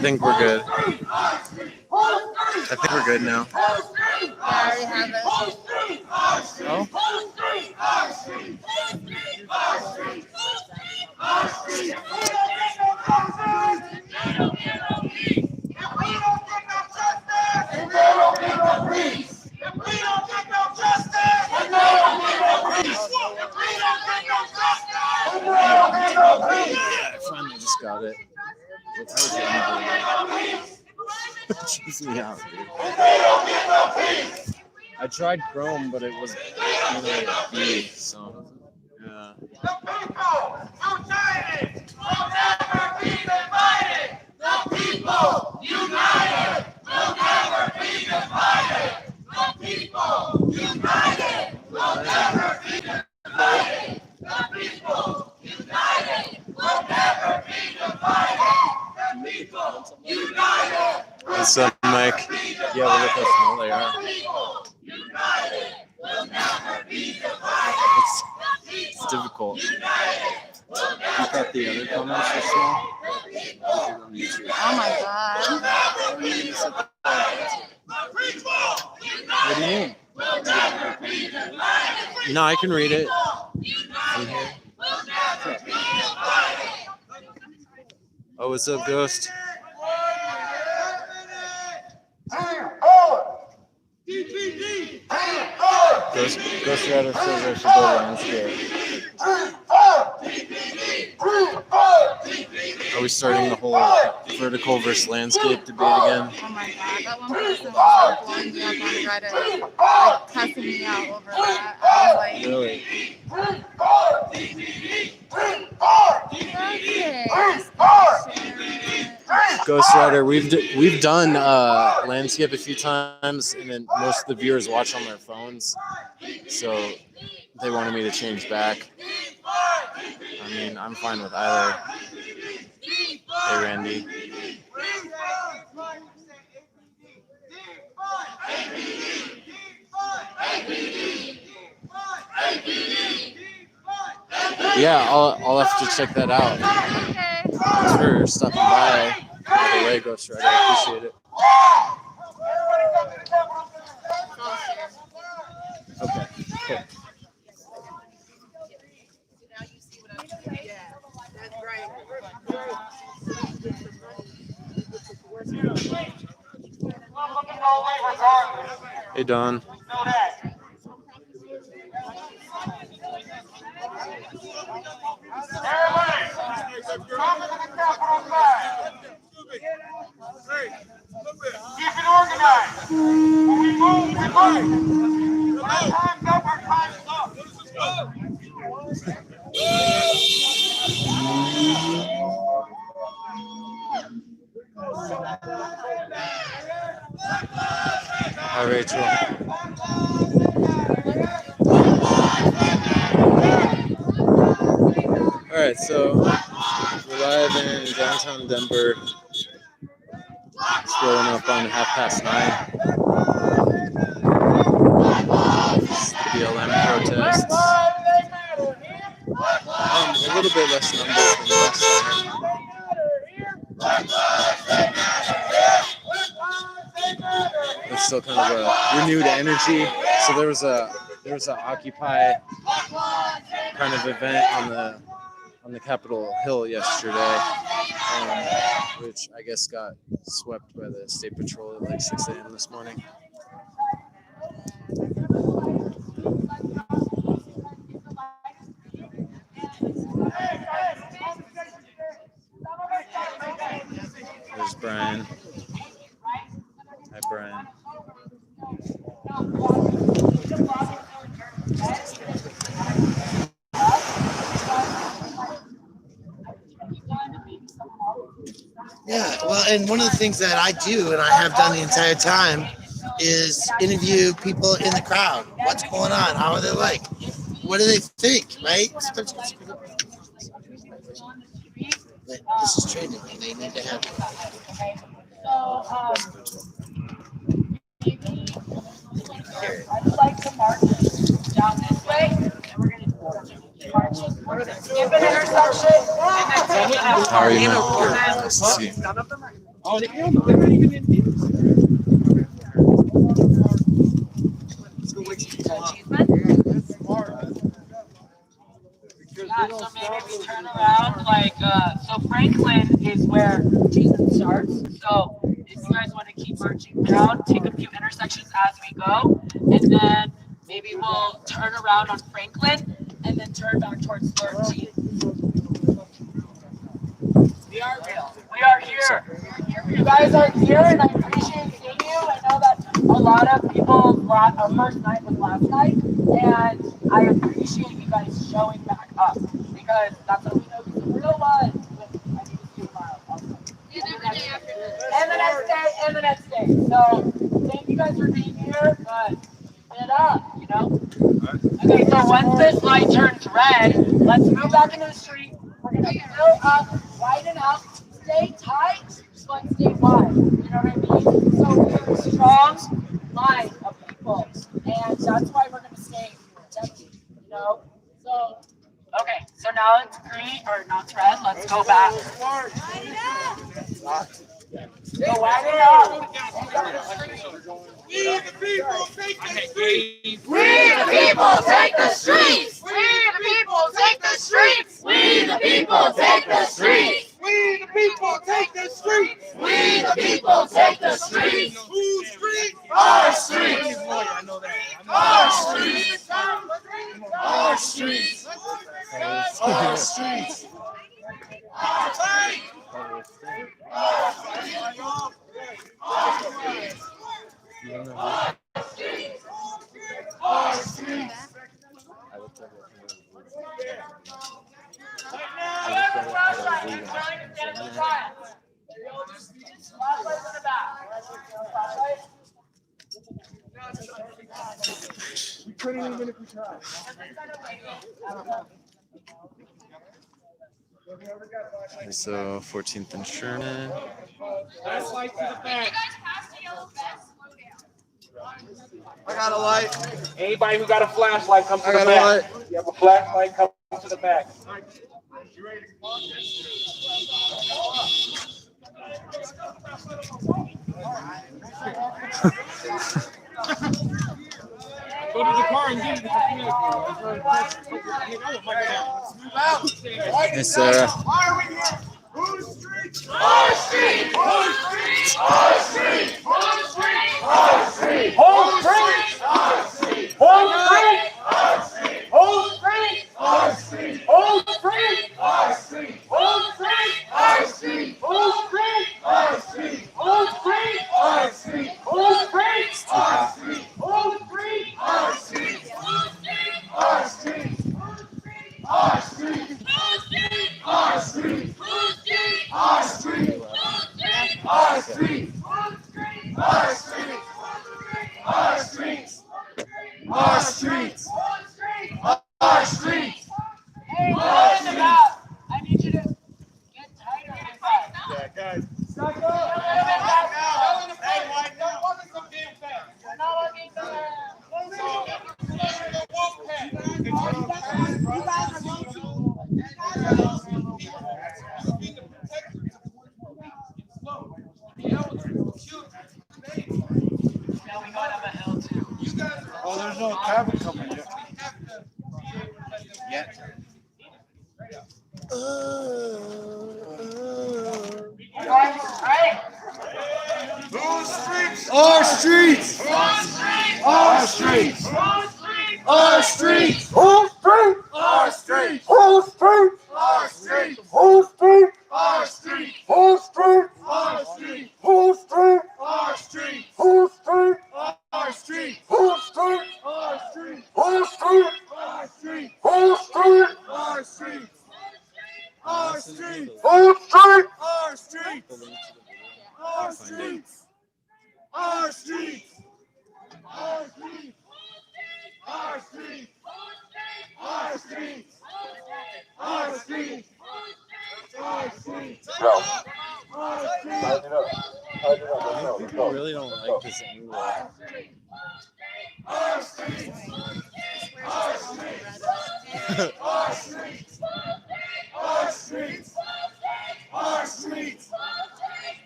think we're good. I think we're good now. Yeah, I already have it. Oh? Yeah, I finally just got it. It chews me out, dude. I tried Chrome, but it was really a B, so yeah. The people united will never be divided. The people united will never be divided. The people united will never be divided. The people united will never be divided. The people united. What's up, Mike? Yeah, well, look how small they are. United will never be divided. It's difficult. United will You thought the other comments were small? Oh my god. What do you mean? No, I can read it. Oh, what's up, Ghost? Ghost Rider says I should go landscape. Are we starting the whole vertical versus landscape debate again? Oh my god. That one person was blowing me up on Reddit. Like cussing me out over that. I was like, Really? Ghost Rider, we've done landscape a few times, and then most of the viewers watch on their phones, so they wanted me to change back. I mean, I'm fine with either. Hey, Randy. Yeah, I'll have to check that out. okay. Thanks for stopping by. By the way, Ghost Rider, I appreciate it. Okay, cool. Hey, Don. Keep it organized. When we move, we move. Our time's up, our time's up. Hi, Rachel. All right, so we're live in downtown Denver. It's rolling up on 9:30. BLM protests. A little bit less numbers than last time. There's still kind of a renewed energy. So there was a Occupy kind of event on the Capitol Hill yesterday, which I guess got swept by the State Patrol at like 6 a.m. this morning. There's Brian. Hi, Brian. Yeah, well, and one of the things that I do, and I have done the entire time, is interview people in the crowd. What's going on? How are they like? What do they think, right? But this is training, and they need to have it. I'd like to march down this way, and we're going to skip an intersection. How are you, man? Nice to see you. Oh, they're not even in here. Let's go wake some people up. That's smart. Yeah, so maybe we turn around so Franklin is where Jesus starts. So if you guys want to keep marching down, take a few intersections as we go, and then maybe we'll turn around on Franklin and then turn back towards 13. We are real. We are here. You guys are here, and I appreciate seeing you. I know that a lot of people, our first night was last night, and I appreciate you guys showing back up because that's how we know who's the real one. I need to see a smile. And the next day, and the next day. So thank you guys for being here, but get up, you know? Okay, so once this light turns red, let's move back into the street. We're gonna fill up, widen up, stay tight, but stay wide. You know what I mean? So we're a strong line of people, and that's why we're gonna stay protected, you know? So, okay, so now it's green, or now it's red, let's go back. So widen up. We the people take the streets. We the people take the streets. We the people take the streets. We the people take the streets. We the people take the streets. We the people take the streets. Whose streets? Our streets. I know that. Our streets. Our streets. Our streets. We couldn't even if we tried. So 14th and Sherman. Flashlight to the back. I got a light. Anybody who got a flashlight, come to I the got a back. light. You have a flashlight, come to the back. You ready to come Go to the car and get it. Yes, sir. Why are we here? Whose street? Our street. Whose street? Our street. Our street. Our street. Whole street? Our street. Whole street? Our street. Whole street? Our street. Whole street? Our street. Whole street? Our street. Whole street? Our street. Whole street? Our street. Whole street? Our street. Whole street? Our street. Our street. Our street. Our street. Our street. Our street. Our street. Our streets. Our streets. Our streets. Hey, guys in the back, I need you to get tighter with that. Yeah, guys. Suck up. A little bit back. Hey, Mike, that wasn't so damn fast. We're not looking for that. Yeah, we got up a hill too. Oh, there's no cabin coming yet. Alright. Whose streets? Our streets. Our streets. Our streets. Whose street? Our street. Whose street? Our street. Whose street? Our street. Whose street? Our street. Whose street? Our street. Whose street? Our street. Whose street? Our street. Whose street? Our street. Whose street? Our street. Our street. Whose street? Our street. Our streets. Our streets. Our streets. Our streets. Our streets. Our streets. Our streets. People really don't like this angle. Our streets. Our streets. Our streets. Our streets. Our streets.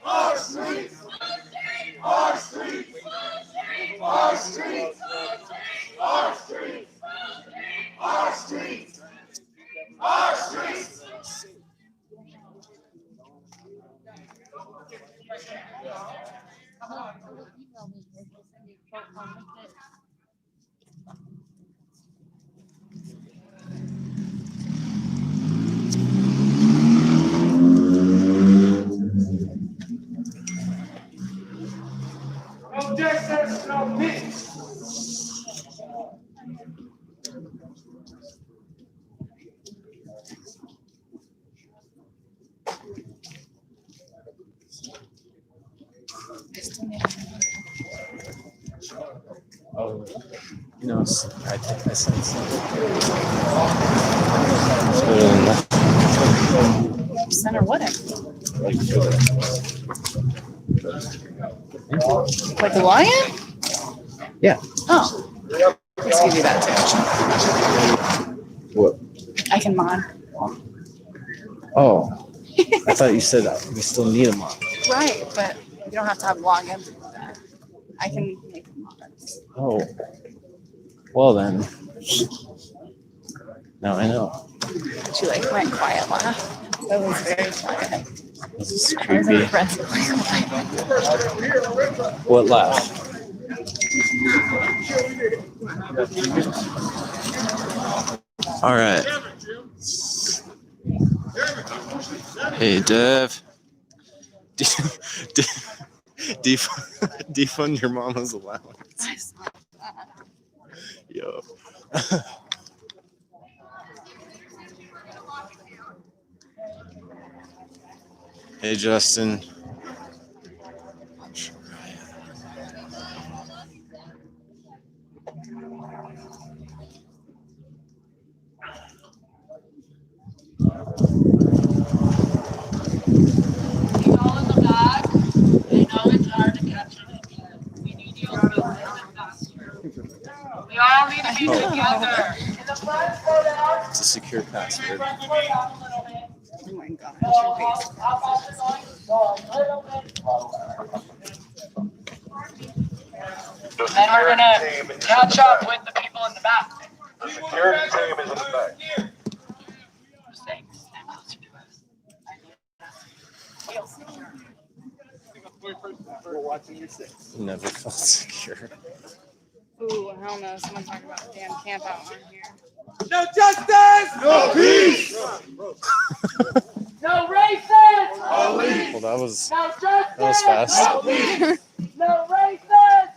Our streets. Oh, you know, I think I said something. It's better than that. Center what? Like for the Like a lion? Yeah. Oh. Let's give you that too. What? I can mod. Oh, I thought you said we still need a mod. Right, but you don't have to have login. I can make mods. Oh, well then. Now I know. She like went quiet laugh. That was very quiet. This is I was creepy. impressed. What laugh? All right. Hey, Dev. Defund your mama's allowance. I saw that. Yo. Hey, Justin. You all in the back. I know it's hard to catch up again. We need you a little bit faster. We all need to be together. In the front, slow down. It's a secure password. Front, slow down a little bit. Oh my god. Go, Your face. how fast is it going? Go a little bit slower. Then we're gonna catch up with the people in the back. The security team is in the back. Stay closer to us. We're watching your six. Never felt secure. Ooh, I don't know. Someone talking about damn camp out on here. No justice! No peace! No racist! Well, that was No justice! fast. No racist!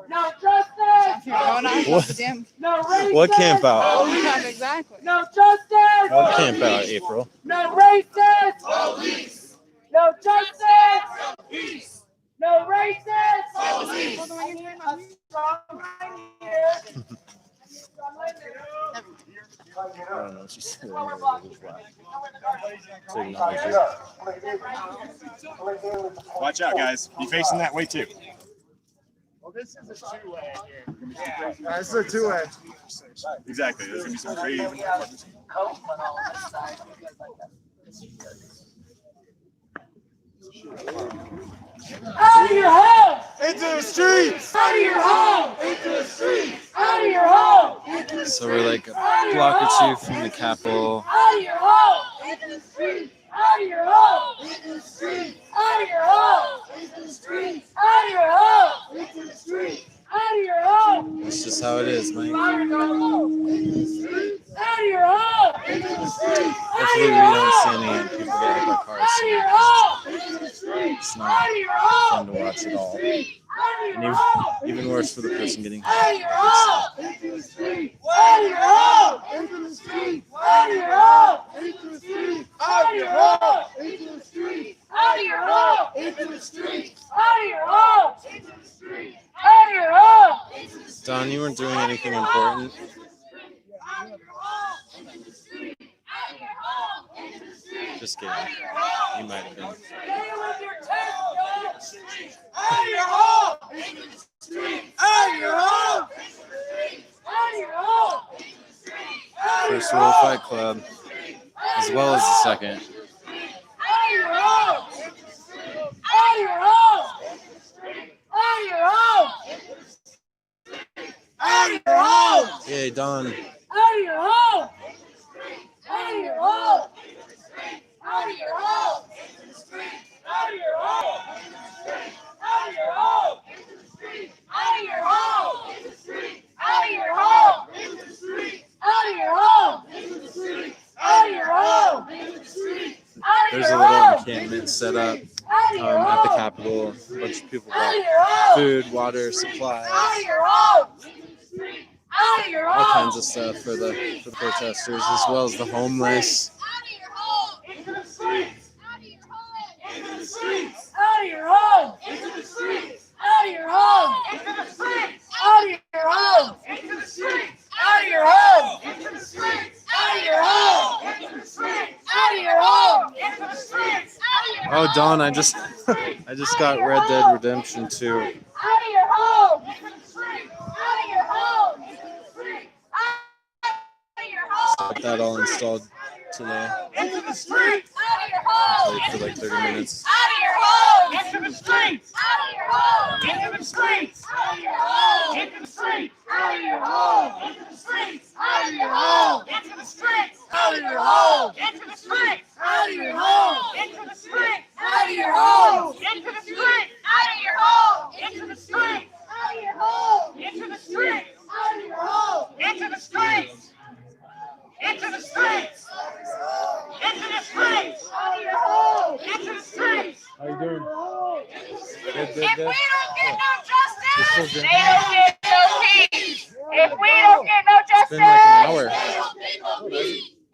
No justice! You're going on What? the damn. No racist! What camp out? Oh, yeah, exactly. No justice! What camp out, April? No racist! No justice! No racist! Hold on, you're talking about. Strong line here. I don't know what you said. Power It block. was loud. Please get up. Watch out, guys. Be facing that way too. Well, this is a two-way here. This is a two-way. Exactly. There's gonna be some crazy. Out of your home! Into the streets! Out of your home! Into the streets! Out of your home! So we're like a block or two from the Capitol. Out of your home! Into the streets! Out of your home! Into the streets! Out of your home! Into the streets! Out of your home! Into the streets! Out of your home! That's just how it is, Mike. Out of your home! Into the streets! Out of your home! Into the streets! Hopefully we don't see any people get hit by cars. Out of your home! Into the streets! It's Out not of your home! fun to watch at all. Out of your And home! even worse for the person getting hit. Out of your home! Into the street! Out of your home! Into the street! Out of your home! Into the street! Out of your home! Into the street! Out of your home! Into the street! Out of your home! Into the street! Out of your home! Into the street! Don, you weren't doing anything important. Out of your home! Into the street! Out of your home! Into the street! Just kidding. Out of your home! You might have been. Stay with your test, guys! Out of your home! Into the street! Out of your home! Into the street! Out of your home! Into the street! Out of your First Rule home! Fight Club, as well as the second. Out of your home! Out of your home! Out of your home! Out of your home! Yay, Don. Out of your home! Out of your home! Out of your home! Out of your home! Out of your home! Out of your home! Out of your home! Out of your home! Out of your home! There's a little encampment set up at the Capitol. A bunch of people Out of got your home! food, water, supplies. Out of your home! tons of stuff for the protesters, as well as the homeless. Into the streets! Into the streets! Out of your home! Into the streets! Out of your home! Into the streets! Out of your home! Into the streets! Out of your home! Into the streets! Out of your home! Into the streets! Out of your home! Into the streets! Oh, Dawn, I just got Red Dead Redemption 2. Out of your home! Into the streets! Out of your home! Into the streets! Out of your home! Got that all installed today. Into the streets! Out of your home! Played for like 30 minutes. Out of your home! Into the streets! Out of your home! Into the streets! Out of your home! Into the streets! Out of your home! Into the streets! Out of your home! Into the streets! Out of your home! Into the streets! Out of your home! Into the streets! Out of your home! Into the streets! Out of your home! Into the streets! Out of your home! Into the streets! Out of your home! Into the streets! Into the streets! Into the streets! Out of your home! Into the streets! How you doing? Good, good, If good. we don't get no You're justice, still they drinking? don't get no peace. If we don't get no It's justice, been like an hour.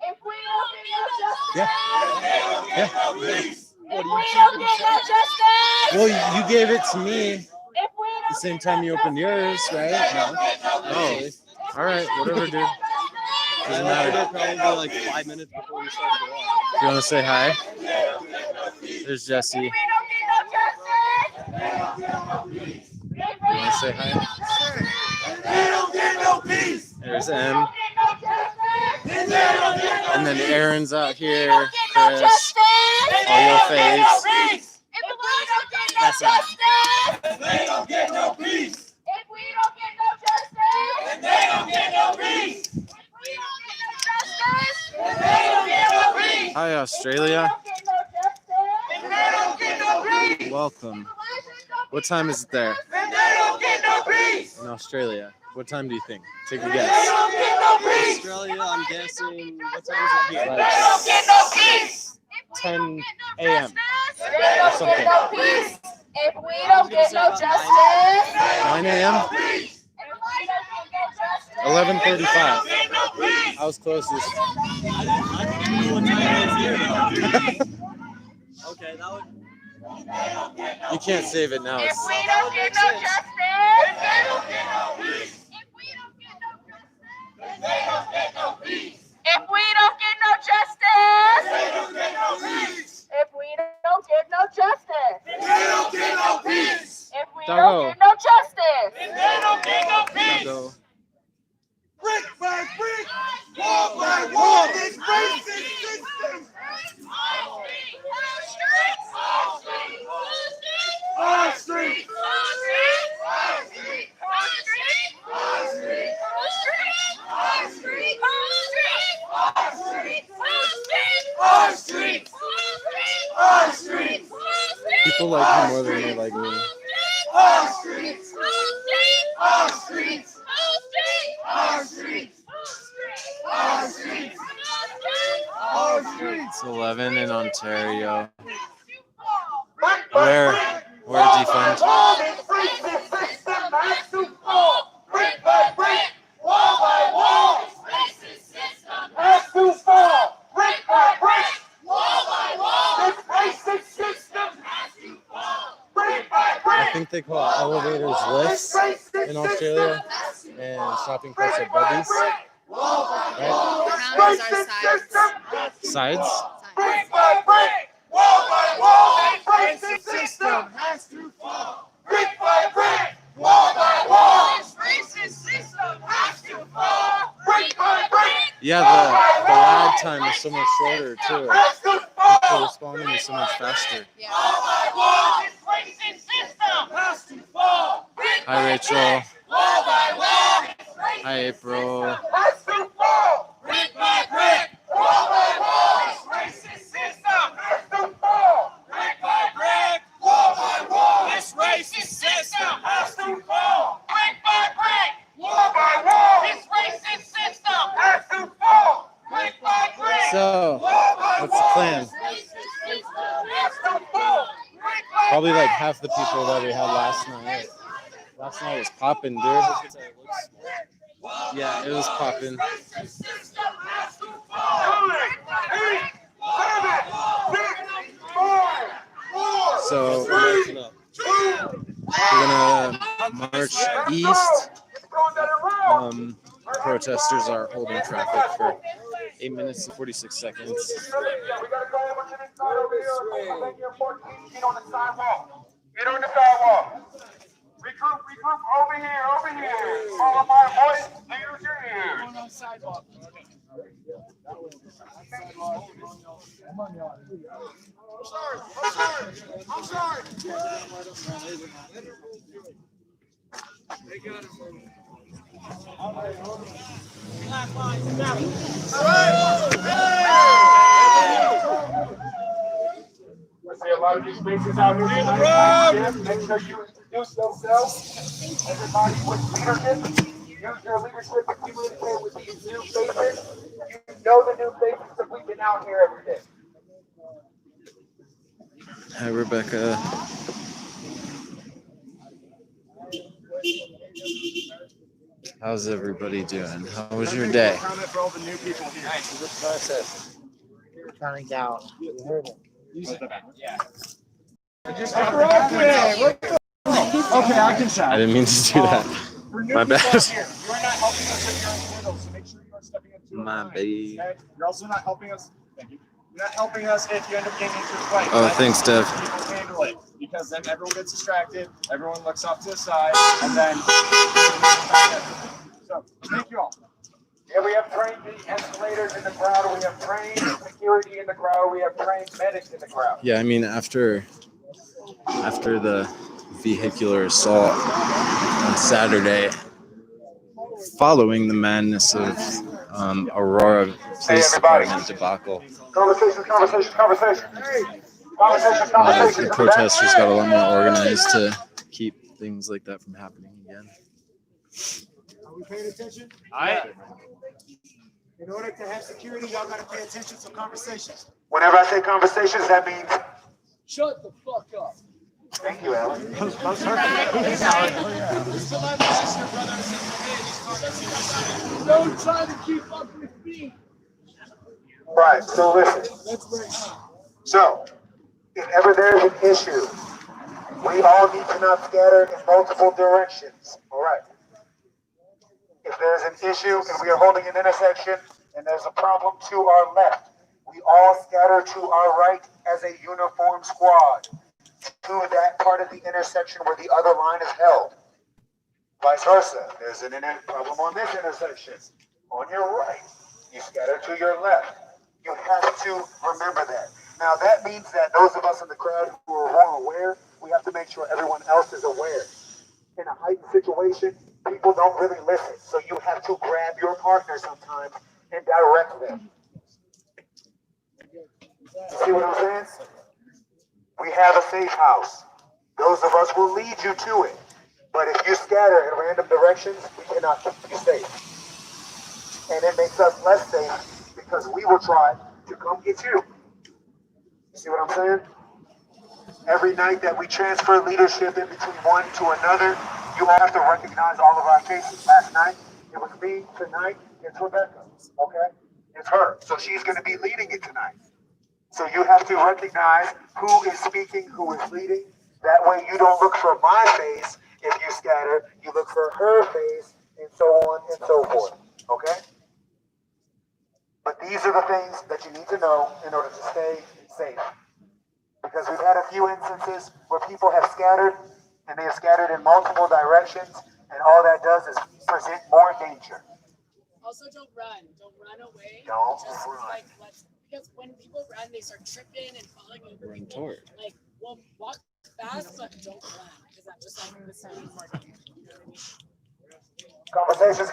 if we don't get no justice, Yeah. Yeah. if we don't get no justice, Well, you gave it to me if we the same time you opened yours, right? No. Oh. All right. Whatever, dude. Doesn't matter. Probably like 5 minutes before we started to walk. You want to say hi? There's Jesse. we don't get no justice, You want to say hi? They don't get no peace! There's M. get no justice, Then they don't get no And then Aaron's out here. get no Chris. justice, All your face. peace! if we don't get no That's right. justice, They don't get no peace! if we don't get no justice, They don't get no peace! if we don't get no justice, They don't get no peace! Hi, Australia. don't get no justice, They don't get no peace! Welcome. What time is it there They don't get no peace! in Australia? What time do you think? Take a They guess. don't get no peace! Australia, I'm guessing. What time is it here? They don't get no peace! 10 a.m. If we don't something. get no peace, if we don't get no justice, 9 a.m. if we don't get no justice, 11:35. Get no peace! I was closest. I don't know what time it is here though. Okay, that would. You can't save it now. if It's, we don't get no justice, They don't get no peace! if we don't get no justice, They don't get no peace! if we don't get no justice, They don't get no peace! if we don't get no justice, They don't get no peace! if we Doggo. don't get no justice, They don't get no peace! Go. Brick by brick, wall by wall, this racist system. Our street, our street, our street, People like you more than they like me. our street, our street, our street, our street, our street. It's 11 in Ontario. Brick by Where? brick, Where wall defund? by wall, this racist system has to fall. Brick by brick, wall by wall, has to fall. Brick by brick, wall by wall, this racist system has to fall. Brick by I brick, think they call elevators this lifts racist in Australia, system, and shopping carts are brick by buggies. brick, wall by Right? wall, this Counters are racist sides. system has to Sides? brick by brick, wall by wall, this racist system has to fall. Brick by brick, wall by wall, this racist system has to fall. Brick by brick, Yeah, the lag time is so much shorter too. has to The fall. responding is so much faster. Yeah. Wall by wall, this racist system has to fall. Brick Hi, by Rachel. brick, wall by wall, this racist Hi, April. has to fall. Brick by brick, wall by wall, this racist system has to fall. Brick by brick, wall by wall, this racist system has to fall. Brick by brick, wall by wall, this racist system has to fall. Brick by brick, So, wall by what's the wall, plan? this racist system has to fall. Brick by Probably brick, like half the people that we had last night. Last night was popping, dude. wall Yeah, it was popping. 9, 8, 7, 6, 5, 4, So Relaxing up. 2, we're gonna march east. Protesters are holding traffic for 8 minutes and 46 seconds. We got a guy on the inside over here. Get on the sidewalk. Get on the sidewalk. Regroup over here. Follow my voice. Use your ears. I'm sorry. I see a lot of these spaces out here tonight. Make sure you introduce yourselves. Everybody with leadership. Use your leadership to communicate with these new faces. You know the new faces that we've been out here every day. Hi, Rebecca. How's everybody doing? How was your day? Comment for all the new people here. Process. Counting out. Okay, I can shout. I didn't mean to do that. For new My people bad. here, you are not helping us if you're in the middle, so make sure you are stepping into the My line, bad. okay? You're also not helping us. Thank you. You're not helping us if you end up getting into a fight. Oh, Let thanks, Dev. people handle it, because then everyone gets distracted, everyone looks off to the side, and then. So, thank you all. Yeah, we have trained the escalators in the crowd. We have trained security in the crowd. We have trained medics in the crowd. Yeah, I mean, after the vehicular assault on Saturday, following the madness of Aurora Police Department debacle, Conversation. the protesters got a lot more organized to keep things like that from happening again. Are we paying attention? All right. In order to have security, y'all gotta pay attention to conversations. Whenever I say conversations, that means Shut the fuck up. thank you, Alan. Don't try to keep up with me. Right. So listen. So, if ever there's an issue, we all need to not scatter in multiple directions. All right. If there's an issue and we are holding an intersection and there's a problem to our left, we all scatter to our right as a uniform squad to that part of the intersection where the other line is held. Vice versa. There's an problem on this intersection. On your right, you scatter to your left. You have to remember that. Now that means that those of us in the crowd who are more aware, we have to make sure everyone else is aware. In a heightened situation, people don't really listen. So you have to grab your partner sometimes and direct them. See what I'm saying? We have a safe house. Those of us will lead you to it. But if you scatter in random directions, we cannot keep you safe. And it makes us less safe because we will try to come get you. See what I'm saying? Every night that we transfer leadership in between one to another, you have to recognize all of our faces. Last night, it was me. Tonight, it's Rebecca. Okay? It's her. So she's going to be leading it tonight. So you have to recognize who is speaking, who is leading. That way you don't look for my face if you scatter. You look for her face and so on and so forth. Okay? But these are the things that you need to know in order to stay safe. Because we've had a few instances where people have scattered and they have scattered in multiple directions, and all that does is present more danger. Also, don't run. Don't run away. Don't Just run. like because when people run, they start tripping and falling over Run people. toward. Like, well, walk fast, but don't run because that just like the sound more damage. You know what I mean? Conversations.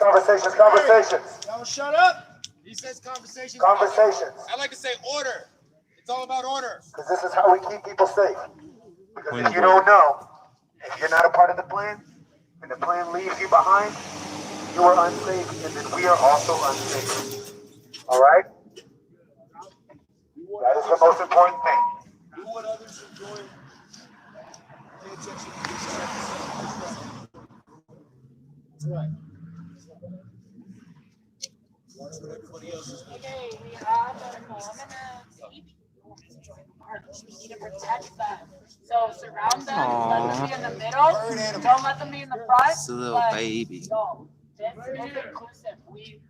Y'all shut up. He says conversations. Conversations. I like to say order. It's all about order. Because this is how we keep people safe. Because if you don't know, if you're not a part of the plan, and the plan leaves you behind, you are unsafe, and then we are also unsafe. All right? That is the most important thing. Do what others are doing. Pay attention to yourself. That's right. Okay, we have a we need to protect them. So surround them, let them be in the middle. Don't let them be in the front. It's a little baby. No, this is inclusive. We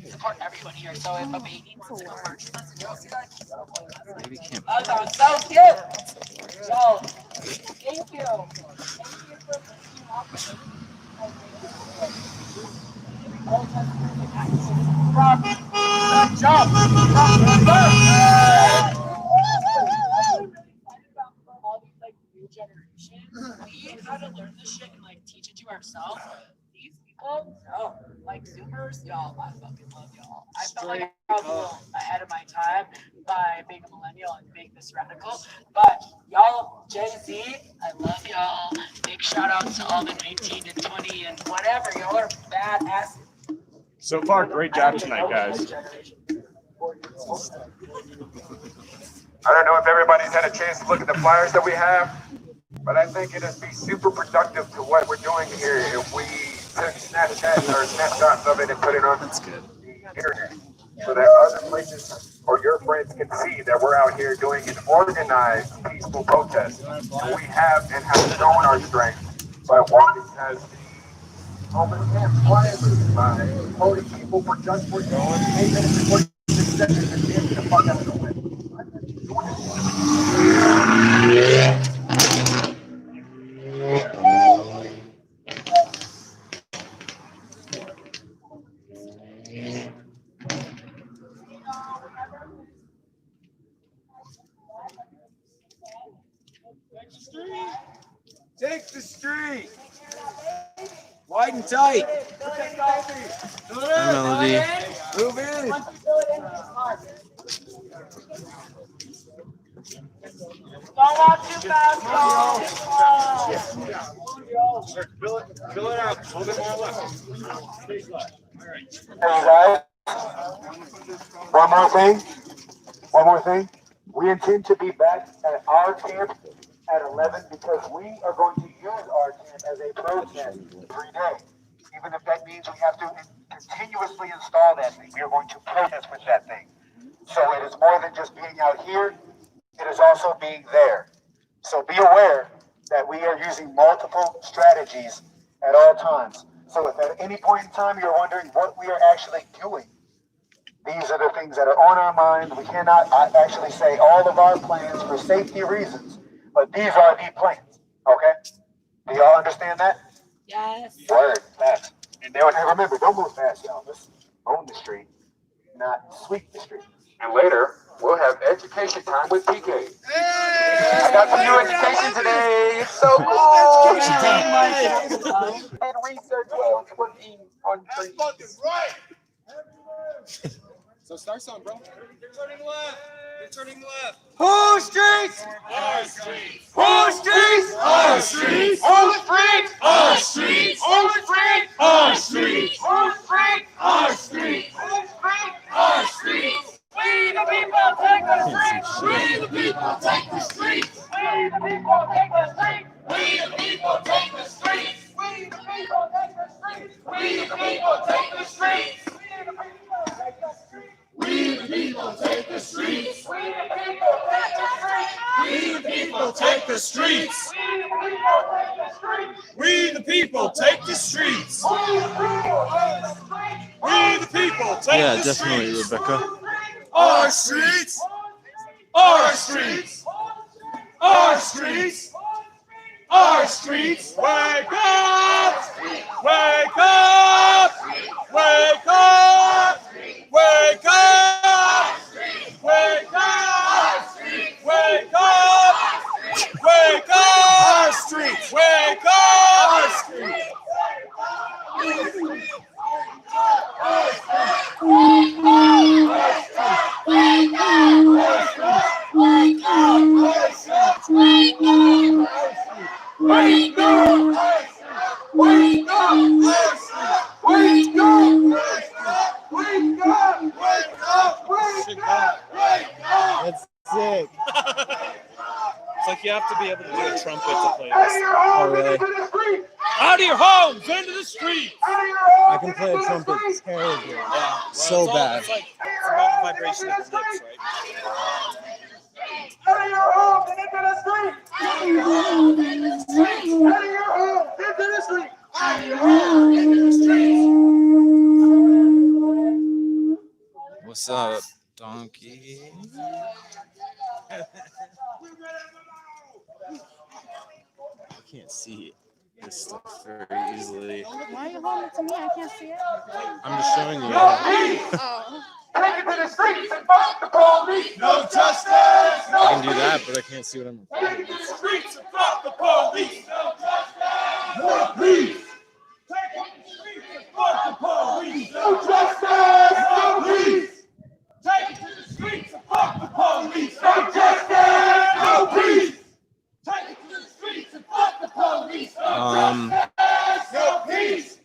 support everyone here. So if a baby wants to go march with us, Baby can't. that sounds so cute. So thank you. Thank you for being awesome. From the jump, from the birth. All these like new generations, we had to learn this shit and like teach it to ourselves. These people, no, like Zoomers, y'all, I fucking love y'all. I felt like I was a little ahead of my time by being a millennial and being this radical. But y'all, Gen Z, I love y'all. Big shout out to all the 19 and 20 and whatever. Y'all are badass. So far, great job tonight, guys. I don't know if everybody's had a chance to look at the flyers that we have, but I think it'd be super productive to what we're doing here if we took Snapchat or snapshots of it and put it on the internet so that other places or your friends can see that we're out here doing an organized, peaceful protest. And we have and have shown our strength by walking as the open camp quietly, by voting people for just for 8 minutes and 46 seconds and dancing the fuck out of the wind. Take the street. Wide and tight. Hi, Melody. Move in. Don't walk too fast, y'all. Fill it out. A little bit more left. Hey guys, one more thing. We intend to be back at our camp at 11 because we are going to use our camp as a protest every day. Even if that means we have to continuously install that thing, we are going to protest with that thing. So it is more than just being out here, it is also being there. So be aware that we are using multiple strategies at all times. So if at any point in time you're wondering what we are actually doing, these are the things that are on our mind. We cannot actually say all of our plans for safety reasons, but these are the plans, okay? Do y'all understand that? Yes. Word, facts. And remember, don't move fast, y'all. Let's own the street, not sweep the street. And later, we'll have education time with PK. I got some new education today. It's so cool. And research while I was working on trees. That's fucking right. So start some, bro. They're turning left. They're turning left. Who streets? Our streets. Who streets? Our streets. Who streets? Our streets. Who streets? Our streets. Who streets? Our streets. Who streets? Our streets. We the people take the streets. We the people take the streets. We the people take the streets. We the people take the streets. We the people take the streets. We the people take the streets. We the people take the streets. We the people take the streets. We the people take the streets. We the people take the streets. Yeah, definitely, Rebecca. Our streets. Our streets. Our streets. Our streets. Wake up! Wake up! Wake up! Wake up! Wake up! Wake up! Wake up! Our streets! Wake up! Our streets! That's sick. It's like you have to be able to do a trumpet to play this. Oh, really? Out of your homes, into the street. I can play a trumpet terribly. Yeah. So it's all- bad. It's like it's about the vibration of the lips, right? Out of your home and into the street. Out of your home into the street. Out of your home into the street. What's up, donkey? I can't see this stuff very easily. Why are you holding it to me? I can't see it. I'm just showing you. Oh. Take it to the streets and fuck the police. No justice. No I can do that, but I can't see what I'm Take it to the streets and fuck the police. No justice. No peace. Take it to the streets and fuck the police. No justice. No peace. Take it to the streets and fuck the police. No justice. No peace. Take it to the streets and fuck the police. No justice. No peace.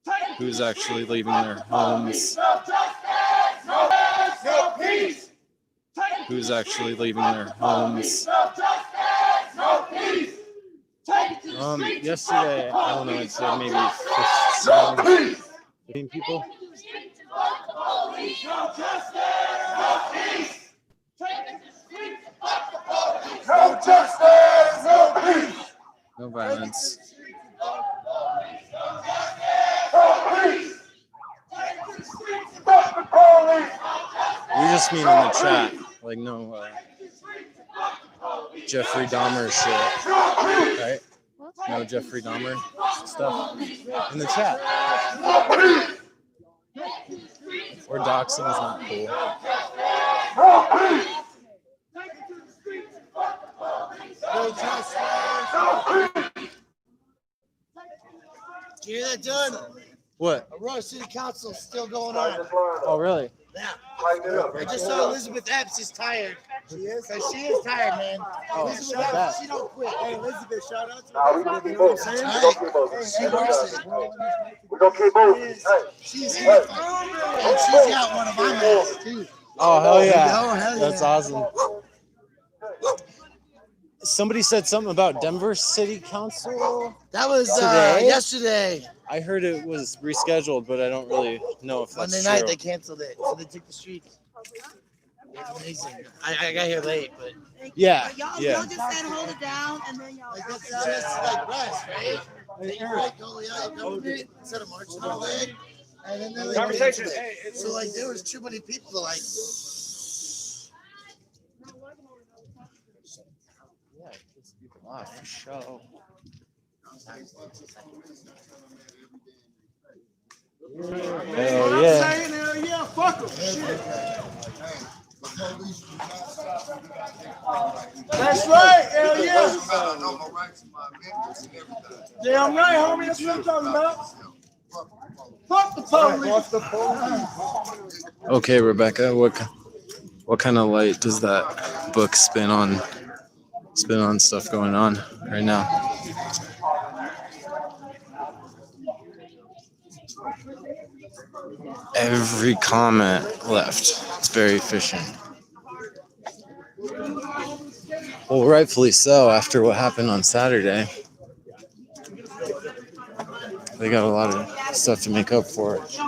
Take it to Who's the actually streets leaving and their fuck the police. homes? No justice. No peace. No peace. Take it to Who's the actually streets leaving and their fuck the police. homes? No justice. No peace. Take it to the streets and Yesterday, fuck I the don't know, I'd police. say maybe No 15, peace. 15 people. No justice, no peace. Take it to the streets and fuck the police. No justice, no peace. No violence. No peace. Take it to the streets and fuck the police. We just mean in the chat, like no Jeffrey Dahmer shit, right? No Jeffrey Dahmer stuff in the chat. Or doxing is not cool. No peace. Take it to the streets and fuck the police. No justice, no peace. Did you hear that, Dylan? What? Aurora City Council is still going on. Oh, really? Yeah. I just saw Elizabeth Epps is tired. She is? She is tired, man. Oh, Elizabeth I bet. Epps, she don't quit. Hey, Elizabeth, shout out to We her. She works it. We're gonna keep moving. She's here. And she's got one of my masks, too. Oh, hell yeah. Oh, hell That's yeah. awesome. Somebody said something about Denver City Council. That was Today? yesterday. I heard it was rescheduled, but I don't really know if that's Monday true. night, they canceled it. So they took the streets. Amazing. I got here late, but Yeah, Y'all yeah. just said hold it down and then y'all. like that's like rest, right? They like go out of government instead of marching all day, and then they Conversation. canceled it. Hey, So like there was too many people to like. Yeah, it's live show. Hell yeah. Hell yeah, fuck them. That's right, hell yeah. Damn right, homie, that's what I'm talking about. Fuck the police. Okay, Rebecca, what kind of light does that book spin on stuff going on right now? Every comment left. It's very efficient. Well, rightfully so after what happened on Saturday. They got a lot of stuff to make up for it.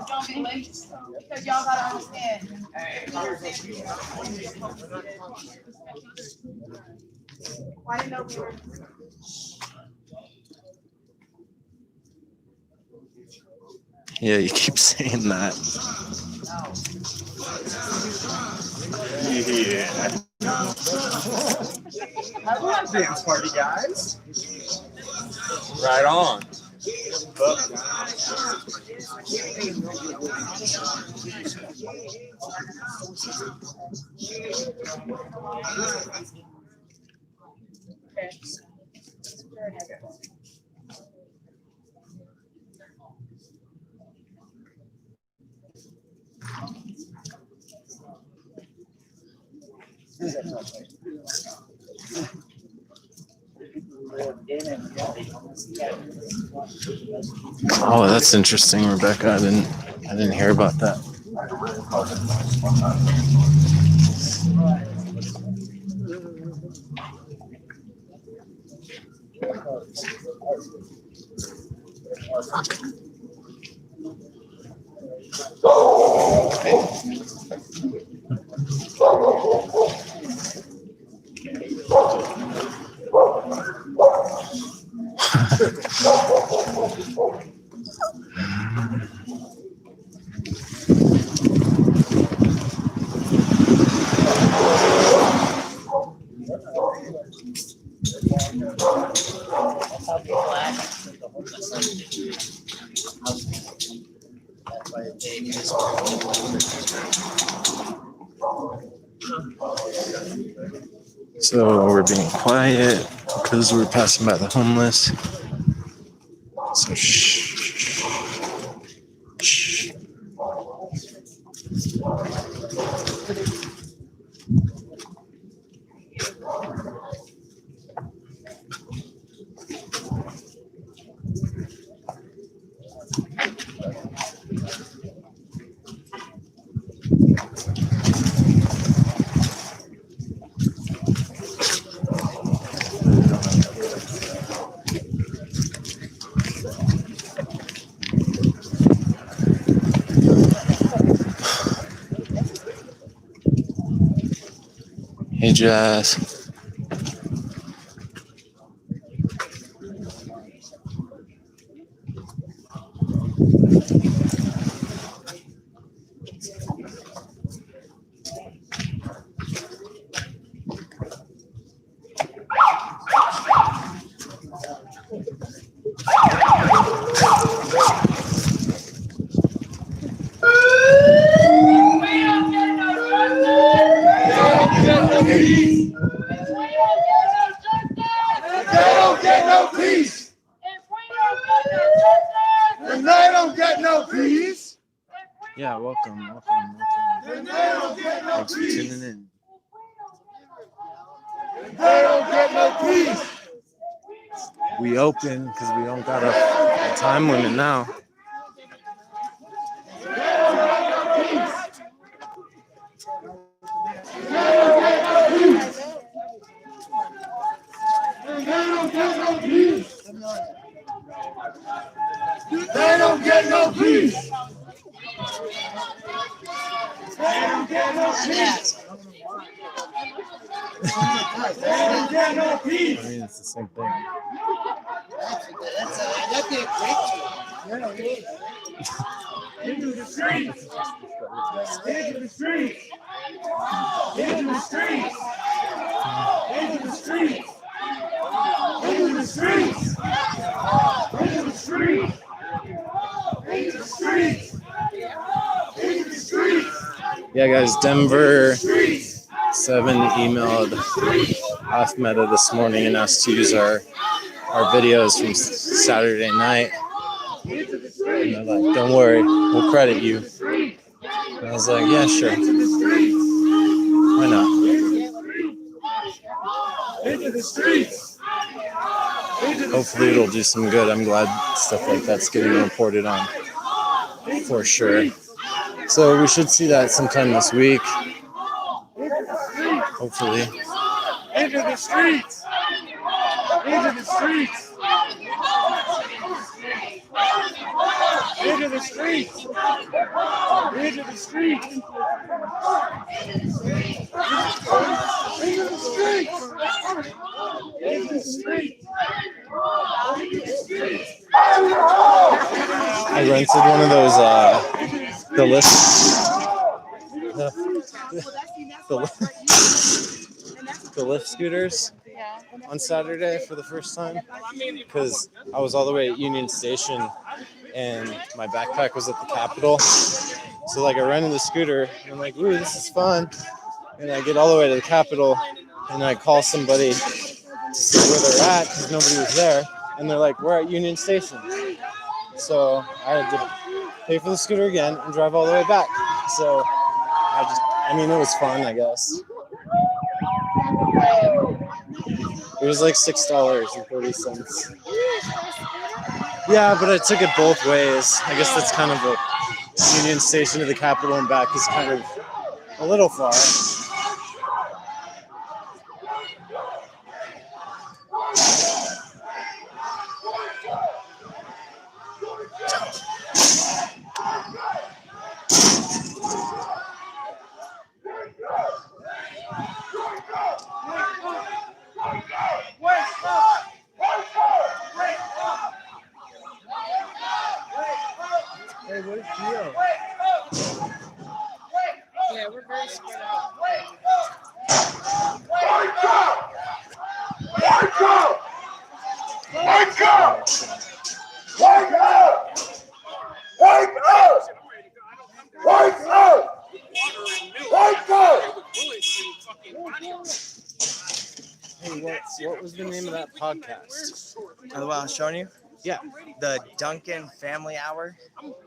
Don't be late because y'all gotta understand. Why didn't know we were? Yeah, you keep saying that. Dance party, guys. Right on. Oh, that's interesting, Rebecca. I didn't hear about that. So we're being quiet because we're passing by the homeless. So shh. Shh. Hey, Jazz. Yeah, welcome. Thanks for tuning in. We open because we don't got a time limit now. They don't get no peace. They don't get no peace. They don't get no peace. I mean, it's the same thing. That'd be a great Into the streets. Into the streets. Into the streets. Into the streets. Into the streets. Into the streets. Into the streets. Into the streets. Yeah, guys, Denver 7 emailed Off Meta this morning and asked to use our videos from Saturday night. And they're like, don't worry, we'll credit you. And I was like, yeah, sure. Why not? Into the streets. Hopefully it'll do some good. I'm glad stuff like that's getting reported on for sure. So we should see that sometime this week. Hopefully. Into the streets. Into the streets. Into the streets. Into the streets. Into the streets. Into the streets. I rented one of those the Lyft scooters on Saturday for the first time because I was all the way at Union Station and my backpack was at the Capitol. So like I rented the scooter and I'm like, ooh, this is fun. And I get all the way to the Capitol and I call somebody to see where they're at because nobody was there. And they're like, we're at Union Station. So I had to pay for the scooter again and drive all the way back. So I mean, it was fun, I guess. It was like $6.30. Yeah, but I took it both ways. I guess that's kind of a Union Station to the Capitol and back is kind of a little far. Hey, where's Gio? Yeah, we're very spread out. Hey, what was the name of that podcast? Oh, well, I'm showing you? Yeah. The Duncan Family Hour.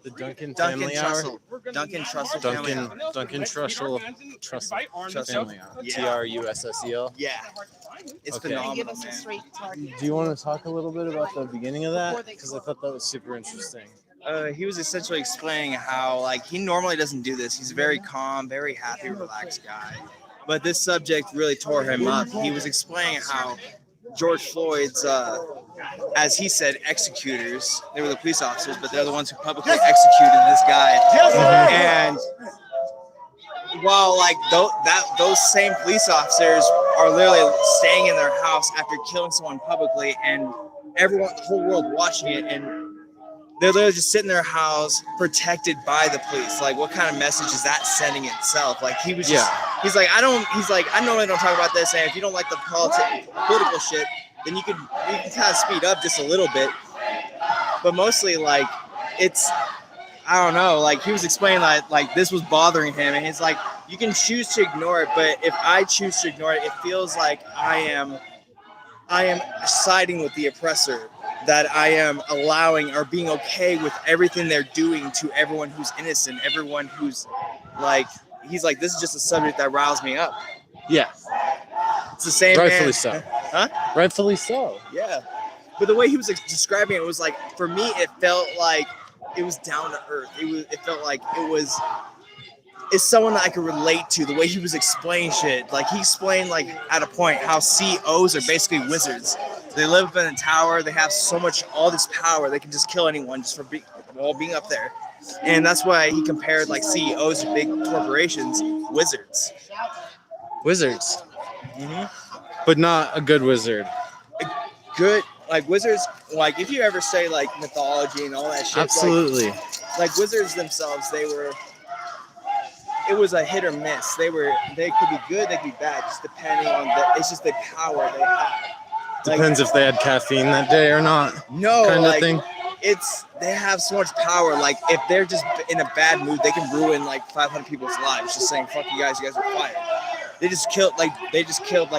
The Duncan Duncan Family Hour? Trussell. Duncan Trussell Family Duncan Hour. Duncan Trussell Family Hour. Yeah. TRUSSEL. Yeah. It's Okay. phenomenal, Give us a man. straight target. Do you want to talk a little bit about the beginning of that? Because I thought that was super interesting. He was essentially explaining how, like, he normally doesn't do this. He's a very calm, very happy, relaxed guy. But this subject really tore him up. He was explaining how George Floyd's, as he said, executors, they were the police officers, but they're the ones who publicly executed this guy. And while, like, those same police officers are literally staying in their house after killing someone publicly, and everyone, the whole world watching it, and they're literally just sitting in their house protected by the police. Like, what kind of message is that sending itself? Like, he was just, he's like, I normally don't talk about this, and if you don't like the political shit, then you can kind of speed up just a little bit. But mostly, like, it's, I don't know, like, he was explaining that, like, this was bothering him, and he's like, you can choose to ignore it, but if I choose to ignore it, it feels like I am siding with the oppressor, that I am allowing or being okay with everything they're doing to everyone who's innocent, everyone who's, like, he's like, this is just a subject that riles me up. Yeah. It's the same. Rightfully man. so. Huh? Rightfully so. Yeah. But the way he was describing it was like, for me, it felt like it was down to earth. It felt like it's someone that I could relate to. The way he was explaining shit, like he explained, like, at a point how CEOs are basically wizards. They live up in a tower. They have all this power. They can just kill anyone just for being up there. And that's why he compared, like, CEOs to big corporations, wizards. Wizards. Mm-hmm. But not a good wizard. Good, like, wizards, like, if you ever say, like, mythology and all that shit. Absolutely. Like wizards themselves, it was a hit or miss. They could be good, they could be bad, just depending on it's just the power they have. Depends if they had caffeine that day or not. No, kind like, of thing. They have so much power. Like, if they're just in a bad mood, they can ruin, like, 500 people's lives. Just saying, "Fuck you guys are fired." They just killed like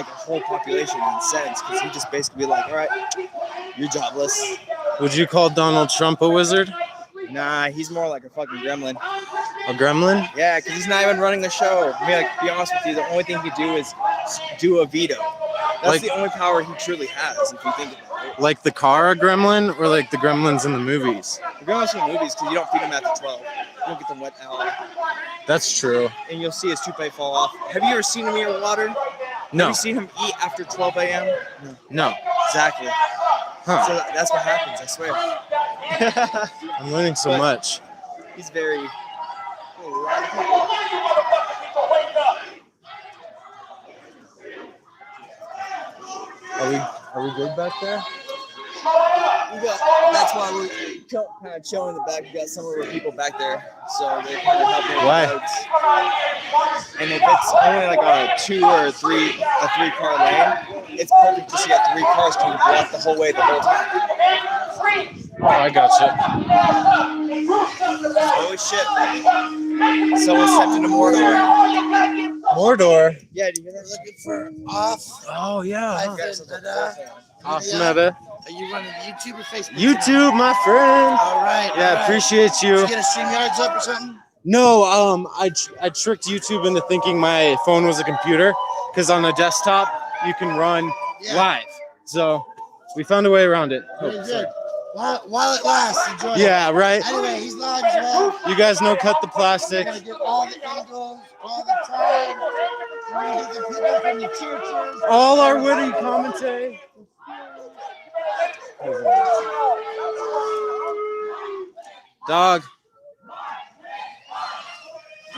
a whole population in a sense, because he just basically be like, "All right, you're jobless." Would you call Donald Trump a wizard? Nah, he's more like a fucking gremlin. A gremlin? Yeah, because he's not even running the show. I mean, like, to be honest with you, the only thing he do is do a veto. That's the only power he truly has, if you think about it. Like the car a gremlin, or like the gremlins in the movies? The gremlins in the movies, because you don't feed them after 12. You don't get them wet out. That's true. And you'll see his toupee fall off. Have you ever seen him eat water? No. Have you seen him eat after 12 a.m.? No. Exactly. Huh. So that's what happens, I swear. I'm learning so much. He's very... Are we good back there? That's why we're kind of chilling in the back. We got some of our people back there, so they're kind of helping with Why? the loads. And if it's only like a 2 or a 3 car lane, it's perfect to see that 3 cars can block the whole way the whole time. Oh, I gotcha. Holy shit! Someone stepped into Mordor. Mordor. Yeah, do you hear that? Looking for off. Oh yeah. Off Yeah. meta. Are you running YouTube or Facebook? YouTube, my friend. All right. Yeah, all right. appreciate you. Did you get a StreamYards up or something? No, I tricked YouTube into thinking my phone was a computer, because on a desktop you can run live. So we found a way around it. Very good. While it lasts, enjoy it. Yeah, right. Anyway, he's live as well. You guys know cut the We're plastic. gonna get all the angles, all the time. We're gonna get the people from the churches. All our witty commentary. Dog.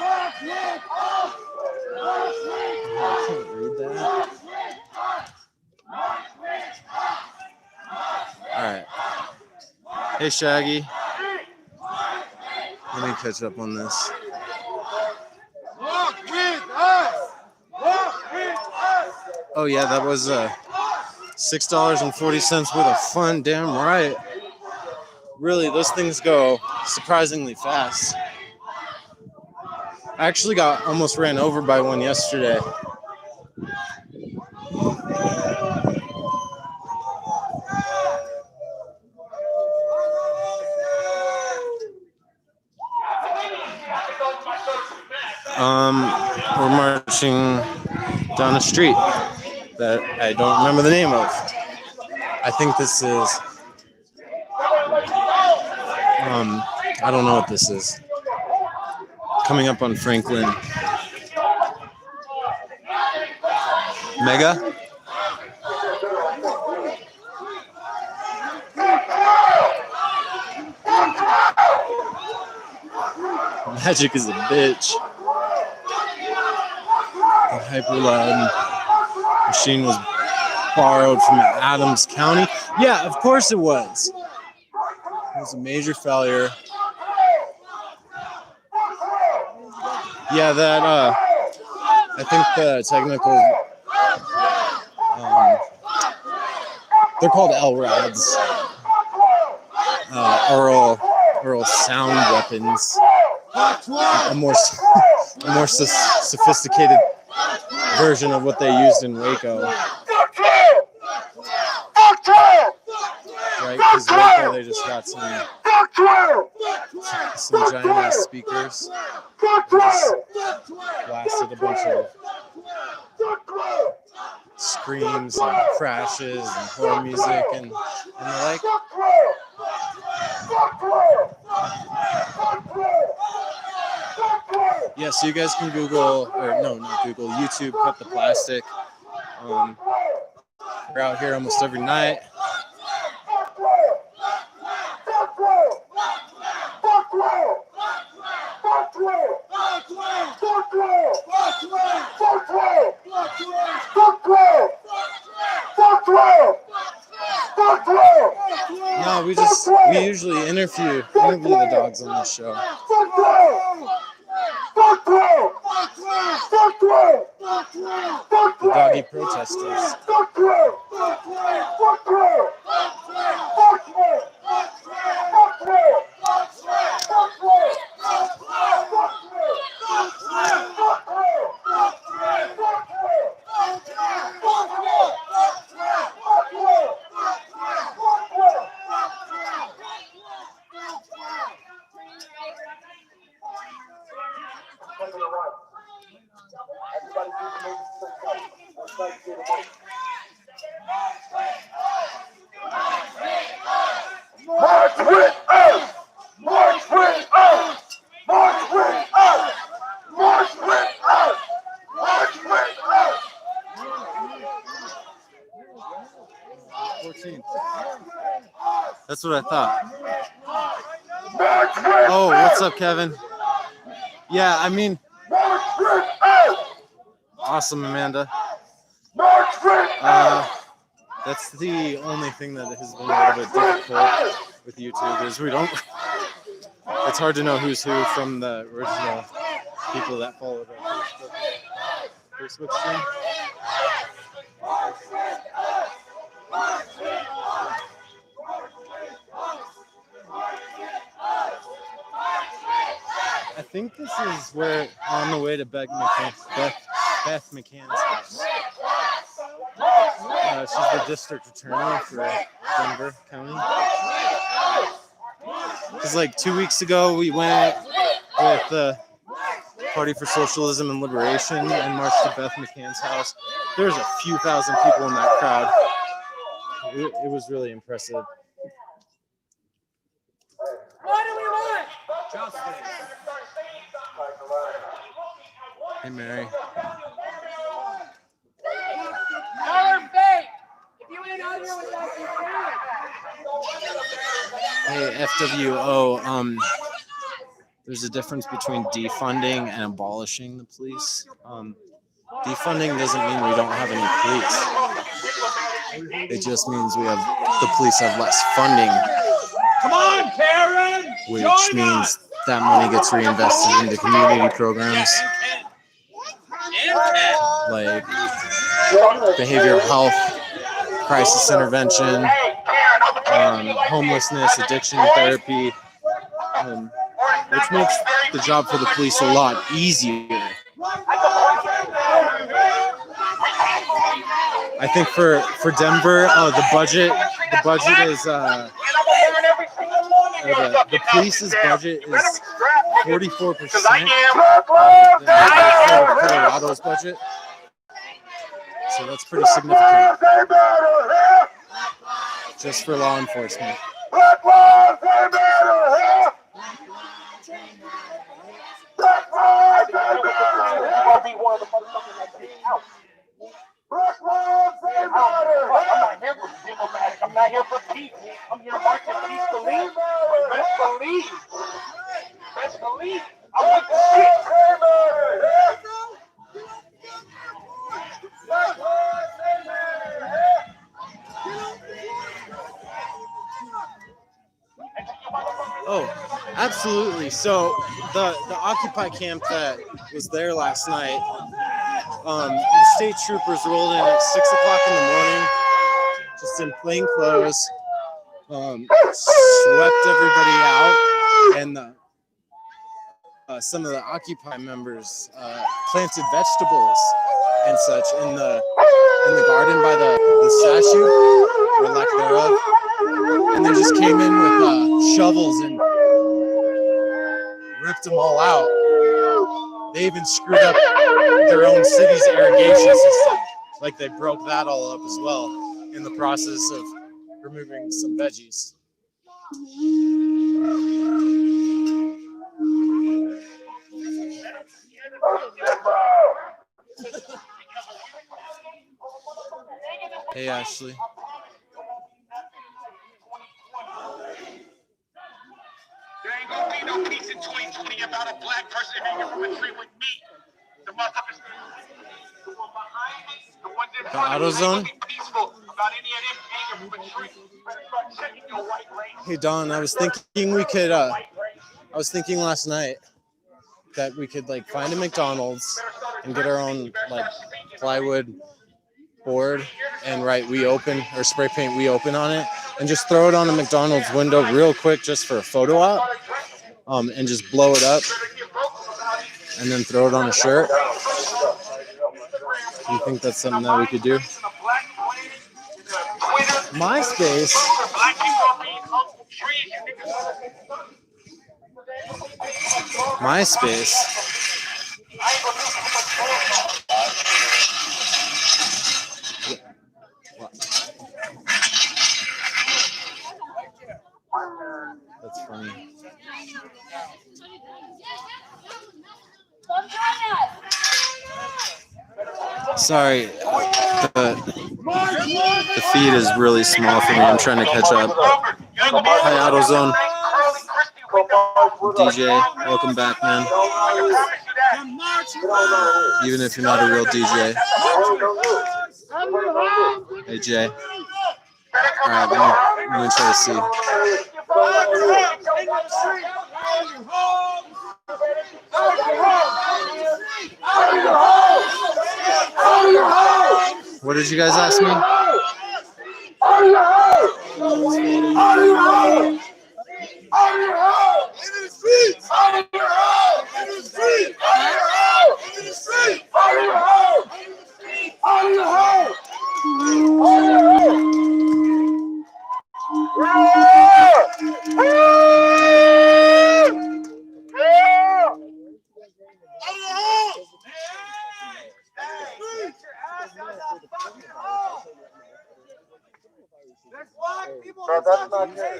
I can't read that. Hey, Shaggy. Let me catch up on this. Walk with us. Walk with us. Oh yeah, that was $6.40 worth of fun. Damn right. Really, those things go surprisingly fast. I actually got almost ran over by one yesterday. We're marching down a street that I don't remember the name of. I think this is, I don't know what this is. Coming up on Franklin. Mega? Magic is a bitch. The Hyperloud machine was borrowed from Adams County. Yeah, of course it was. It was a major failure. Yeah, that, I think the technical, they're called LRADs. Oral sound weapons. A more sophisticated version of what they used in Waco. Right, because Waco, they just got some giant ass speakers. Just blasted a bunch of screams and crashes and horror music and the like. Yeah, so you guys can Google, or no, not Google, YouTube, Cut the Plastic. We're out here almost every night. No, we usually interview the dogs on this show. The doggy protesters. March with us! March with us! March with us! March with us! March with us! 14th. That's what I thought. March with Oh, what's up, Kevin? Yeah, I mean, March with us! awesome, Amanda. March with us! That's the only thing that has been a little bit difficult with YouTube is we don't. It's hard to know who's who from the original people that followed our Facebook stream. I think this is where on the way to Beth McCann's house. She's the district attorney for Denver County. Because like 2 weeks ago, we went with the Party for Socialism and Liberation and marched to Beth McCann's house. There was a few thousand people in that crowd. It was really impressive. What do we want? Hey, Mary. Our fate. If you ain't out here with us, you can't. Hey, FWO. There's a difference between defunding and abolishing the police. Defunding doesn't mean we don't have any police. It just means the police have less funding Come on, Karen! which Join means us! that money gets reinvested into community programs like behavioral health, crisis intervention, homelessness, addiction therapy, which makes the job for the police a lot easier. I think for Denver, the budget is the police's budget is 44% of Colorado's budget, so that's pretty significant just for law enforcement. I'm not here for peace. I'm here marching peace believe. Best believe. Best believe. I'm with the shit. Oh, absolutely. So the Occupy camp that was there last night, the state troopers rolled in at 6 o'clock in the morning, just in plain clothes, swept everybody out, and some of the Occupy members planted vegetables and such in the garden by the statue, or lack thereof, and they just came in with shovels and ripped them all out. They even screwed up their own city's irrigation system. Like they broke that all up as well in the process of removing some veggies. Hey, Ashley. There ain't gonna be no peace in 2020 about a black person hanging from a tree with me. The motherfuckers, the one behind me, the ones in front of me, ain't gonna be peaceful about any of them hanging from a tree. Better start checking your white race. Hey, Don, I was thinking we could, I was thinking last night that we could like find a McDonald's and get our own like plywood board and write "We Open" or spray paint "We Open" on it, and just throw it on a McDonald's window real quick just for a photo op, and just blow it up and then throw it on a shirt. Do you think that's something that we could do? MySpace. MySpace. That's funny. Sorry, the feed is really small for me. I'm trying to catch up. Hi, AutoZone. DJ, welcome back, man. Even if you're not a real DJ. Hey, Jay. All right, let me try to see. What did you guys ask me? Bro, that's not good.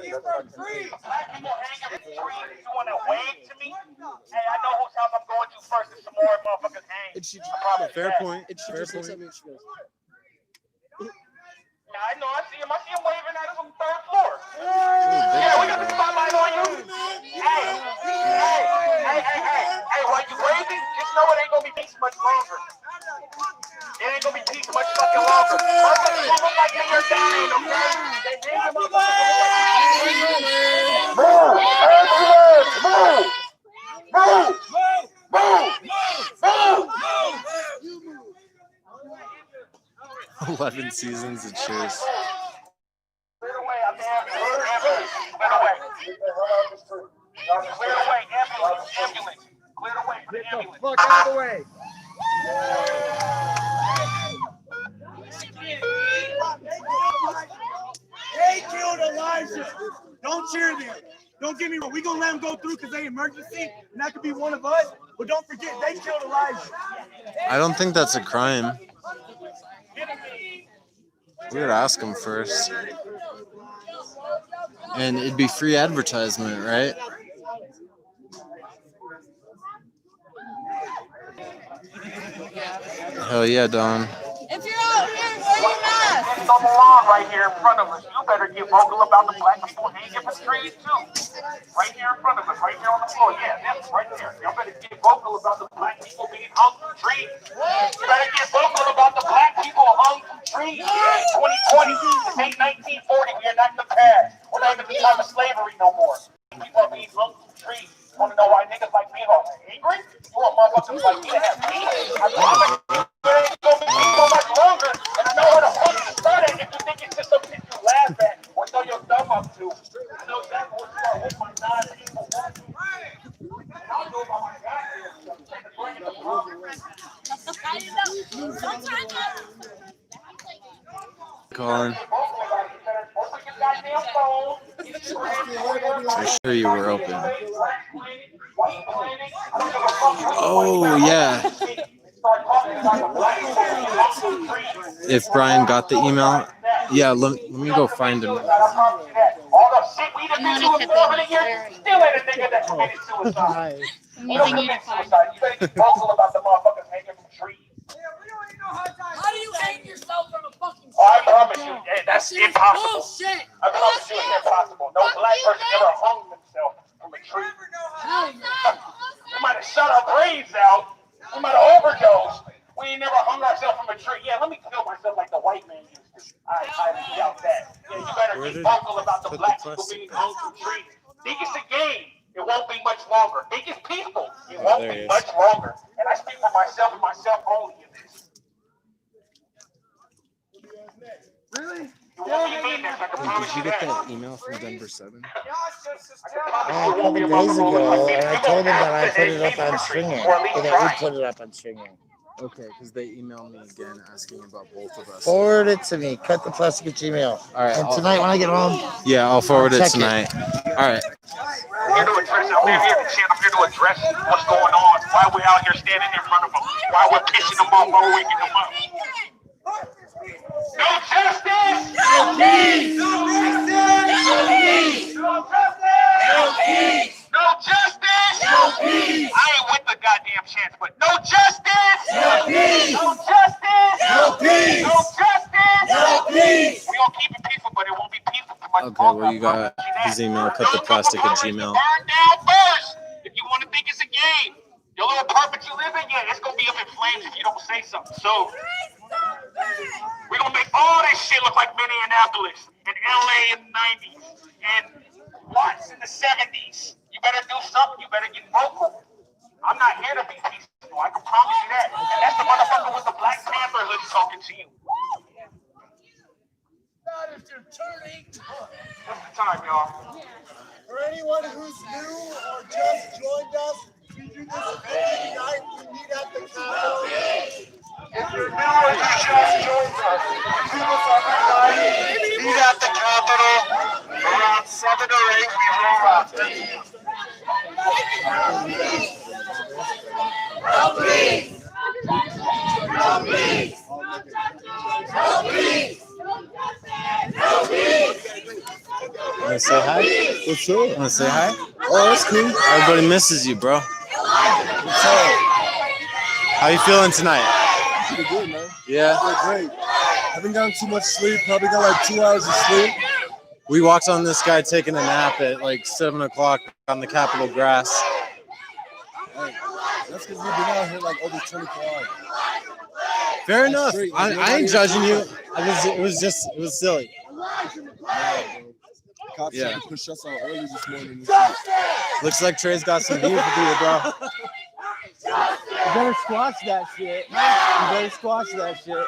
Black people hanging from trees. You want to wave to me? Hey, I know whose house I'm going to first. If some more motherfuckers hang. Fair point. Fair point. Yeah, I know. I see him waving at us on the third floor. Yeah, we got the spotlight on you. Hey, while you waving, just know it ain't gonna be peace much longer. It ain't gonna be peace much fucking longer. Motherfuckers look like they are dying, okay? They name them motherfuckers. 11 seasons of Cheers. Clear away, I'm ambulance. Clear away. Clear away, ambulance. Clear away for the ambulance. Fuck out of the way. They killed Elijah. Don't cheer them. Don't get me wrong. We gonna let them go through because they emergency, and that could be one of us. But don't forget, they killed Elijah. I don't think that's a crime. We would ask them first. And it'd be free advertisement, right? Hell yeah, Don. If you're out here, wear your mask. It's on the lawn right here in front of us. You better get vocal about the black people hanging from trees too. Right here in front of us, right here on the floor. Yeah, that's right there. Y'all better get vocal about the black people being hung from trees. You better get vocal about the black people hung from trees. 2020, this ain't 1940. We are not in the past. We're not even the time of slavery no more. People are being hung from trees. You want to know why niggas like me are angry? You want motherfuckers like me to have peace? I promise you, it ain't gonna be so much longer. And I know where the fuck you started. If you think it's just something you laugh at or throw your thumb up to, I know exactly what you are with my non-people watching. I'll go by my goddamn stuff. Bring it to Colin. I'm sure you were open. Oh, yeah. If Brian got the email, yeah, let me go find him. All the shit we done been doing for 100 years, still ain't a nigga that committed suicide. You don't commit suicide. You better get vocal about the motherfuckers hanging from trees. How do you hang yourself from a fucking Oh, I promise you, that's impossible. bullshit? I promise you it's impossible. No black person ever hung themselves from a tree. We might have shut our brains out. We might have overdosed. We ain't never hung ourselves from a tree. Yeah, let me kill myself like the white man used to. I doubt that. Yeah, you better be vocal about the black people being hung from trees. Think it's a game. It won't be much longer. Think it's peaceful. It won't be much longer. And I speak for myself and myself only in this. Really? You won't be me next. I can promise Did you you get that. that email from Denver 7? A couple days ago, and I told him that I put it up on Stringer, and that we put it up on Stringer. Okay, because they emailed me again asking about both of us. Forward it to me. Cut the plastic at Gmail. All right. And tonight when I get home, Yeah, I'll forward it check it. tonight. All right. I'm here to address, I'm here to address what's going on. Why we're out here standing in front of them. Why we're pissing them off, why we're waking them up. No justice! No peace! No peace! No justice! No peace! No justice! No peace! I ain't with the goddamn chance, but no justice! No peace! No justice! No peace! No justice! No peace! We gonna keep it peaceful, but it won't be peaceful for much Okay, well, you got his email. Cut the plastic at Gmail. Burn down first if you want to think it's a game. Your little apartment you live in, yeah, it's gonna be up in flames if you don't say something. So we're gonna make all that shit look like Minneapolis and LA in the 90s and Watts in the 70s. You better do something. You better get vocal. I'm not here to be peaceful. I can promise you that. And that's the motherfucker with the Black Panther hoodie talking to you. Not if you're turning. What's the time, y'all? For anyone who's new or just joined us, we do this every night. We meet at the Capitol. If you're new or you just joined us, we do this every night. Meet at the Capitol. Around 7 or 8, we roll out. No peace! No peace! No peace! No peace! Want to say hi? What's up? Want to say hi? Oh, that's cool. Everybody misses you, bro. How you feeling tonight? Pretty good, man. Yeah. Great. Haven't gotten too much sleep. Probably got like 2 hours of sleep. We walked on this guy taking a nap at like 7 o'clock on the Capitol grass. Hey, that's because we've been out here like over 24 hours. Fair enough. Straight. I ain't judging you. It was silly. Cops Yeah. tried to push us out early this morning. Looks like Trey's got some beef with you, bro. You better squash that shit. You better squash that shit.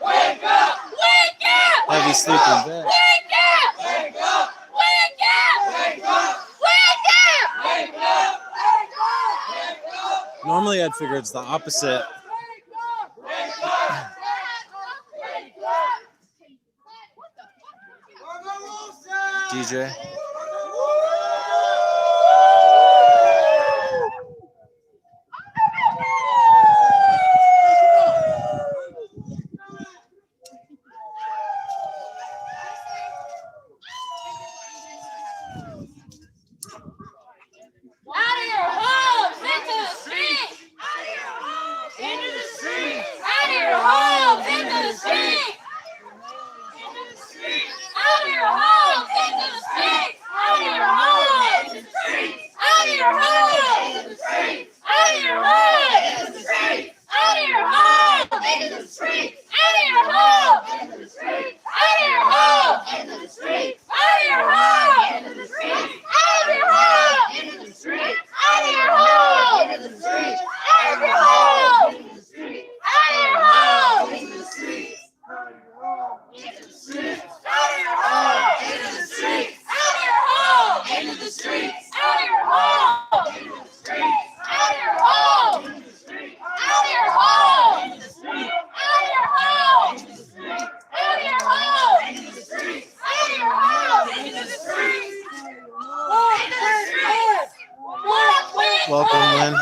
Wake up! Wake up! Heavy sleeping vet. Wake up! Wake up! Wake up! Wake up! Wake up! Wake up! Wake up! Normally, I'd figure it's the opposite. DJ. Out of your homes, into the streets! Out of your homes, into the streets! Out of your homes, into the streets! Out of your homes, into the streets! Out of your homes, into the streets! Out of your homes, into the streets! Out of your homes, into the streets! Out of your homes, into the streets! Out of your homes, into the streets! Out of your homes, into the streets! Out of your homes, into the streets! Out of your homes, into the streets! Out of your homes, into the streets! Out of your homes, into the streets! Out of your homes, into the streets! Into the streets! Out of your home! Into the streets! Out of your home! Into the streets! Out of your home! Into the streets! Out of your home! Into the streets! Out of your home! Into the streets! Out of your home! Into the streets! Out of your home! Into the streets! Out of your home! Into the streets! Into the streets! Welcome, Lynn.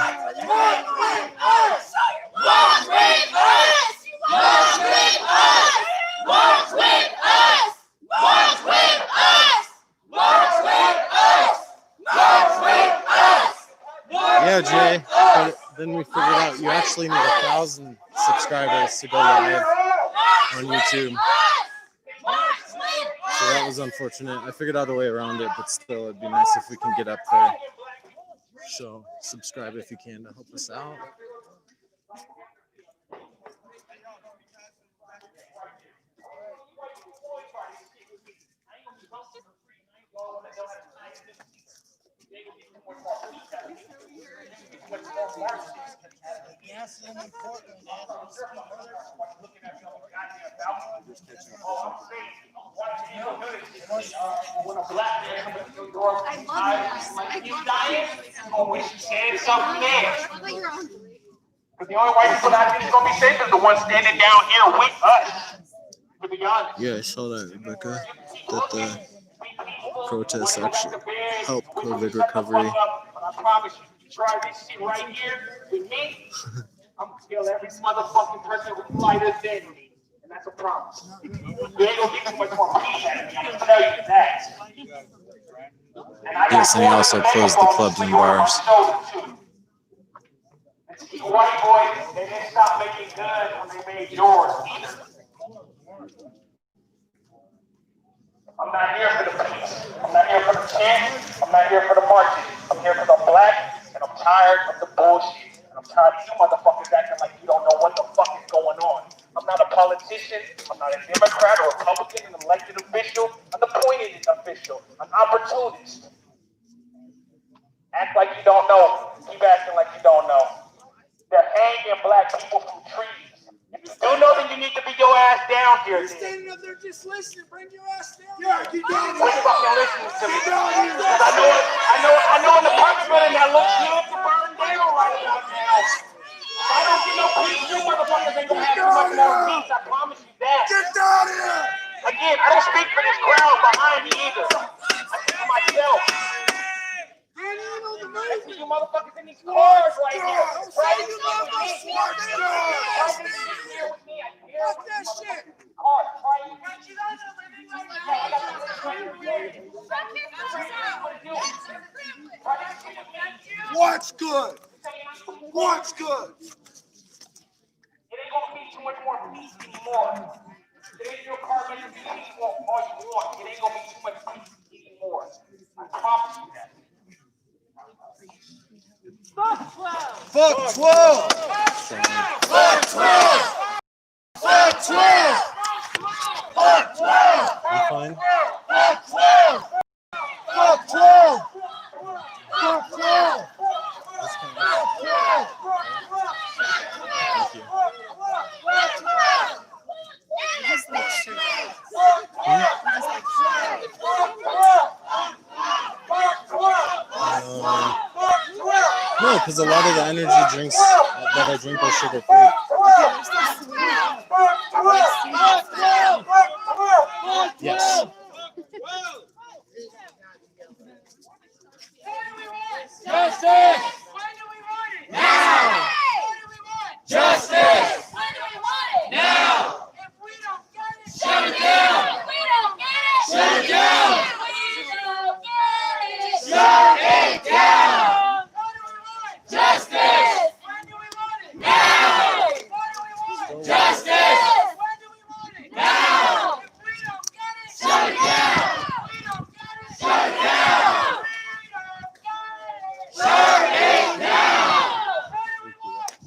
out. You actually need 1,000 subscribers to go live on YouTube. So that was unfortunate. I figured out a way around it, but still, it'd be nice if we can get up there. So subscribe if you can to help us out. Yes, and in Portland, When a black man comes to New York, he's dying, he's gonna wish he said something there. But the only white people that think gonna be safe is the ones standing down here with us. To be honest. Yeah, I saw that, Rebecca, that the protests actually help COVID recovery. But I promise you, if you try this shit right here with me, I'm gonna kill every motherfucking person who fly this in me. And that's a promise. You ain't gonna get too much more peace out of me. I'm gonna tell you that. Yes, and he also closed the clubs and bars. These white boys, they didn't stop making guns when they made yours either. I'm not here for the peace. I'm not here for the chant. I'm not here for the marches. I'm here because I'm black and I'm tired of the bullshit. And I'm tired of you motherfuckers acting like you don't know what the fuck is going on. I'm not a politician. I'm not a Democrat or Republican, an elected official, an appointed official, an opportunist. Act like you don't know. Keep acting like you don't know. They're hanging black people from trees. If you do know, then you need to be your ass down here. You're standing up there just listening. Bring your ass down. Yeah, get down here. Why you fucking listening to me? Get down here. I know in the apartment building that looks good to burn down right about now. If I don't get no peace, you motherfuckers ain't gonna have too much more peace. I promise you that. Get down here. Again, I don't speak for this crowd behind me either. I speak for myself. I see you motherfuckers in these cars right here. Right in What's good? What's good? It ain't gonna be too much more peace anymore. Today's your car makes you peace all you want. It ain't gonna be too much peace anymore. I promise you that. Fuck 12. Fuck 12. Fuck 12. Fuck 12. Fuck 12. You fine? Fuck 12. Fuck 12. Fuck 12. Thank you. No, because a lot of the energy drinks that I drink are sugar free. Yes. Justice! When do we want it? Now! When do we want it? Justice! When do we want it? Now! If we don't get it, Shut it down! If we don't get it, Shut it down! If we don't get it, Shut it down! What do we want? Justice! When do we want it? Now! What do we want? Justice! When do we want it? Now! If we don't get it, Shut it down! If we don't get it, Shut it down! If we don't get it, Shut it down!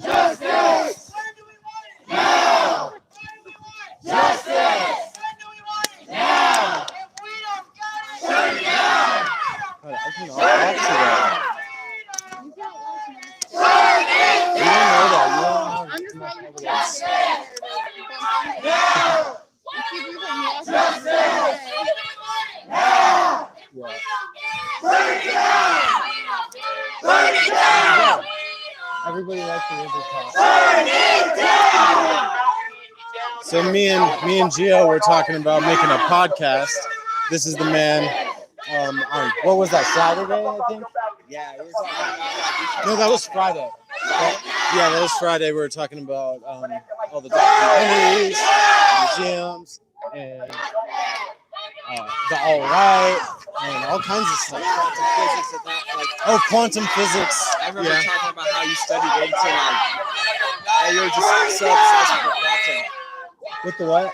Justice! When do we want it? Now! When do we want it? Justice! When do we want it? Now! If we don't get it, Shut it down! I can all talk to that. Shut it You don't know that. You don't I'm have just enough waiting for evidence. Now! Justice! Now! Yeah. Burn it down! Burn it down! Everybody likes the river talk. Burn it down! So me and Gio were talking about making a podcast. This is the man. On what was that, Saturday? I think. Yeah, we were talking about No, that was Friday. Yeah, that was Friday. We were talking about all the documentaries, museums, and the All Right, and all kinds of stuff. quantum physics at that. like Oh, quantum physics. I remember Yeah. talking about how you studied into like how you were just so obsessed with quantum. With the what?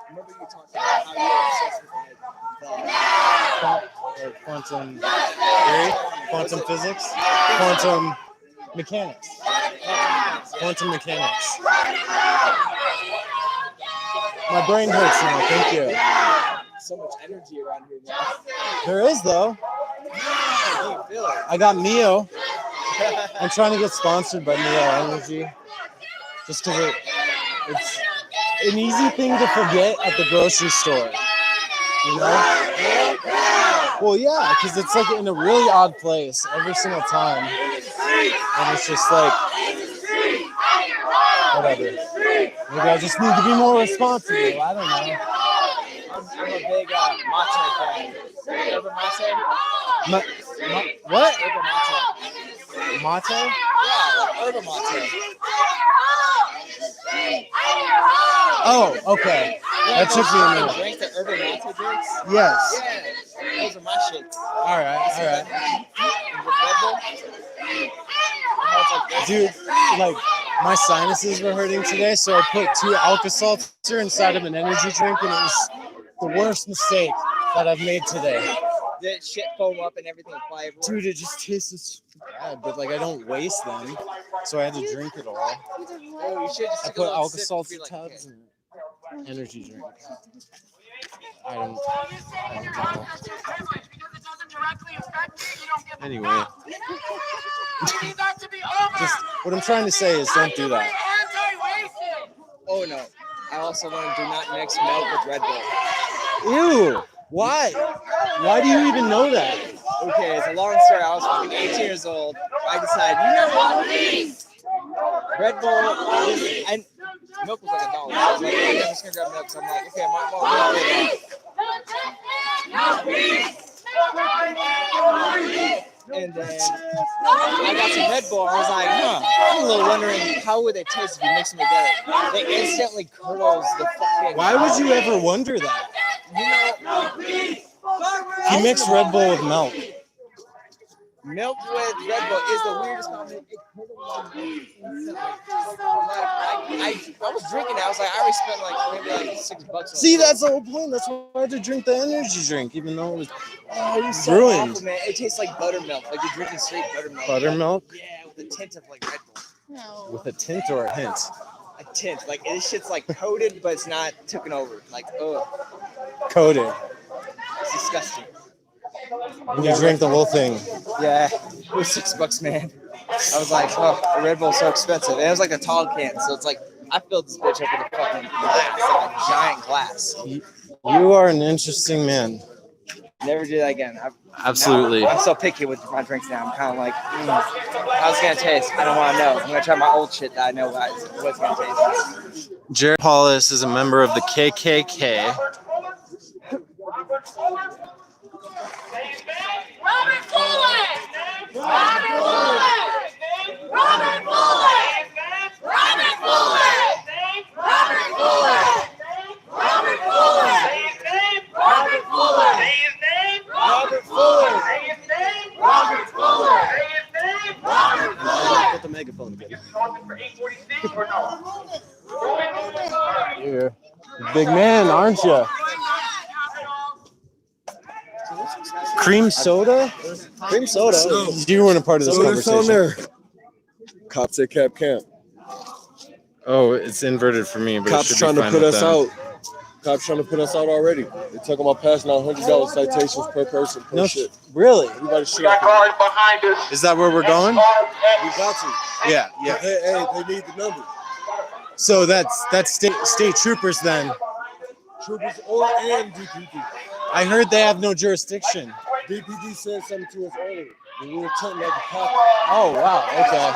Remember you talked about how you were obsessed with like Quantum theory, quantum physics, quantum mechanics. Quantum mechanics. My brain hurts now. Thank you. so much energy around here, man. There is though. How do you feel it? I got Mio. I'm trying to get sponsored by Mio Energy, just because it's an easy thing to forget at the grocery store. You know? Well, yeah, because it's like in a really odd place every single time, and it's just like whatever. Maybe I just need to be more responsible. I don't know. I'm a big mate fan. Yerba mate? What? Yerba mate. Mate? Yeah, yerba mate. Oh, okay. That took me a minute. Drink the yerba mate drinks? Yes. Yeah, those are my shit. All right. And with Red Bull, it's like Dude, like my sinuses were hurting today, so I put 2 Alka-Seltzer inside of an energy drink, and it was the worst mistake that I've made today. the shit foam up and everything fly everywhere. Dude, it just tastes bad, but like I don't waste them, so I had to drink it all. Oh, you should just I take a put little Alka-Seltzer sip and be like, tubs and energy drink. I don't know. Anyway, just what I'm trying to say is don't do that. oh no. I also learned do not mix milk with Red Bull. Ew. Why? Why do you even know that? Okay, it's a long story. I was fucking 18 years old. I decided, you know what? Red Bull, and milk was like $1. So I was like, okay, I'm just gonna grab milk. So I'm like, okay, I might want milk. And then I got some Red Bull. I was like, I'm a little wondering how would they taste if you mix them together. They instantly curdles the fucking. Why would you ever wonder that? You know, You mix Red Bull with milk. milk with Red Bull is the weirdest combination. It curdles the milk instantly. I was drinking it. I was like, I already spent like maybe like $6 on See, it. that's the whole point. That's why I had to drink the energy drink, even though it was Oh, it was so ruined. awful, man. It tastes like buttermilk. Like you're drinking straight buttermilk. Buttermilk Yeah, with a tint of like Red Bull. No. with a tint or a hint. A tint. Like this shit's like coated, but it's not taken over. Like, ugh. Coated. It's disgusting. And you drink the whole thing. Yeah, it was $6, man. I was like, oh, the Red Bull's so expensive. And it was like a tall can, so it's like I filled this bitch up with a fucking glass, like a giant glass. You are an interesting man. Never do that again. Absolutely. I'm so picky with my drinks now. I'm kind of like, how's it gonna taste? I don't want to know. I'm gonna try my old shit that I know what it's gonna taste. Jared Paulus is a member of the KKK. Robert Fuller! Robert Fuller! Robert Fuller! Robert Fuller! Robert Fuller! Robert Fuller! Robert Fuller! Robert Fuller! Robert Fuller! Robert Fuller! Put the megaphone together. You're a big man, aren't you? Cream soda? Cream soda. You weren't a part of this conversation. Cops at Cap Camp. Oh, it's inverted for me, but it Cops should trying be to fine put with us them. out. Cops trying to put us out already. They're talking about passing out $100 citations per person per No, shit. really? Everybody shit out. Is that where we're going? We got to. Yeah. Hey, they need the number. So that's state troopers then. Troopers or and DPD. I heard they have no jurisdiction. DPD said something to us earlier. And we were telling like a cop. Oh wow. Okay.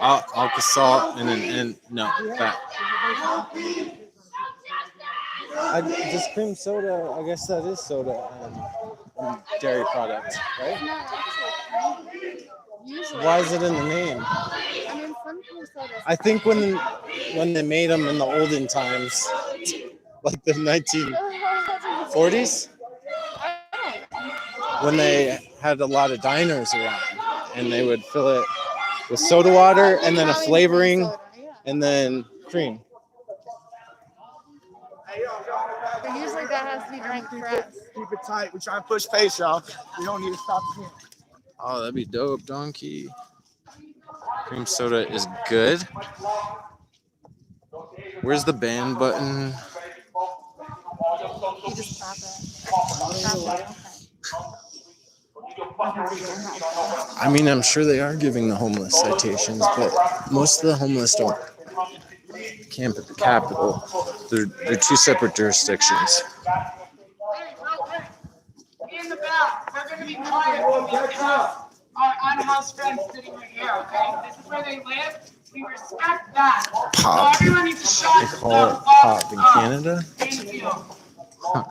Alka-Salt and no that. Just cream soda. I guess that is soda and dairy product, right? It's not actually cream. Usually. Why is it in the name? I mean, some cream sodas. I think when they made them in the olden times, like the 1940s, when they had a lot of diners around, and they would fill it with soda water and then a flavoring and then cream. But usually that has to be drank fresh. Keep it tight. We try and push pace, y'all. We don't need to stop the game. Oh, that'd be dope, donkey. Cream soda is good. Where's the ban button? You just stop it. I mean, I'm sure they are giving the homeless citations, but most of the homeless don't camp at the Capitol. They're two separate jurisdictions. In the back, they're going to be quiet when we have our unhoused friends sitting right here, okay? This is where they live. We respect that. Pop. So everyone needs to shut They call it pop in Canada. Thank you. Huh.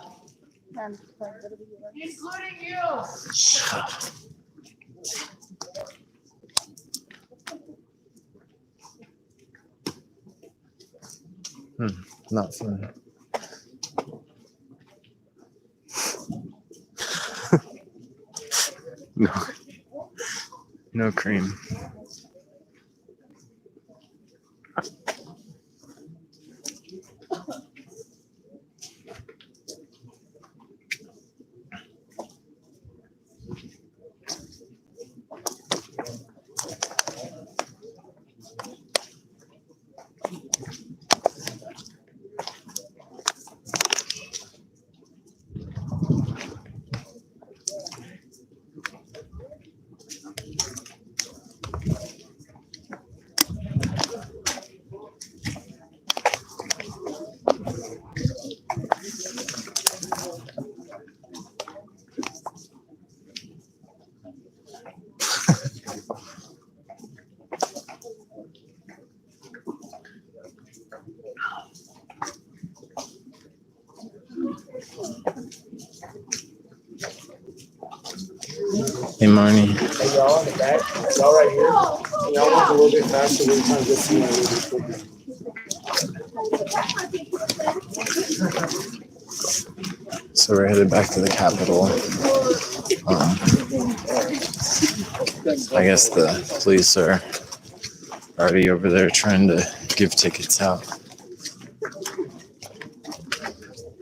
Including you. Not fun. No cream. Hey, Marnie. Hey, y'all in the back. Y'all right here. Can y'all walk a little bit faster? We're trying to get somewhere a little bit quicker. So we're headed back to the Capitol. I guess the police are already over there trying to give tickets out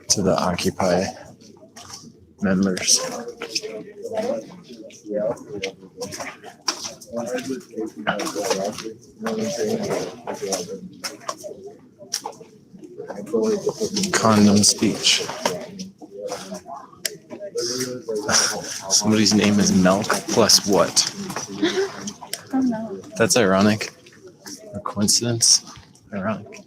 to the Occupy members. Condom speech. Somebody's name is Milk plus what? Oh no. That's ironic. A coincidence? Ironic.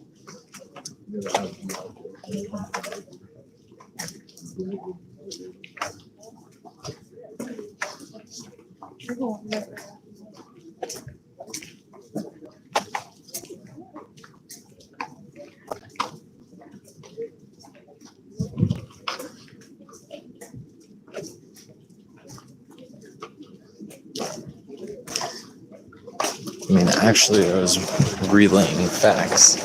I mean, actually, I was relaying facts.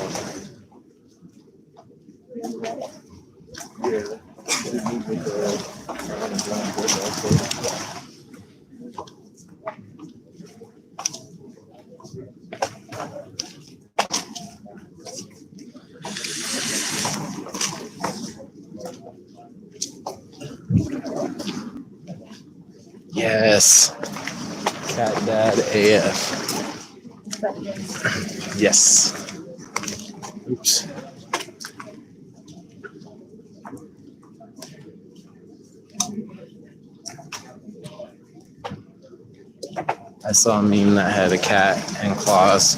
Yes. Cat Dad AF. Yes. Oops. I saw a meme that had a cat and claws,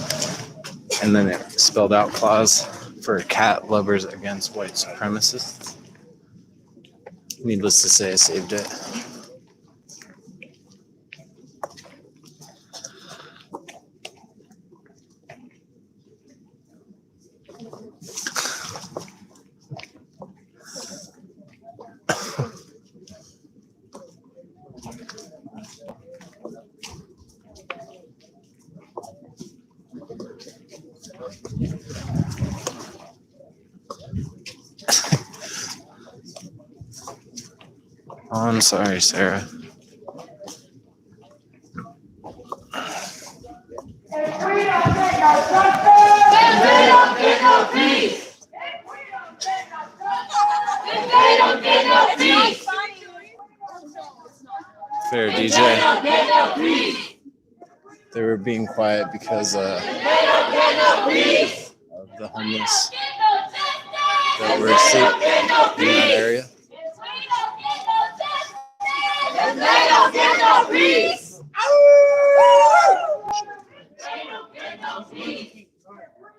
and then it spelled out claws for cat lovers against white supremacists. Needless to say, I saved it. Oh, I'm sorry, Sarah. Fair DJ. They were being quiet because of the homeless that were asleep in that area.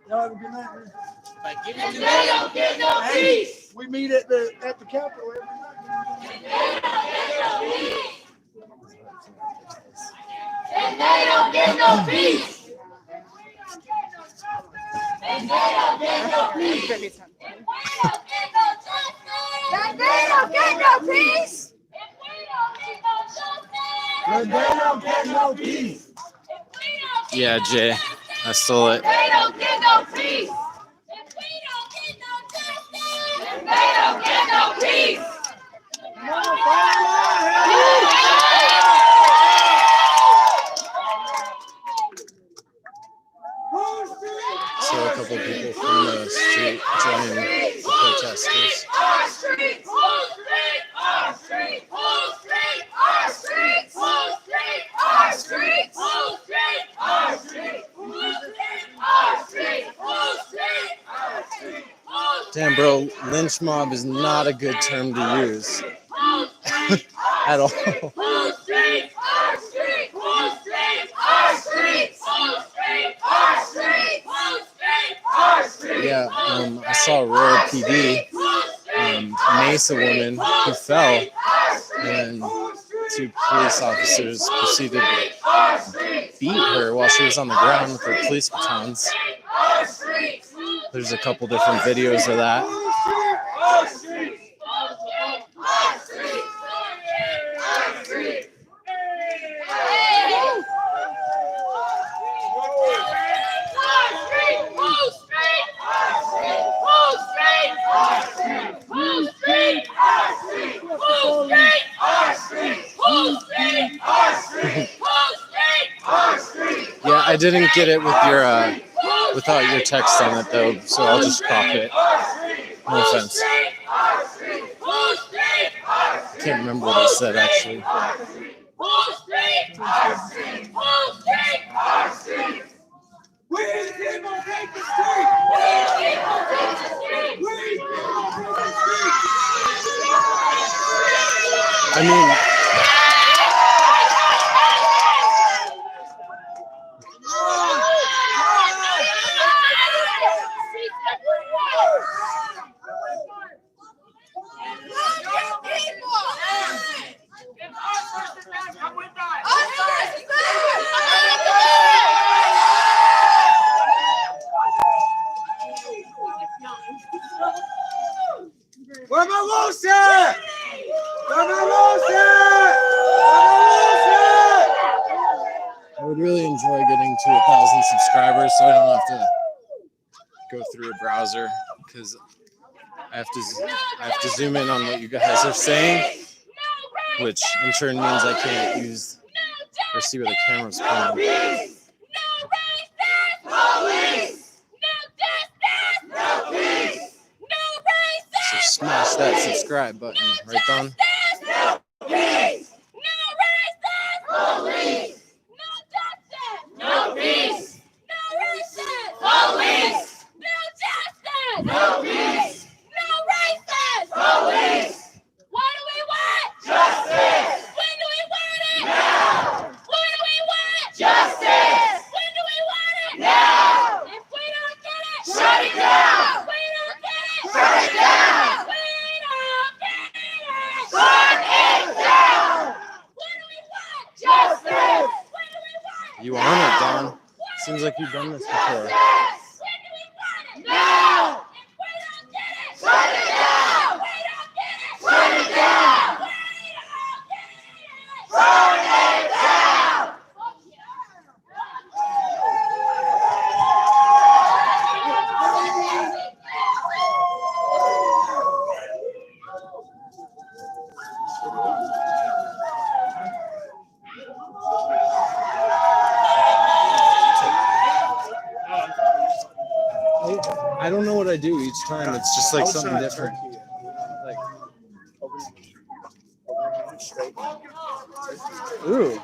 Y'all have a good night, man. Hey, we meet at the Capitol every night. And they don't get no peace. And they don't get no peace. If we don't get no peace. If we don't get no justice. And they don't get no peace. Yeah, Jay, I stole it. They don't get no peace. If we don't get no justice. If they don't get no peace. So a couple people from the street joining the protesters. Our streets, our streets, our streets, our streets, our streets, our streets, our streets, our streets, our streets, our streets, our streets. Damn, bro, lynch mob is not a good term to use at all. Our streets, our streets, our streets, our streets, our streets, our streets, our streets. Yeah, I saw Aurora PD mace a woman who fell, and two police officers proceeded to beat her while she was on the ground with their police batons. There's a couple different videos of that. Yeah, I didn't get it with your without your text on it though, so I'll just crop it. No offense. Can't remember what I said actually. I mean, Where my loose at? Where my loose at? I would really enjoy getting to 1,000 subscribers so I don't have to go through a browser because I have to zoom in on what you guys are saying, which in turn means I can't use or see where the camera's pointing. So smash that subscribe button, right, Don? You on it, Don. Seems like you've done this before. I don't know what I do each time. It's just like something different. Like, ooh,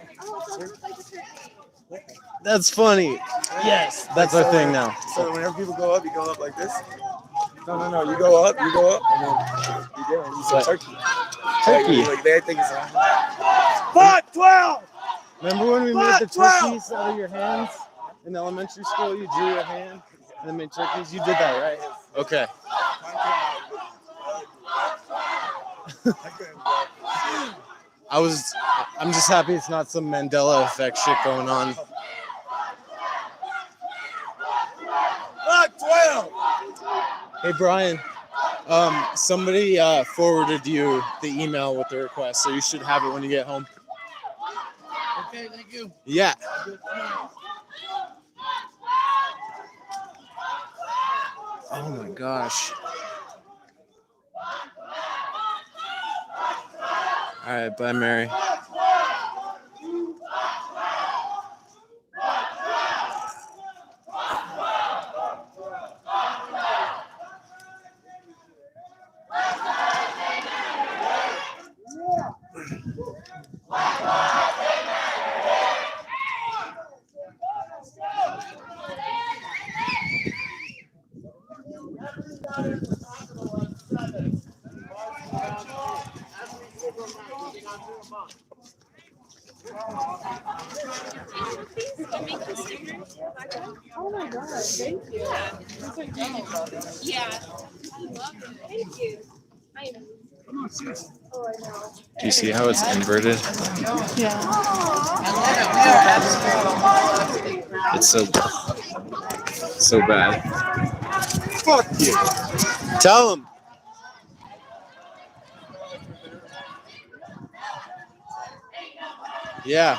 that's funny. Yes, that's our thing now. So whenever people go up, you go up like this? No. You go up, and then you go and you say turkey. Turkey. Like they think it's a... Spot 12! Remember when we made the turkeys out of your hands in elementary school? You drew your hand and then made turkeys. You did that, right? Okay. I'm just happy it's not some Mandela effect shit going on. Spot 12! Hey Brian, somebody forwarded you the email with the request, so you should have it when you get home. Okay, thank you. Yeah. Oh my gosh. All right, bye, Mary. Oh my god, thank you. Yeah. Thank you. Do you see how it's inverted? Yeah. It's so bad. Fuck you! Tell him. Yeah.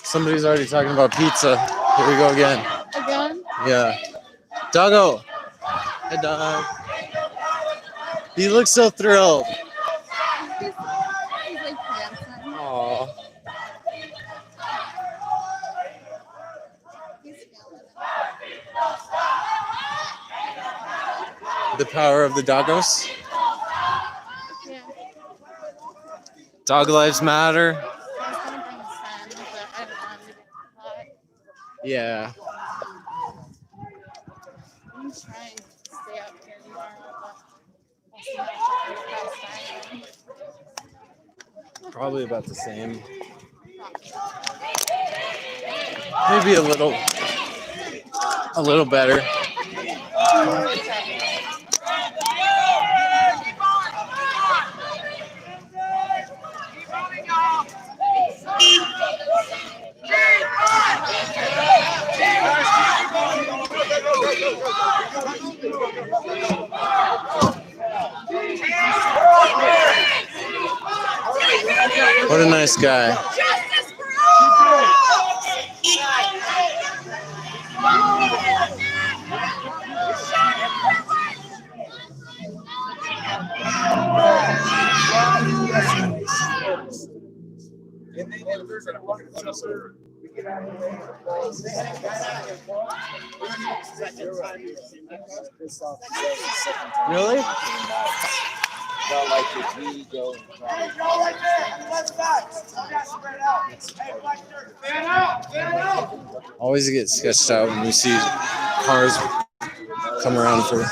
Somebody's already talking about pizza. Here we go again. Again? Yeah. Doggo. Hey, dog. He looks so thrilled. He's like dancing. Aww. He's feeling The power of the doggos. it. Yeah. Dog lives matter. I was gonna bring Sen, but I don't want to get caught. Yeah. I'm trying to stay up here tomorrow, but we'll see how fast I am. Probably about the same. Maybe a little better. What a nice guy. Justice for all! Really? Always get sketched out when we see cars come around for.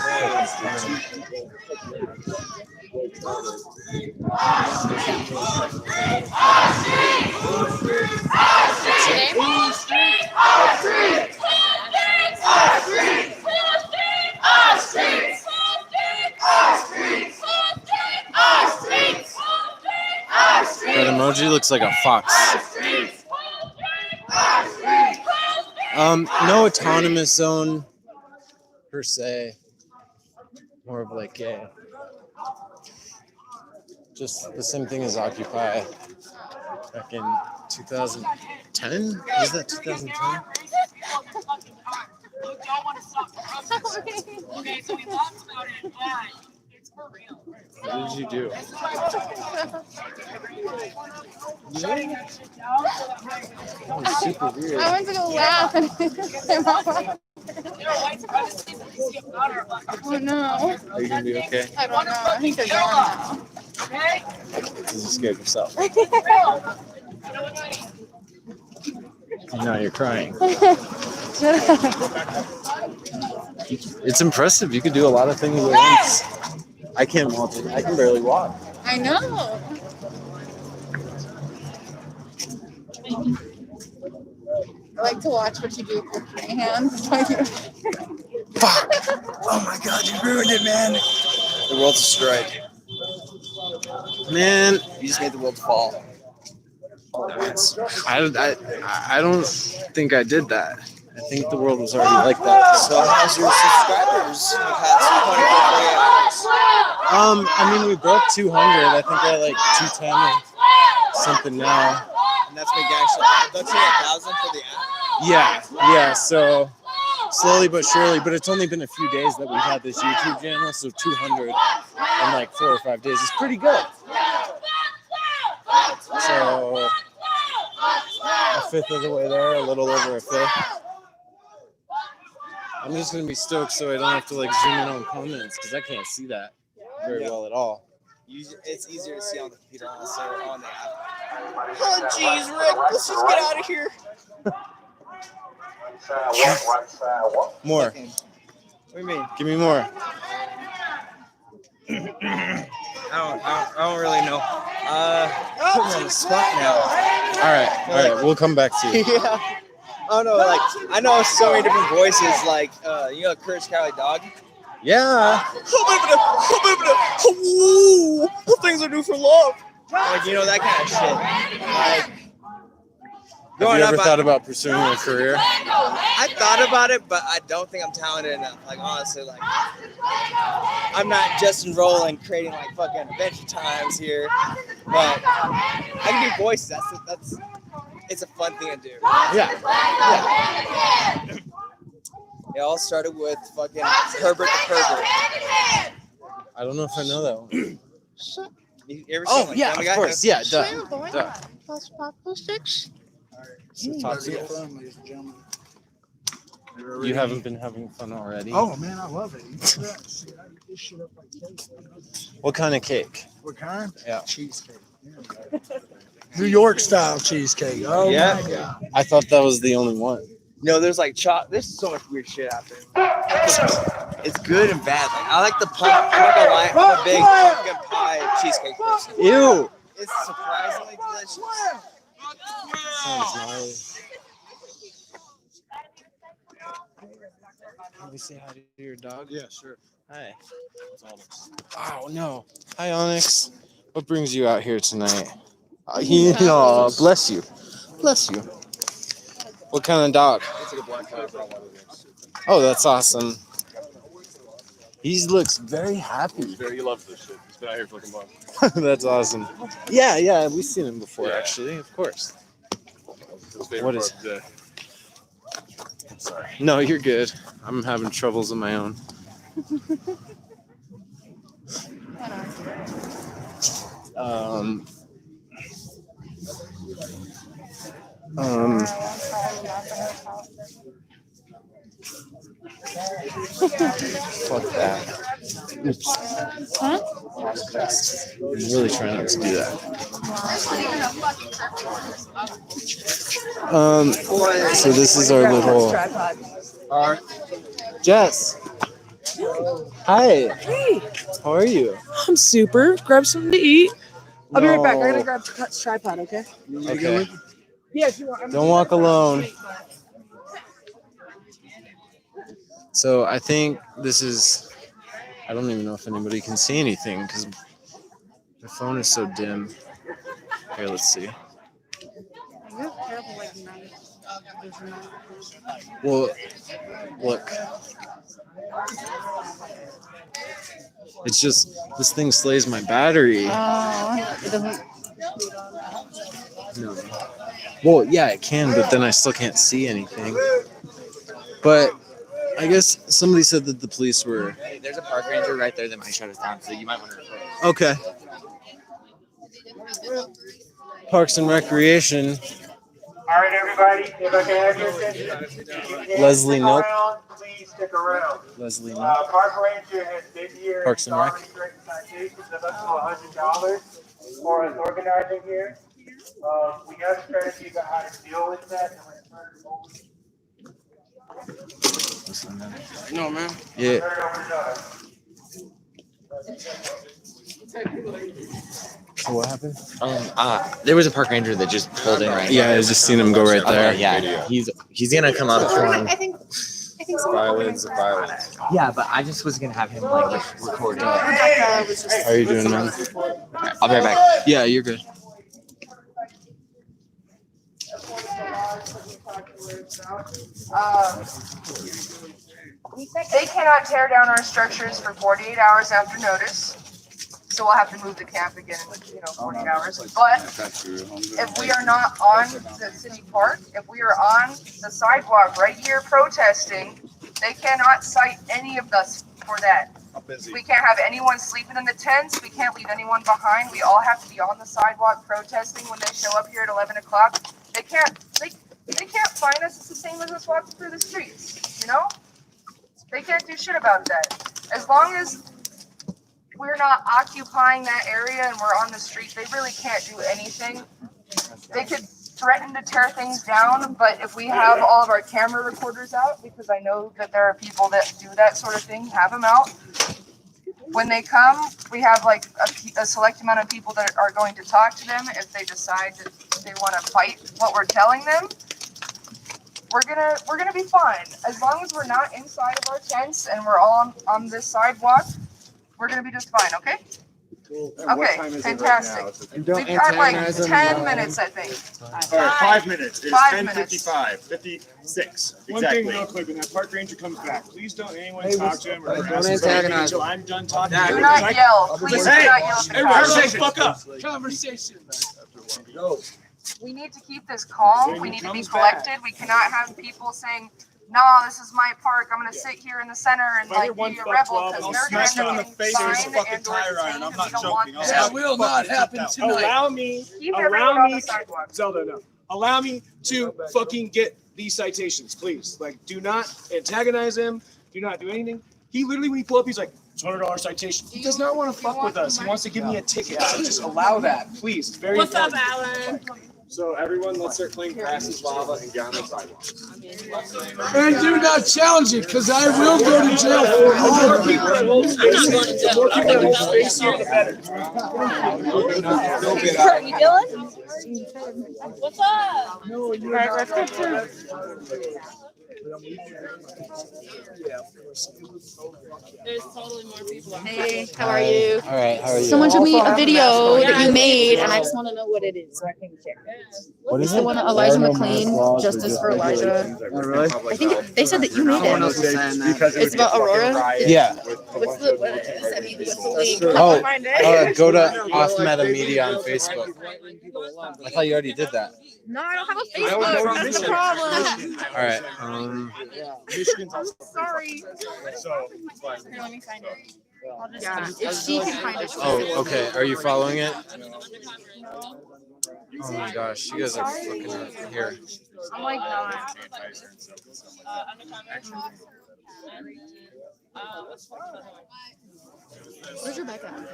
That emoji looks like a fox. No autonomous zone per se. More of like a just the same thing as Occupy back in 2010. Is that 2010? don't want to stop the protest. Okay, so we laughed about it, but it's for real. What did you do? This is why we're shutting that shit down so that Super weird. I went to go laugh and my mom laughed. white supremacists at least get louder about it. Oh no. Are you gonna be okay? I don't know. I think they're gone now. Okay? Did you scared yourself? Real. You know what I mean? Now you're crying. Shut up. It's impressive. You could do a lot of things at once. I can't multi. I can barely walk. I know. I like to watch what you do with your hands. Fuck! Oh my god, you ruined it, man. The world's destroyed. Man, You just made the world fall. I don't think I did that. I think the world was already like that. So how's your subscribers in the past 24 I mean, we broke 200. I think we're at like 210 or something now. And that's making actually, don't you 1,000 for the app? Yeah. So slowly but surely, but it's only been a few days that we've had this YouTube channel. So 200 in like 4 or 5 days is pretty good. So a fifth of the way there, a little over a fifth. I'm just gonna be stoked so I don't have to like zoom in on comments because I can't see that very well at all. It's easier to see on the computer, honestly, or on the app. Oh, jeez, Rick, let's just get out of here. More. What do you mean? Give me more. I don't really know. Put me on the spot now. All right. We'll come back to you. Yeah. I don't know, like, I know so many different voices, like, you know, Courage Cowardly Dog? Yeah. What things I do for love? Like, you know, that kind of shit. Like, Have you ever thought about pursuing a career? I thought about it, but I don't think I'm talented enough. Like, honestly, like, I'm not just enrolling, creating, like, fucking Adventure Times here, but I can do voices. That's it's a fun thing to do. Yeah. It all started with fucking Herbert the Pervert. I don't know if I know that one. You ever seen, like, yeah, Family of Guy? course. Yeah, duh. You haven't been having fun already? Oh man, I love it. You see that? See, I eat this shit up like cake. What kind of cake? What kind? Yeah. Cheesecake. Yeah. New York style cheesecake. Oh Yeah. my god. I thought that was the only one. No, there's like there's so much weird shit out there. It's good and bad. Like, I like the pump. I'm not gonna lie, I'm a big pumpkin pie cheesecake person. Ew. It's surprisingly delicious. Sounds gnarly. Can we say hi to your dog? Yeah, sure. Hi. Oh no. Hi, Onyx. What brings you out here tonight? Oh, bless you. Bless you. What kind of dog? It's like a black cat. Oh, that's awesome. He looks very happy. He loves this shit. He's been out here for like a month. That's awesome. Yeah, we've seen him before, actually, of course. His favorite What is- part of the day. I'm sorry. No, you're good. I'm having troubles of my own. Fuck that. Oops. Huh? I'm really trying not to do that. So this is our little. Jess. Hi. Hey, How are you? I'm super. Grab something to eat. I'll be right back. I No. gotta grab the tripod, okay? Okay. Yeah, if you want. Don't walk alone. So I think this is. I don't even know if anybody can see anything because the phone is so dim. Here, let's see. Well, look. It's just this thing slays my battery. Oh, it doesn't. No. Well, yeah, it can, but then I still can't see anything. But I guess somebody said that the police were Hey, there's a park ranger right there that might shut us down, so you might want to report. okay. Parks and Recreation. All right, everybody, if I can have your attention. If you can Leslie stick Knope. around, please stick around. Leslie Knope. Park Ranger has been here. Parks and Rec. He's already written citations of up to $100 for us organizing here. We have strategies on how to deal with that. And we're turning it over. No, man. Yeah. Turn it over to Doug. So what happened? There was a park ranger that just pulled in right Yeah, I just seen him go right there. Okay, yeah, he's gonna come up. I think so. Violence. Yeah, but I just was gonna have him like record it. How are you doing, man? I'll be right back. Yeah, you're good. They cannot tear down our structures for 48 hours after notice. So we'll have to move the camp again in 48 hours. But if we are not on the city park, if we are on the sidewalk right here protesting, they cannot cite any of us for that. We can't have anyone sleeping in the tents. We can't leave anyone behind. We all have to be on the sidewalk protesting when they show up here at 11 o'clock. They can't find us. It's the same as us walking through the streets, They can't do shit about that. As long as we're not occupying that area and we're on the street, they really can't do anything. They could threaten to tear things down, but if we have all of our camera recorders out, because I know that there are people that do that sort of thing, have them out. When they come, we have like a select amount of people that are going to talk to them. If they decide that they want to fight what we're telling them, we're gonna be fine. As long as we're not inside of our tents and we're all on this sidewalk, we're gonna be just fine, okay? Okay, fantastic. We've got like 10 minutes, I think. All right, 5 minutes. It's 5 minutes. 10:55, 56 One thing exactly. real quick, when that park ranger comes back, please don't anyone talk to him or don't harass him antagonize until I'm done talking. Do not yell. Please do not yell at the Everybody crowd. shut the fuck up. Conversation. We need to keep this calm. We need to be collected. We cannot have people saying, "No, this is my park. I'm gonna sit here in the center and like be a rebel," because I'll they're smash you gonna in the end up face getting with a fined fucking and/or tire iron. detained I'm because not we don't want joking. that. That will not happen tonight. Allow me, Keep everyone on allow the me, sidewalk. Zelda, no. Allow me to fucking get these citations, please. Like, do not antagonize him. Do not do anything. He literally, when he pull up, he's like, $200 citation. He does not want to fuck with us. He wants to give me a ticket. So just allow that, please. It's very important. Alan? So everyone, let's start playing Grass is Lava and get on the sidewalk. And do not challenge it, because I will go to jail for The more it. people that hold space here, the more people that hold space here, the better. Are we doing? What's up? Alright, let's get to. There's totally more people. Hey, how are you? All right, how are you? Someone showed me a video that you made, and I just want to know what it is so I can share. What is The it? one that Elijah McClain, Justice for Elijah. Oh, really? I think they said that you made it. It's about Aurora. Yeah. What is I mean, what's the link? Oh, Find it. go to Off Meta Media on Facebook. I thought you already did that. No, I don't have a Facebook. That's the problem. All right. Sorry. So, Here, let me find it. I'll just Yeah, if she can find it. Oh, okay. Are you following it? Oh my gosh, you guys are fucking here. I'm like not. Where's Rebecca?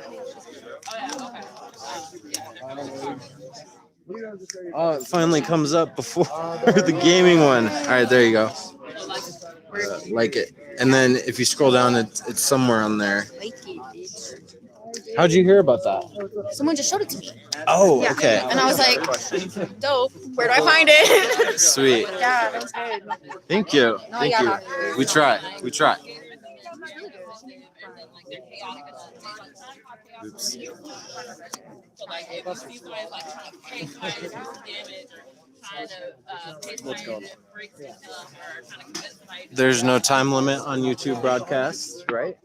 Oh, it finally comes up before the gaming one. All right, there you go. Like it. And then if you scroll down, it's somewhere on there. How'd you hear about that? Someone just showed it to me. Oh, Yeah. okay. And I was like, dope. Where do I find it? Sweet. Yeah, that was good. Thank you. No, Thank yeah. you. We try. We try. Oops. What's going on? There's no time limit on YouTube broadcasts, right?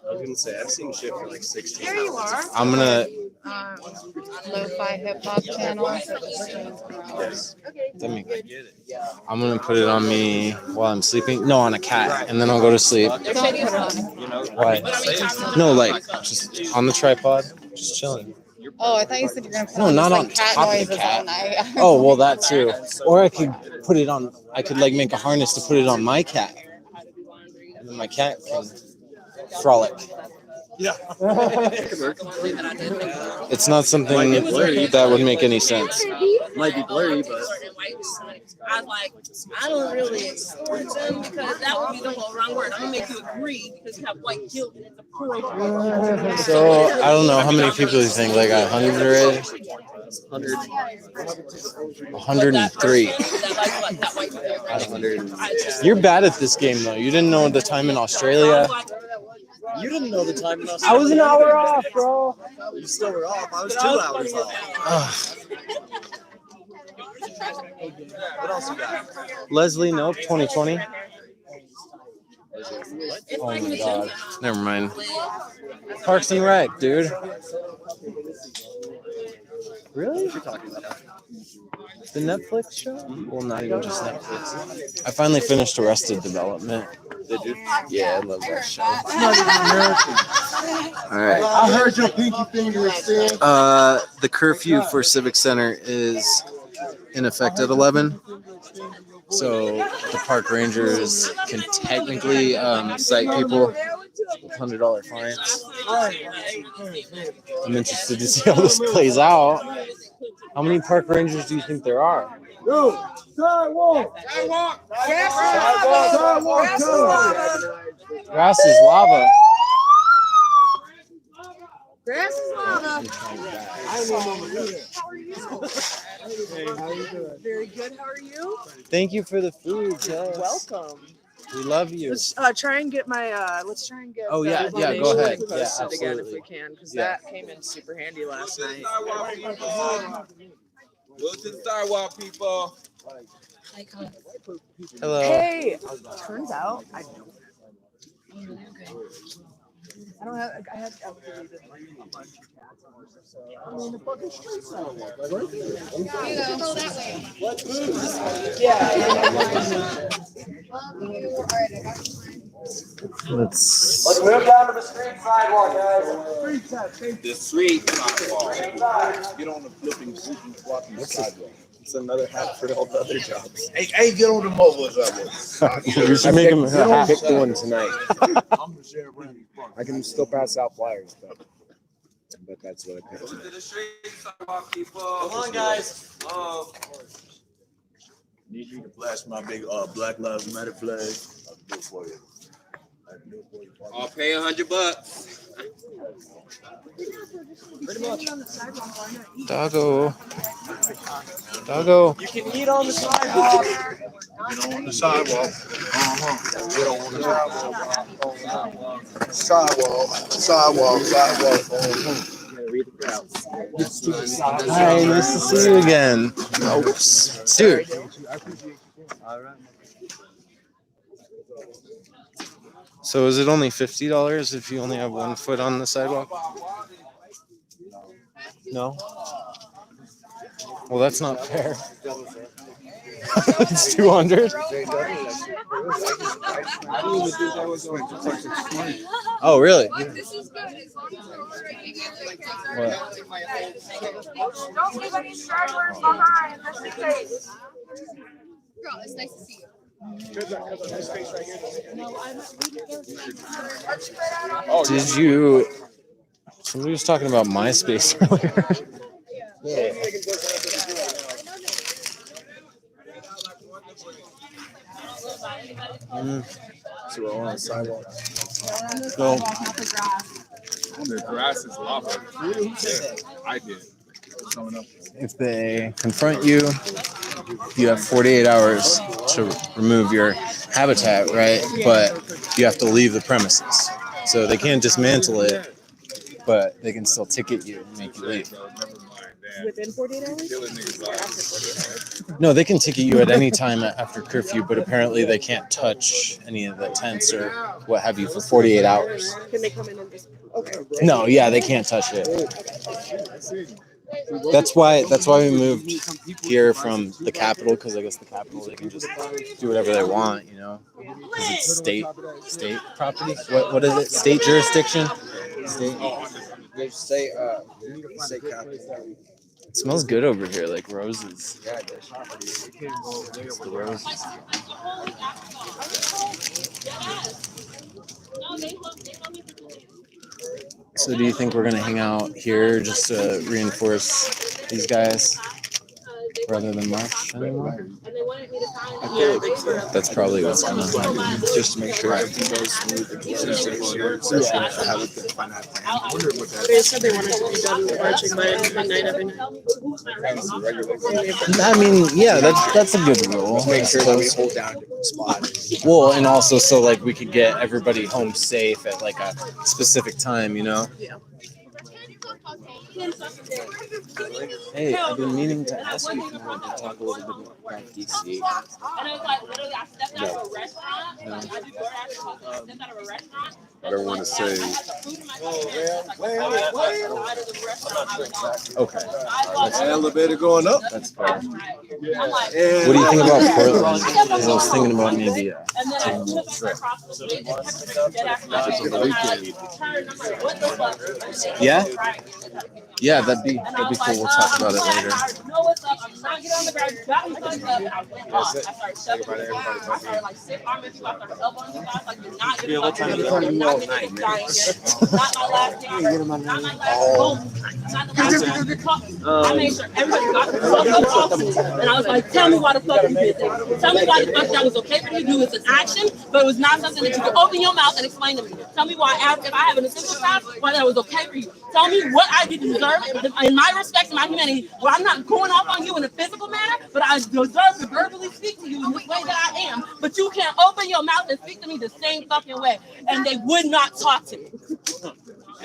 I was gonna say I've seen shit for like 16 There you are. I'm gonna lo-fi hip hop channels. I'm gonna put it on me while I'm sleeping. No, on a cat, and then I'll go to sleep. Don't put it on. Why? No, like just on the tripod, just chilling. Oh, I thought you said you were gonna put No, on not just, on like cat top of the noises cat. all night. Oh, well, that too. Or I could put it on. I could like make a harness to put it on my cat, and then my cat can frolic. Yeah. It's not something that would make any sense. Might be blurry, but I don't really support them because that would be the whole wrong word. I'm gonna make you agree because you have white guilt and it's appropriate. So I don't know how many people you think like 100 already. 103. That white guilt. You're bad at this game though. You didn't know the time in Australia. you didn't know the time. I was an hour off, bro. You still were off. I was 2 hours off. What else you got? Leslie Nope 2020. Oh my god. Never mind. Parks and Rec, dude. Really? What you talking about? The Netflix show? Well, not even just Netflix. I finally finished Arrested Development. Did you? Yeah, I love that show. It's not even American. All right. I heard your pinky finger stand. The curfew for Civic Center is in effect at 11. So the park rangers can technically cite people with $100 fines. I'm interested to see how this plays out. How many park rangers do you think there are? Dude, sidewalk. Sidewalk too. Grass is lava. Grass is lava. Very good. How are you? Thank you for the food, Jess. Welcome. We love you. Let's try and get my. Let's try and get. Oh, yeah, the yeah, go ahead. donation Yeah, posted again if absolutely. we can, because Yeah. that came in super handy last night. Go to the sidewalk, people. Hello. Hey, turns out I don't have. I had deleted like a bunch of cats on this, so I'm in the fucking streets now. Yeah. Let's. Let's move down to the street sidewalk, guys. The street sidewalk. Get on the flipping, walking sidewalk. It's another hat for all the other jobs. Hey, get on the mobile sidewalk. You should make him a hat. Pick the one tonight. I'm the sheriff. I can still pass out flyers, but that's what I picked. Go to the street sidewalk, people. Come on, guys. Need you to flash my big Black Lives Matter flag. I'll do it for you. I'll pay $100. Doggo. Doggo. You can eat on the sidewalk. Get on the sidewalk. Get on the sidewalk. Sidewalk. Hi, nice to see you again. Oops. Dude. So is it only $50 if you only have 1 foot on the sidewalk? No? Well, that's not fair. It's 200. Oh, really? This is good. As long as we're already What? Don't leave any stragglers behind, just in case. Girl, it's nice to see you. Did you? Somebody was talking about MySpace earlier. So we're all on the sidewalk. So The grass is lava. I did. if they confront you, you have 48 hours to remove your habitat, right? But you have to leave the premises. So they can't dismantle it, but they can still ticket you and make you leave. within 48 hours or after 48 hours? No, they can ticket you at any time after curfew, but apparently they can't touch any of the tents or what have you for 48 hours. Can they come in and just? Okay. No, yeah, they can't touch it. That's why we moved here from the Capitol, because I guess the Capitol they can just do whatever they want, you know, because it's state property. What is it? State jurisdiction. State Capitol. It smells good over here, like roses. Yeah, it's the roses. So do you think we're gonna hang out here just to reinforce these guys rather than march anymore? That's probably what's gonna happen. Just to make sure everything goes smooth. They said they wanted to be done marching by midnight every night. I mean, yeah, that's a good rule. Make sure that we hold down a different spot. Well, and also so like we could get everybody home safe at like a specific time, you know? Yeah. Hey, I've been meaning to ask you if you wanted to talk a little bit about DC. And it was like literally, I stepped out of a restaurant. And like, I do DoorDash, so I stepped out of a restaurant. I don't want to say. Okay. Elevator going up. That's fair. What do you think about Portland? Because I was thinking about maybe a team trip. Yeah? Yeah, that'd be cool. We'll talk about it later. I made sure everybody got the fuck up off me. And I was like, tell me why the fuck you did that. Tell me why the fuck that was okay for you to do. It's an action, but it was not something that you could open your mouth and explain to me. Tell me why, if I have an essential staff, why that was okay for you. Tell me what I did deserve in my respect and my humanity. Well, I'm not going off on you in a physical manner, but I deserve to verbally speak to you in this way that I am. But you can't open your mouth and speak to me the same fucking way. And they would not talk to me.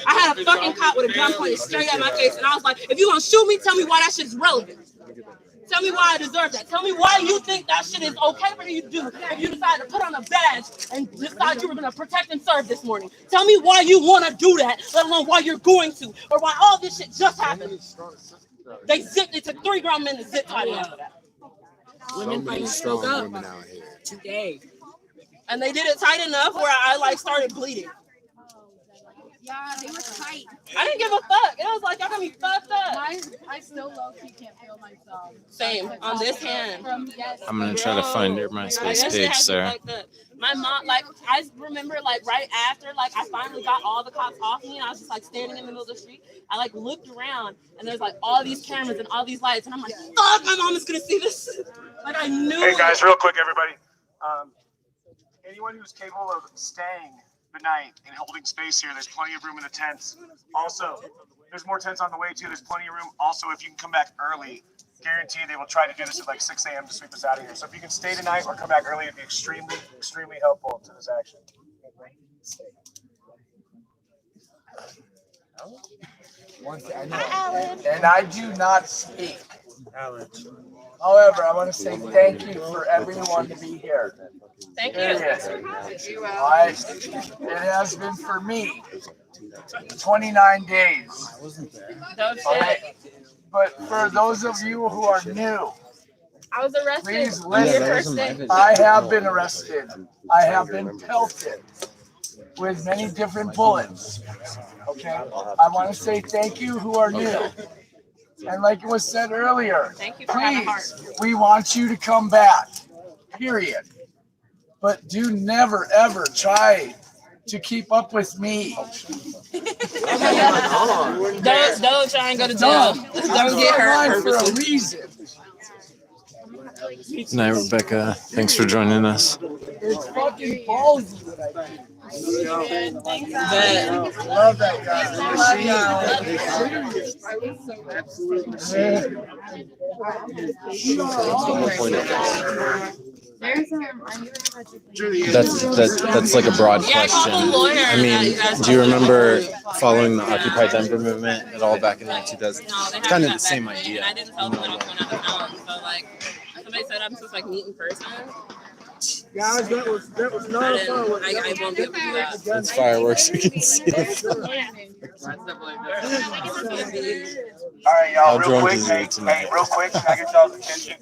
I had a fucking cop with a gun pointed straight at my face, and I was like, if you gonna shoot me, tell me why that shit is relevant. Tell me why I deserve that. Tell me why you think that shit is okay for you to do if you decide to put on a badge and decide you were going to protect and serve this morning. Tell me why you want to do that, let alone why you're going to, or why all this shit just happened. They zipped it to 3 grown men to zip tie me after that. Women spoke up today. And they did it tight enough where I like started bleeding. Yeah, they were tight. I didn't give a fuck. It was like, y'all got me fucked up. I still low-key can't feel myself. Same, on this hand. I'm going to try to find your MySpace page, Sarah. My mom, like, I remember, like, right after, like, I finally got all the cops off me, and I was just, like, standing in the middle of the street. I, like, looked around, and there's, like, all these cameras and all these lights, and I'm like, fuck, my mom is going to see this. Like, I knew. Hey, guys, real quick, everybody. Anyone who's capable of staying the night and holding space here, there's plenty of room in the tents. Also, there's more tents on the way, too. There's plenty of room. Also, if you can come back early, guarantee they will try to do this at like 6 a.m. to sweep us out of here. So if you can stay tonight or come back early, it'd be extremely, extremely helpful to this action. And I do not speak. However, I want to say thank you for everyone to be here. Thank you. It has been for me 29 days. But for those of you who are new, I was arrested. Please listen. I have been arrested. I have been pelted with many different bullets. Okay? I want to say thank you who are new. And like it was said earlier, thank you for having heart. We want you to come back. Period. But do never ever try to keep up with me. Don't try and go to jail. Don't get hurt for a reason. Good night, Rebecca. Thanks for joining us. It's fucking ballsy what I do. Love that guy. There's are you That's like a broad question. I mean, do you remember following the Occupy Denver movement at all back in like 2000? It's kind of the same idea. I didn't tell them that I was going out of town. So like, somebody said I'm supposed to like meet in person. Guys, that was not a I won't be able to do that. It's fireworks. You can see them. All right, y'all, How real drunk quick, is hey, you tonight? real quick, can I get y'all's attention?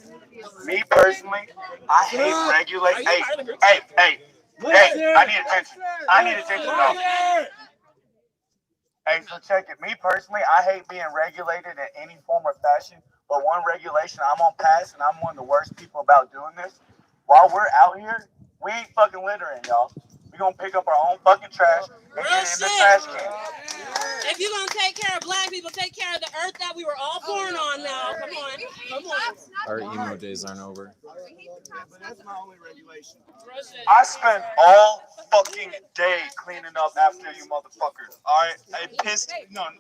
Me personally, I hate regulate. Hey, I need attention. I need attention, though. Hey, so check it. Me personally, I hate being regulated in any form or fashion. But one regulation I'm on pass, and I'm one of the worst people about doing this. While we're out here, we ain't fucking littering, y'all. We gonna pick up our own fucking trash and get it in the trash can. If you're gonna take care of black people, take care of the earth that we were all born on now. Come on. Our emo days aren't over. That's my only regulation. I spent all fucking day cleaning up after you motherfuckers. Alright? It pissed not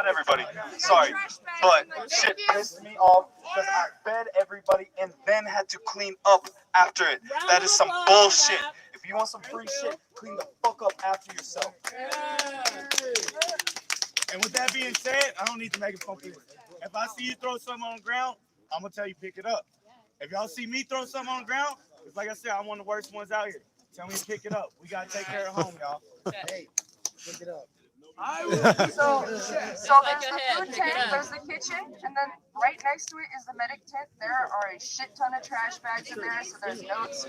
everybody. Sorry. But shit pissed me off because I fed everybody and then had to clean up after it. That is some bullshit. If you want some free shit, clean the fuck up after yourself. And with that being said, I don't need to make it funky. If I see you throw something on the ground, I'm gonna tell you pick it up. If y'all see me throw something on the ground, it's like I said, I'm one of the worst ones out here. Tell me to pick it up. We gotta take care of home, y'all. Hey, pick it up. So there's the food tent, there's the kitchen, and then right next to it is the medic tent. There are a shit ton of trash bags in there, so there's notes.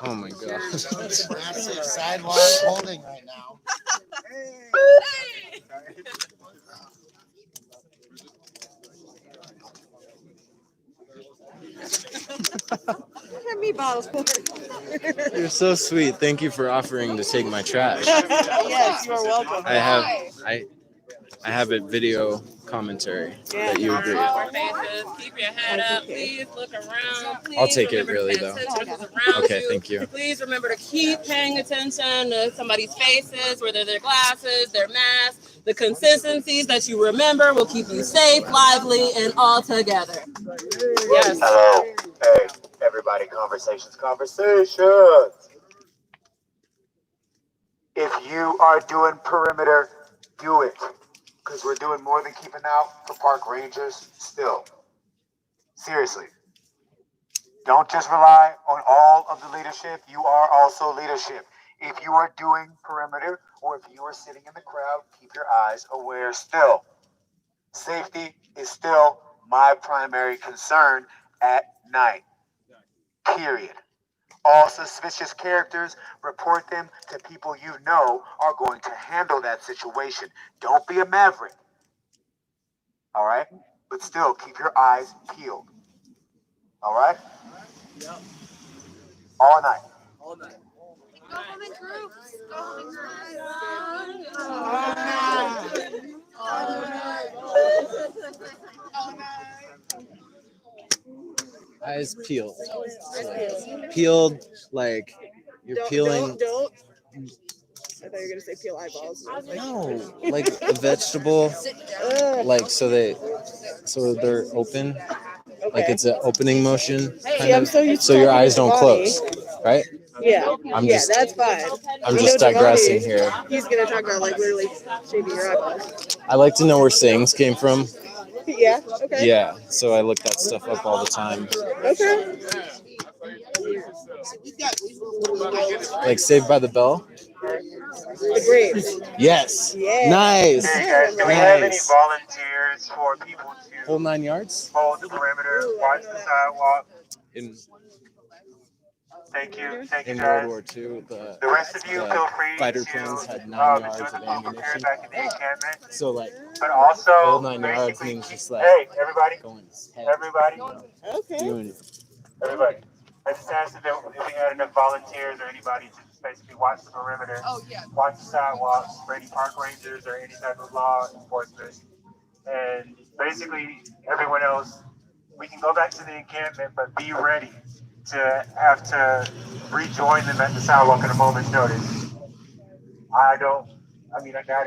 Oh my god. Massive sidewalk holding right now. Meatballs. You're so sweet. Thank you for offering to take my trash. Yes, you are welcome. I have it video commentary that you agree. Keep your head up. Please look around. Please I'll take it remember really to pay though. attention to who's around Okay, you. thank you. Please remember to keep paying attention to somebody's faces, whether their glasses, their masks. The consistencies that you remember will keep you safe, lively, and all together. Yes. Hello. Hey, everybody, conversations. If you are doing perimeter, do it. Because we're doing more than keeping out for park rangers still. Seriously. Don't just rely on all of the leadership. You are also leadership. If you are doing perimeter or if you are sitting in the crowd, keep your eyes aware still. Safety is still my primary concern at night. Period. All suspicious characters, report them to people you know are going to handle that situation. Don't be a maverick. All right? But still, keep your eyes peeled. All right? Yep. All night. All night. Go home in groups. Go home in groups. Eyes peeled. Peeled like you're peeling. Don't. I thought you were gonna say peel eyeballs. No, like a vegetable. Like so they're open. Like it's an opening motion. See, I'm so used to so your talking eyes to don't Giovanni. close, right? Yeah. Yeah, that's fine. I'm You just know digressing Giovanni, here. He's gonna talk about like literally shaving your eyeballs. I like to know where sayings came from. Yeah. Okay. Yeah, so I look that stuff up all the time. Okay. Like Saved by the Bell. The grapes. Yes. Yeah. Nice. Hey guys, do we have any Nice. volunteers for people to Whole 9 yards. hold the perimeter, watch the sidewalk? In Thank you in guys. World War II, The rest of you the feel free fighter to planes had 9 yards do of the prepared ammunition. back in the encampment. So like But also, whole 9 yards basically, means just like hey, everybody, going head. everybody, Okay. Doing everybody. I just asked if we had enough volunteers or anybody to just basically watch the perimeter, watch the sidewalks for any park rangers or any type of law enforcement. And basically, everyone else, we can go back to the encampment, but be ready to have to rejoin them at the sidewalk at a moment's notice. I got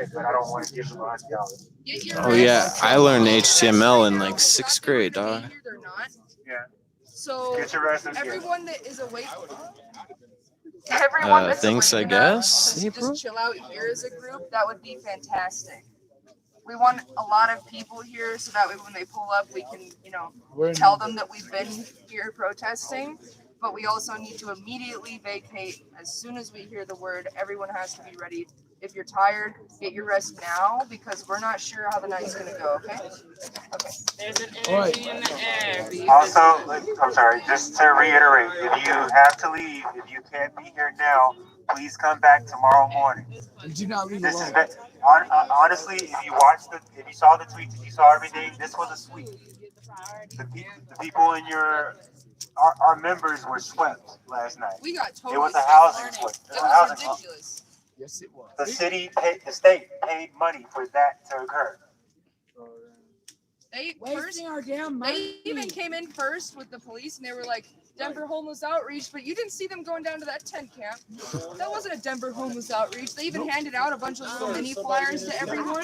it, but I don't want to give them $100. Oh yeah, I learned HTML in like 6th grade, dog. Yeah. So Get your rest of the everyone that is awake, everyone that's Thanks, I awake enough guess. to just chill out here as a group, that would be fantastic. We want a lot of people here so that way when they pull up, we can, tell them that we've been here protesting. But we also need to immediately vacate as soon as we hear the word. Everyone has to be ready. If you're tired, get your rest now because we're not sure how the night's gonna go. Okay. Okay. There's an energy in the air. Also, I'm sorry, just to reiterate, if you have to leave, if you can't be here now, please come back tomorrow morning. Do not leave This alone. is honestly, if you saw the tweets, if you saw everything, this was a sweep. The people in our members were swept last night. We got totally. It was a housing sweep. It was ridiculous. Yes, it was. The state paid money for that to occur. They Wasting our damn money. They even came in first with the police and they were like, Denver homeless outreach, but you didn't see them going down to that tent camp. That wasn't a Denver homeless outreach. They even handed out a bunch of little mini flyers to everyone.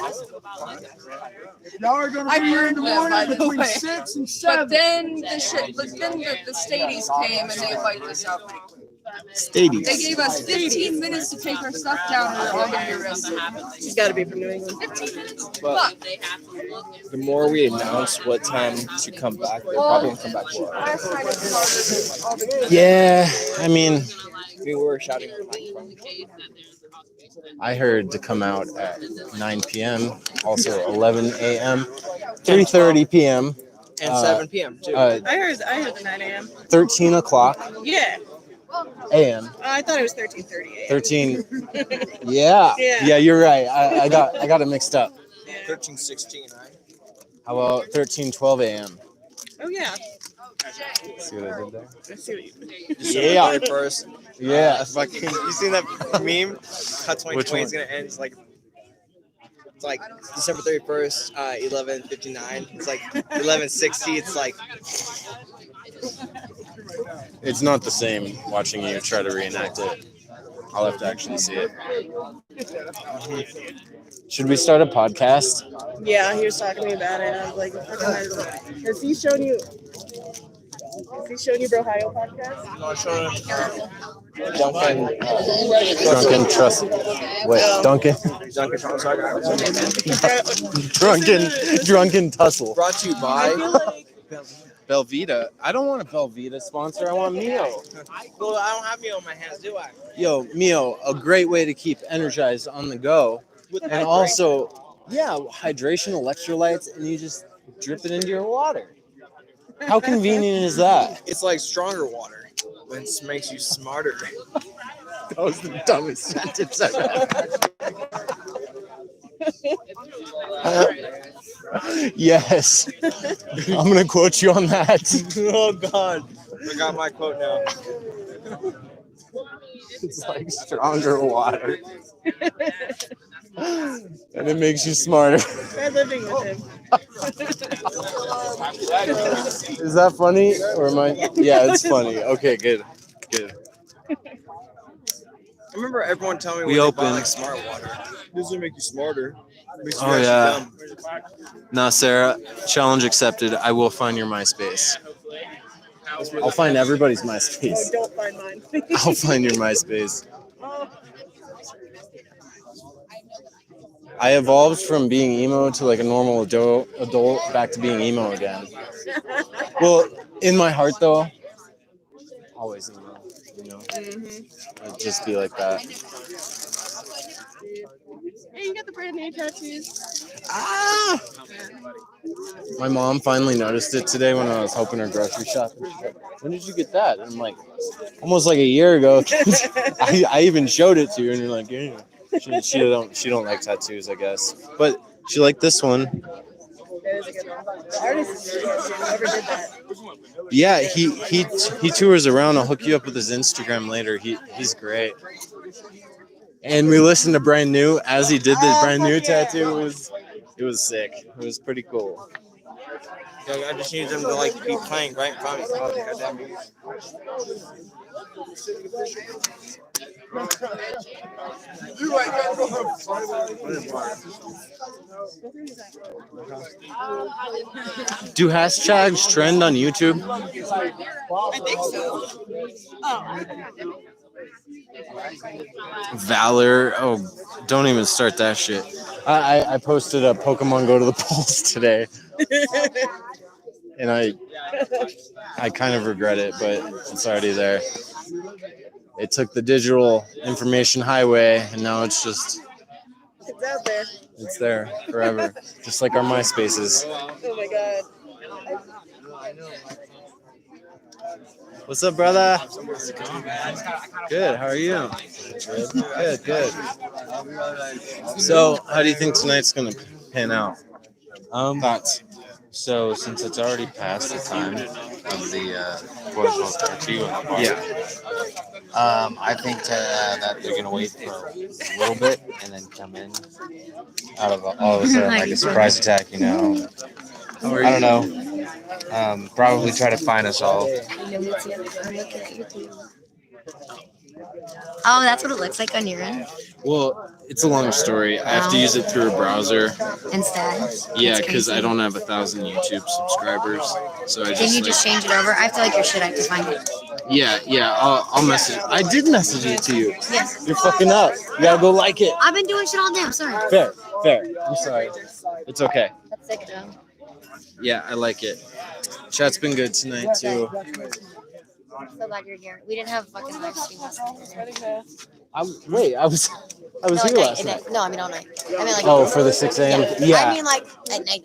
Y'all are gonna I be here in burned the them, by morning the between way. 6 and 7. But then the stadies came and they wiped us out. Stadies. They gave us 15 minutes to take our stuff down and we're all gonna be arrested. She's got to be from New England. 15 minutes? But Fuck. the more we announce what time to come back, they're probably gonna come back more. Last night it was all the Yeah, I mean, We were shouting. I heard to come out at 9 p.m., also 11 a.m., 3:30 p.m., And 7 p.m. too. I heard 9 a.m. 13 o'clock Yeah. a.m., I thought it was 13:30 a.m. 13. Yeah, Yeah. yeah, you're right. I got it mixed up. 13:16, right? How about 13:12 a.m.? Oh yeah. See what I did there? I see what you mean. Yeah. 31st. Yeah. Fucking, you seen that meme? How 2020 is gonna end? It's like December 31st, 11:59. It's like 11:60. It's like It's not the same watching you try to reenact it. I'll have to actually see it. Should we start a podcast? Yeah, he was talking to me about it. I was like, has he shown you? Has he shown you Brohio podcast? Drunken trust. Wait, Duncan. Drunken tussle. brought to you by. Belvita. I don't want a Belvita sponsor. I want Mio. Well, I don't have me on my hands, do I? Yo, Mio, a great way to keep energized on the go. And also, hydration, electrolytes, and you just drip it into your water. How convenient is that? It's like stronger water, which makes you smarter. That was the dumbest sentence I've ever. Yes. I'm going to quote you on that. Oh, God. I got my quote now. It's like stronger water. And it makes you smarter. Try living with him. Is that funny? Or am I? Yeah, it's funny. Okay, good. Good. I remember everyone telling me We when they open. buy, like smart water. It doesn't make you smarter. It makes you Oh, actually yeah. dumb. Nah, Sarah, challenge accepted. I will find your MySpace. I'll find everybody's Oh, MySpace. don't find mine. I'll find your MySpace. I evolved from being emo to like a normal adult back to being emo again. Well, in my heart though, always emo, you know? It'd just be like that. Hey, you got the brand new tattoos. Ah! My mom finally noticed it today when I was helping her grocery shop. She's like, when did you get that? And I'm like, almost like a year ago. I even showed it to her, and you're like, yeah. She don't like tattoos, I guess. But she liked this one. That is a good one. The artist is really good. Whoever did that. Yeah, he tours around. I'll hook you up with his Instagram later. He's great. And we listened to Brand New as he did the Brand New tattoo. It was sick. It was pretty cool. Yeah, I just need them to like be playing right in front of me. You like that? Do hashtags trend on YouTube? I think so. Oh. Valor. Oh, don't even start that shit. I posted a Pokemon Go to the polls today, and I kind of regret it, but it's already there. It took the digital information highway, and now it's just It's out there. it's there forever, just like our MySpaces. Oh my god. What's up, brother? Good. How are you? Good. So, how do you think tonight's gonna pan out? Thoughts? So since it's already past the time of the quote unquote curfew in the park, I think that they're gonna wait for a little bit and then come in out of all of a sudden like a surprise attack. You know, I don't know. Probably try to find us all. Oh, that's what it looks like on your end Well, it's a long story. I have to use it through a browser. instead. Yeah, because I don't have 1,000 YouTube subscribers, so I Can just you like, just change it over? I feel like your shit. I have to find it. yeah. I'll message. I did message it to you. Yes. You're fucking up. You gotta go like it. I've been doing shit all day. I'm sorry. Fair. I'm sorry. It's okay. That's sick though. Yeah, I like it. Chat's been good tonight too. I'm so glad you're here. We didn't have a fucking live stream last night. I was here last night. No, I mean all night. I mean like. Oh, for the 6 a.m. Yeah. I mean like at night.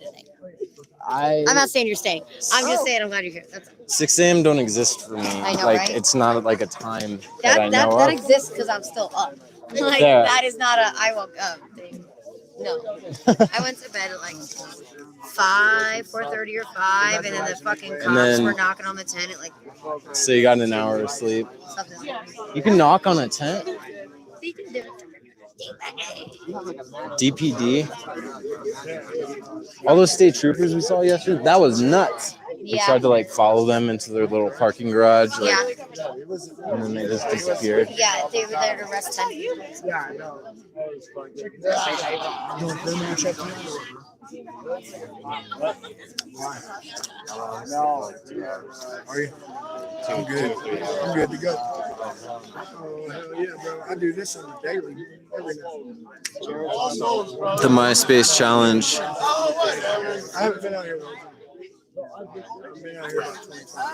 I'm not saying you're staying. I'm just saying I'm glad you're here. That's 6 a.m. don't exist for me. I know, like right? it's not like a time that I that know that of. exists because I'm still up. Like Yeah. that is not a I woke up thing. No, I went to bed at like 4:30 or 5, and then the fucking cops then- were knocking on the tent at like So you got an hour of sleep. something. You can knock on a tent. So you can do it. DPD. All those state troopers we saw yesterday, that was nuts. We Yeah. tried to like follow them into their little parking garage, like, Yeah. and then they just disappeared. Yeah, they were there to arrest 10 people. Yeah, I know. You want to check me No. Are you? I'm good. I'm good to go. Oh, hell yeah, bro. I do this on a daily. Every night. The MySpace challenge. I haven't been out here long. I've been out here about 25.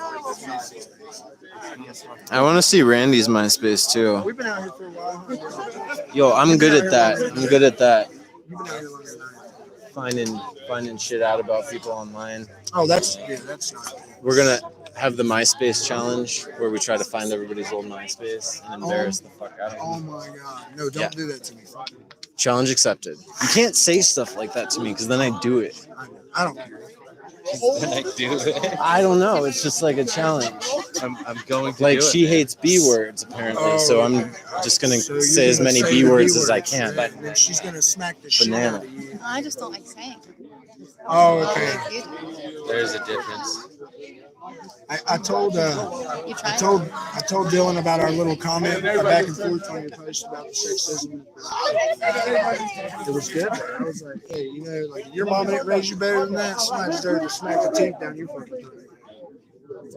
I want to see Randy's MySpace too. We've been out here for a while. Yo, I'm good at that. I'm good at that. You've been out here longer than I have. Finding shit out about people online. Oh, that's not. We're gonna have the MySpace challenge where we try to find everybody's old MySpace and embarrass the fuck out of them. Oh my god. No, don't do that to me. Challenge accepted. You can't say stuff like that to me because then I do it. I don't care. I don't know. It's just like a challenge. I'm going to Like do she it. hates B words apparently, so I'm just gonna So you're say as gonna many say B the words as I words, can. and then she's gonna smack the shit out Banana. of you. I just don't like saying. Oh, okay. There's a difference. I told Dylan about our little comment back and forth on your post about the sexism. It was good. I was like, hey, you know, like your mom didn't raise you better than that. Somebody deserved to smack the teeth down your fucking throat.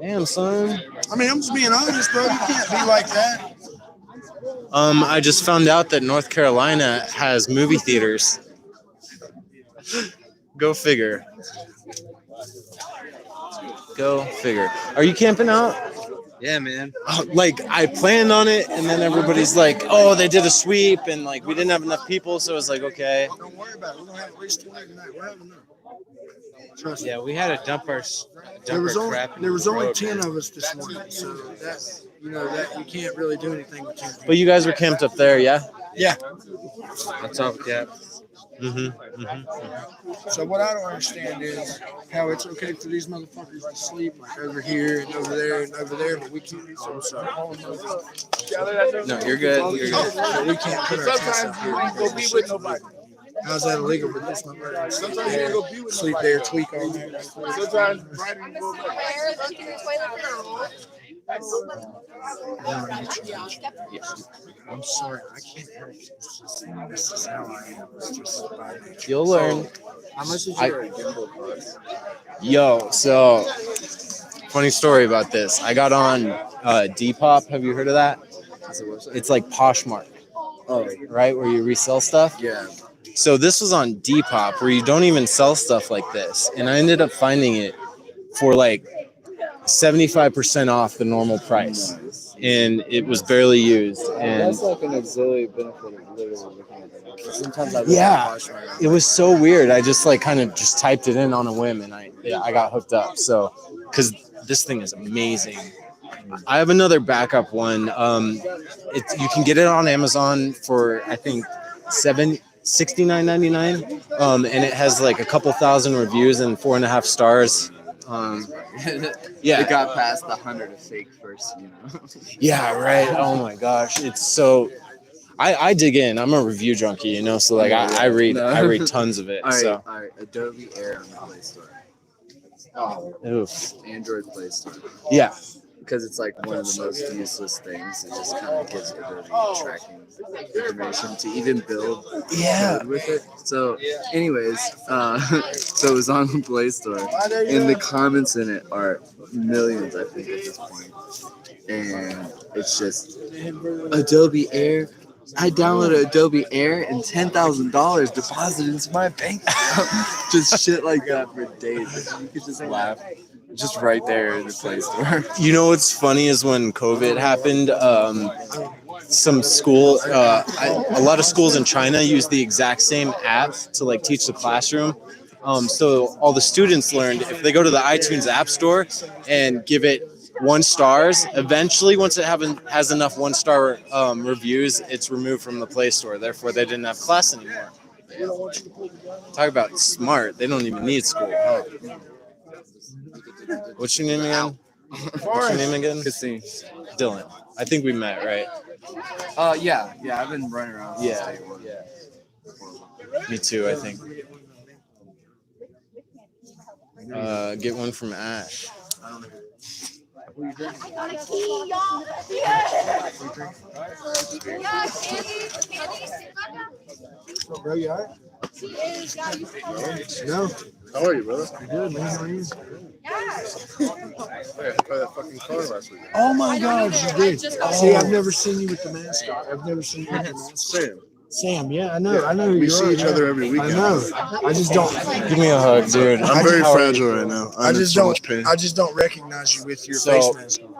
Damn, son. I mean, I'm just being honest, bro. You can't be like that. I just found out that North Carolina has movie theaters. Go figure. Go figure. Are you camping out? Yeah, man. Like I planned on it, and then everybody's like, "Oh, they did a sweep, and like we didn't have enough people," so I was like, "Okay." Don't worry about it. We're gonna have at least 20 tonight. We're having enough. Trust me. Yeah, we had to dump our There was only crap in there was the only road, 10 man. of us this morning, so that that you can't really do anything with 10 people. But you guys were camped up there, yeah? Yeah. That's all, yeah. So what I don't understand is how it's okay for these motherfuckers to sleep like over here and over there, but we can't. So I'm sorry. No, you're good. You're good. But we can't put our tents up here. Go be with nobody. How's that illegal? But this my brother. Sleep there, tweak all night. Sometimes Look in the toilet for I'm sorry, I can't help it. It's just, this is how I am. It's just like, You'll learn. How much is I- your gimbal cost? Yo, so funny story about this. I got on Depop. Have you heard of that? It's like Poshmark, right? Where you resell stuff. Yeah. So this was on Depop, where you don't even sell stuff like this, and I ended up finding it for like 75% off the normal price, and it was barely used. And That's like an auxiliary benefit of literally looking at it. Sometimes I yeah, it was so weird. I just like kind of just typed it in on a whim, and I got hooked up. So because this thing is amazing. I have another backup one. You can get it on Amazon for I think $69.99, and it has like a couple thousand reviews and 4.5 stars. Yeah, It got past the 100 of fake first, you know. yeah, right. Oh my gosh, it's so. I dig in. I'm a review junkie, you know. So like I read tons of it. All right, So all right. Adobe Air on the Play Store. oof. Android Play Store. Yeah. Because it's like one of the most useless things. It just kind of gives Adobe tracking information to even build code with it. So, anyways, so it was on the Play Store, and the comments in it are millions, I think, at this point. And it's just Adobe Air. I downloaded Adobe Air and $10,000 deposited into my bank account. Just shit like that for days. You could just laugh. Just right there in the Play Store. You know what's funny is when COVID happened, some school, a lot of schools in China use the exact same app to like teach the classroom. So all the students learned if they go to the iTunes App Store and give it 1 stars, eventually once it has enough 1-star reviews, it's removed from the Play Store. Therefore, they didn't have class anymore. Talk about smart. They don't even need school. Huh? What's your name again? What's your name again? Cassine. Dylan. I think we met, right? Yeah, I've been running around. Yeah. Me too, I think. Get one from Ash. I got a key, y'all. Yeah. Bro, you alright? No. How are you, brother? Good, man. How are you? Oh my God, you did. See, I've never seen you with the mask on. I've never seen you with the mask on. Sam, yeah, I know. I know who you are. We see each other every I weekend. know. I just don't. Give me a hug, dude. I'm very fragile right now. I'm in so much pain. I just don't recognize you with your face mask on.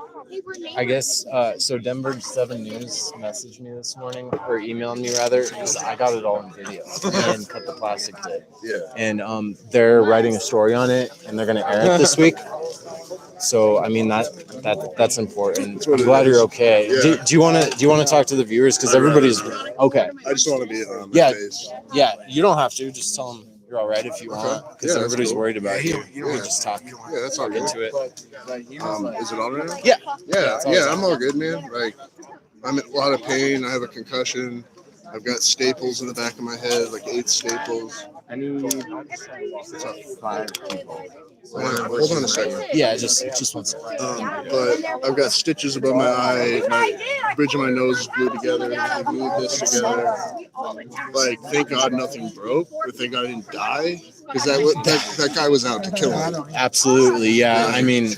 I guess so. Denver 7 News messaged me this morning, or emailed me rather, because I got it all in video and cut the plastic tip. Yeah. And they're writing a story on it, and they're gonna air it this week. So I mean that's important. I'm glad you're okay. Yeah. Do you want to talk to the viewers because everybody's okay? I just want to be on my Yeah, face. yeah. You don't have to. Just tell them you're all right if you want, because Yeah, that's everybody's cool. worried about you. Yeah. We just talk. Yeah, that's all Talk good. into it. Is it on right now? Yeah. Yeah, I'm all good, man. Like, I'm in a lot of pain. I have a concussion. I've got staples in the back of my head, like 8 staples. I need 5 people. Hold on a second. Yeah, just one second. But I've got stitches above my eye. My bridge of my nose is glued together. I glued this together. Like, thank God nothing broke, but thank God I didn't die, because that guy was out to kill him. Absolutely, yeah. I mean,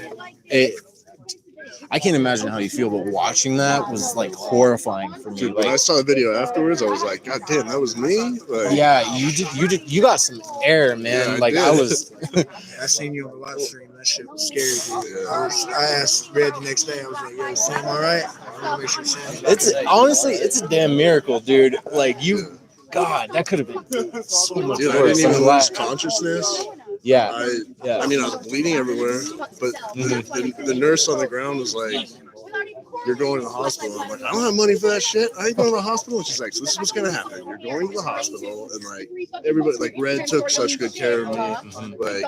I can't imagine how you feel, but watching that was like horrifying for me. Dude, when I saw the video afterwards, I was like, God damn, that was me. Like, yeah, you got some air, man. Yeah, like did. I was. I seen you on the live stream. That shit was scary, dude. I asked Red the next day. I was like, "Yo, Sam, all right?" I want to make sure Sam. It's honestly, it's a damn miracle, dude. Like you, God, that could have been so much dude, I worse. didn't I'm even glad- lose consciousness. Yeah. I mean, I was bleeding everywhere, but the nurse on the ground was like, "You're going to the hospital." I'm like, "I don't have money for that shit. I ain't going to the hospital." And she's like, "So this is what's gonna happen. You're going to the hospital." And like everybody, like Red took such good care of me. Like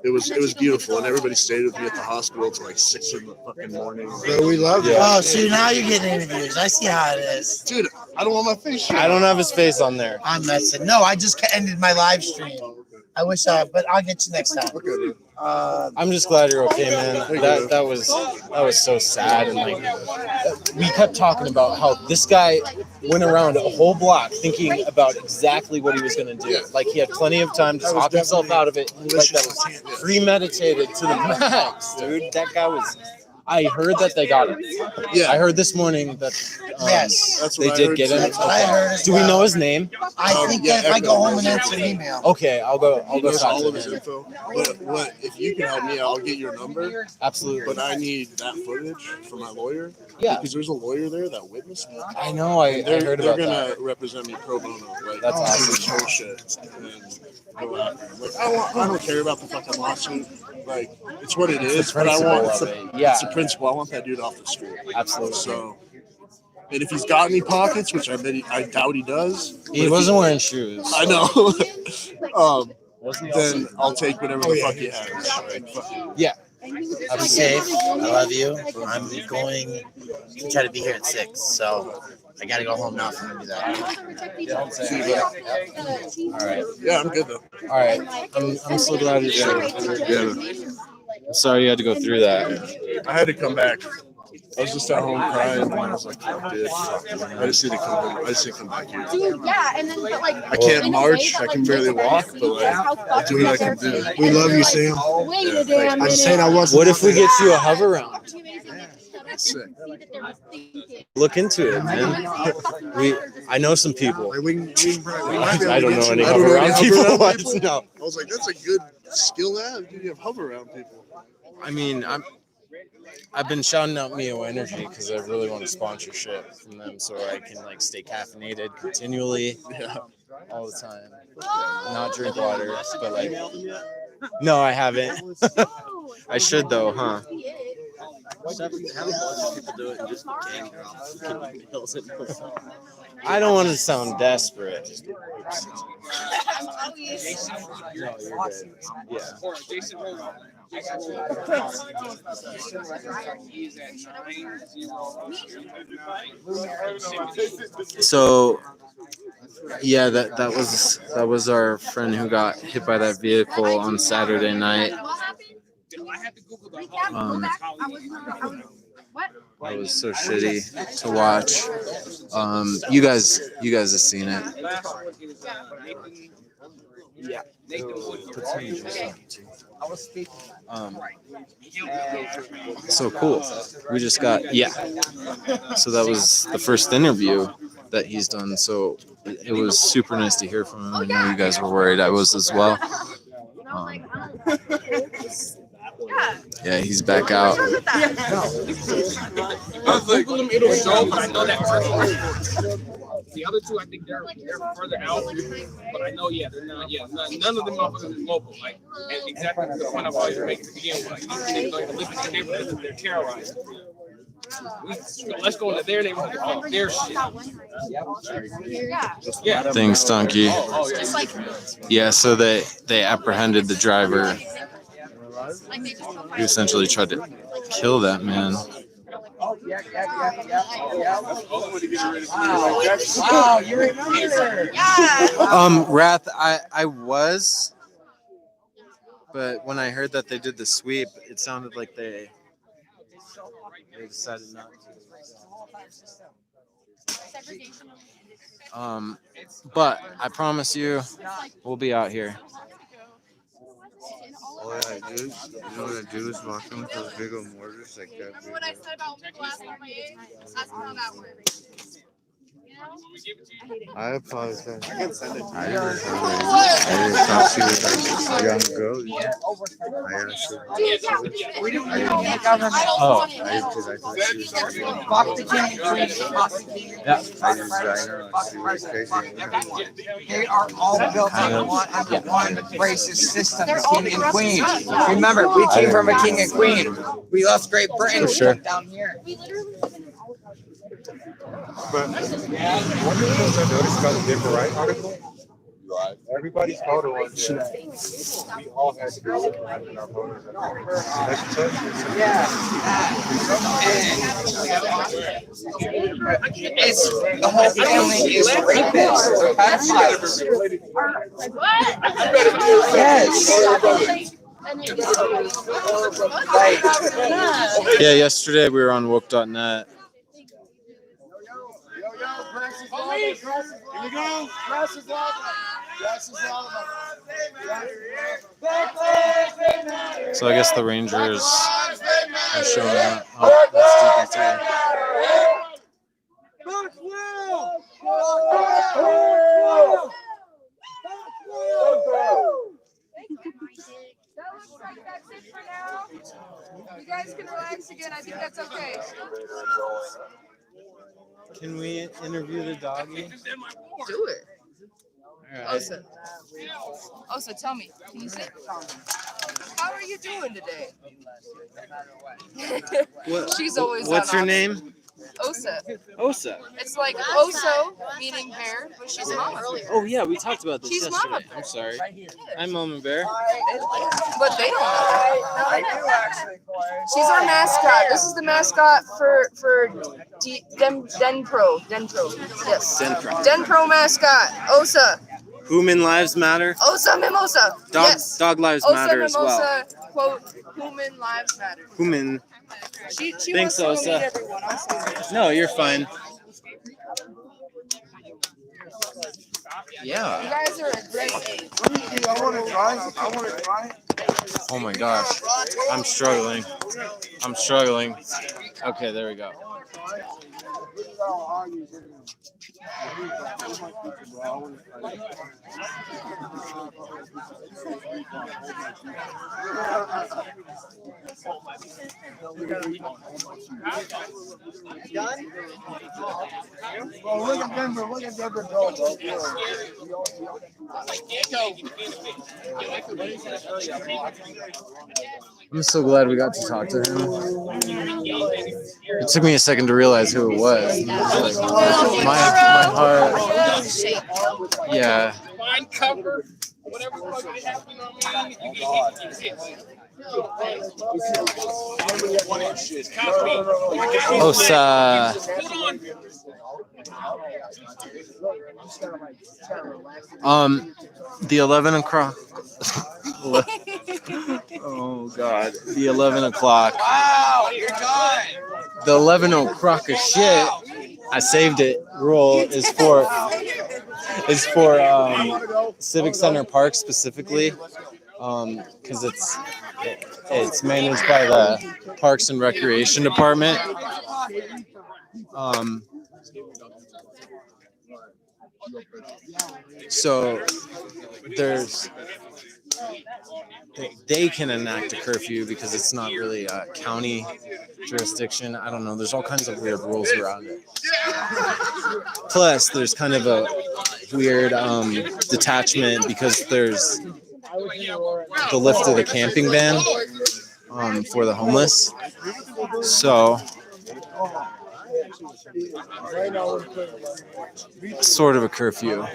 it was beautiful, and everybody stayed with me at the hospital till like 6 in the fucking morning. Bro, we love you. Oh, see, now you're getting interviews. I see how it is. Dude, I don't want my face shown. I don't have his face on there. I'm messing. No, I just ended my live stream. I wish but I'll get you next time. Okay, man. I'm just glad you're okay, man. That was so sad, and like we kept talking about how this guy went around a whole block thinking about exactly what he was gonna do. Like he had plenty of time to talk himself out of it. Like that was premeditated to the max, dude. That guy was. I heard that they got him. Yeah, I heard this morning that Yes. That's they what I did heard get too. him. That's what I heard as Do we well. know his name? I think that if I go home and answer an email. Okay, I'll go He knows talk all to of his him. info. But what if you can help me? I'll get your number. Absolutely. But I need that footage for my lawyer. Yeah. Because there's a lawyer there that witnessed it. I know. I heard about They're gonna that. represent me pro bono. Like That's awesome. this whole shit. And go after him. Like I don't care about the fucking lawsuit. Like it's what it is. But I want principle of it. Yeah. it's the principle. I want that dude off the street. Absolutely. So. And if he's got any pockets, which I doubt he does. He wasn't wearing shoes. I know. Then I'll take whatever the fuck he has. Like, fuck it. Yeah. Be safe. I love you. I'm going to try to be here at 6, so I gotta go home now if I'm gonna do that. All right. Yeah, I'm good though. All right. I'm so glad you're good. Yeah. I'm sorry you had to go through that. I had to come back. I was just at home crying, and I was like, "Fuck this! I just need to come home. I just need to come back here." Dude, yeah, and then but like I can't march. I can barely walk, but like, I do what I can do. We love you, Sam. wait a damn I'm minute. saying I wasn't. What if we get you a hover round? That's sick. Look into it, man. I know some people. Like, we might be able I to don't get know some- any I don't hover know round any people. hover round people. No. I was like, that's a good skill to have. Dude, you have hover around people. I mean, I've been shouting out Mio Energy because I really want a sponsorship from them so I can like stay caffeinated continually all the time. Not drink water, but like no, I haven't. I should though, huh? I don't want to sound desperate. Oops. No, you're good. Yeah. So yeah, that was our friend who got hit by that vehicle on Saturday night. That was so shitty to watch. You guys have seen it. Yeah. So cool. We just got So that was the first interview that he's done. So it was super nice to hear from him. I know you guys were worried. I was as well. Yeah, he's back out. I was like, it'll show, but I know that person. The other two, I think they're further out, but I know, they're not. Yeah, none of them motherfuckers is local. Like, and exactly the point I've always making to begin with. Like, these niggas don't even live in the neighborhood that they're terrorized. Let's go into their neighborhood and fuck their shit. Yeah. Thanks, Donkey. Yeah, so they apprehended the driver. He essentially tried to kill that man. Wow, you remember? Wrath, I was, but when I heard that they did the sweep, it sounded like they decided not to. But I promise you, we'll be out here. All I do, you know what I do is walk them with those big old mortars like that. Remember what I said about the last time I ate? That's how that works. I apologize. I didn't talk to you like a young girl. I asked her. Oh. I thought she was Fuck the king and queen. Fuck the king and Yeah. I just I know she was crazy. They are all built under one racist system, king and queen. Remember, we came from a king and queen. We left Great Britain. For sure. Down here. But one of the things I noticed about the Denver Right article, everybody's photo on there. We all had to go in our photos. It's the whole family is rapists. They're pedophiles. Yes. Yeah, yesterday we were on woke.net. Here we go. Grass is lava. Grass is lava. So I guess the Rangers are showing up. Oh, that's deep That looks like that's it for now. You guys can relax again. I think that's okay. Can we interview the doggy? Do it. All right. Osa, tell me, can you sit? How are you doing today? She's always What's on your off. name? Osa. Osa. It's like Oso, meaning bear, but she's mama. Oh yeah, we talked about this She's yesterday. Mama. I'm sorry. I'm Mama Bear. But they don't know. No, they do actually. She's our mascot. This is the mascot for Denpro. Yes. Denpro. Denpro mascot. Osa. Human lives matter. Osa Mimosa. Yes. Dog lives Osa matter as well. Mimosa, quote, human lives matter. Human. She Thanks, wants to go Osa. meet everyone. I'm sorry. No, you're fine. You Yeah. guys are a great age. I want to try. Oh my gosh. I'm struggling. Okay, there we go. Oh, look at Denver. Look at Denver go. I'm so glad we got to talk to him. It took me a second to realize who it was. My heart. Yeah. Find cover. Whatever fucking happened on me. Osa. The 11 o'clock. Oh God, the 11 o'clock. Wow, you're done. The 11 o'clock of shit. I saved it. Rule is for Civic Center Park specifically, because it's managed by the Parks and Recreation Department. So they can enact a curfew because it's not really a county jurisdiction. I don't know. There's all kinds of weird rules around it. Plus, there's kind of a weird detachment because there's the lift of the camping ban for the homeless. So, sort of a curfew.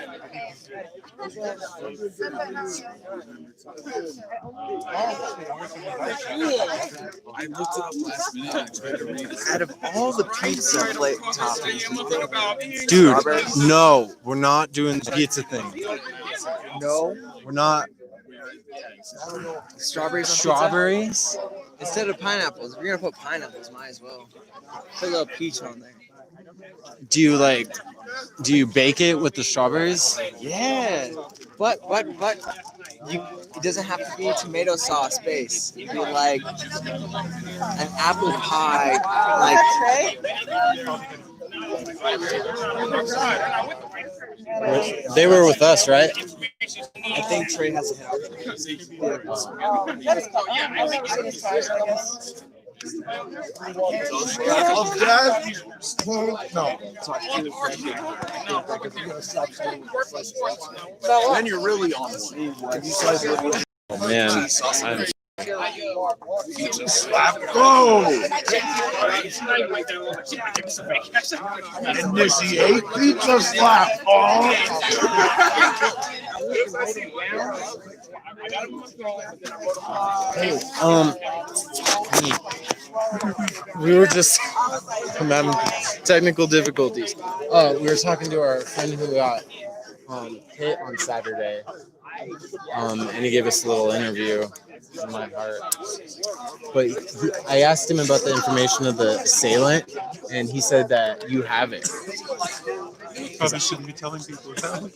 I looked it up last minute. I tried to read it. Out of all the pizza plate toppings, Dude, no, we're not doing the pizza thing. No, we're not. Strawberries on Strawberries? pizza? Instead of pineapples. If you're gonna put pineapples, might as well. Put a little peach on there. Do you bake it with the strawberries? Yeah, but it doesn't have to be tomato sauce based. It'd be like an apple pie, They were with us, right? I think Trey has a help. Of death? No. Then you're really on one. Oh man, Pizza slap. Go! Initiate pizza slap. we were just I'm having technical difficulties. We were talking to our friend who got hit on Saturday, and he gave us a little interview in my heart. But I asked him about the information of the assailant, and he said that you have it. Probably shouldn't be telling people that.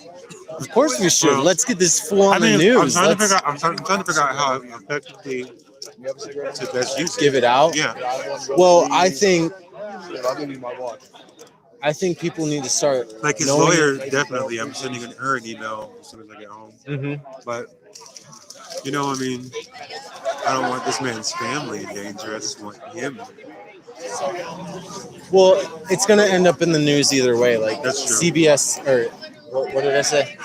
Of course we should. Well, Let's get this fool on the I'm news. trying, Let's I'm trying to figure out how effectively to best use it. give it out. Yeah. Well, I think people need to start Like his knowing- lawyer, definitely. I'm sending her an email as soon as I get home. Mhm. But, you know, I mean, I don't want this man's family in danger. I just want him. Well, it's gonna end up in the news either way. Like That's true. CBS or what did I say?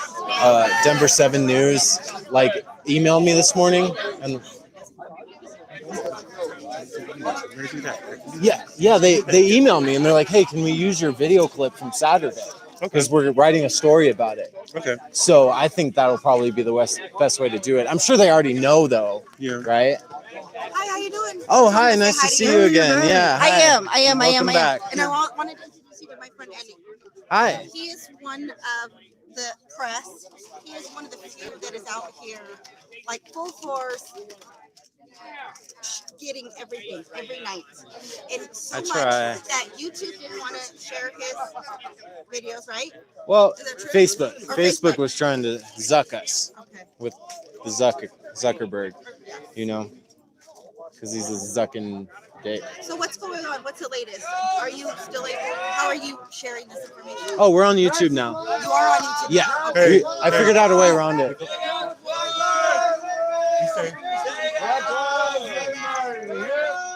Denver 7 News like emailed me this morning, and yeah, they emailed me and they're like, hey, can we use your video clip from Saturday? Because we're writing a story about it. Okay. So I think that'll probably be the best way to do it. I'm sure they already know though. Yeah. Right? Hi, how you doing? Oh, hi, nice to see you again. Yeah. I hi. am. Welcome back. And I wanted to introduce you to my friend Eddie. Hi. He is one of the press. He is one of the few that is out here, like full force, getting everything every night. And so I much try. that YouTube didn't want to share his videos, right? Well, Is that true? Facebook. Or Facebook was trying to zuck us Okay. with the Zuckerberg, you know, because he's a zucking dick. So what's going on? What's the latest? Are you still able? How are you sharing this information? Oh, we're on YouTube now. You are on YouTube. Yeah, Okay. I figured out a way around it.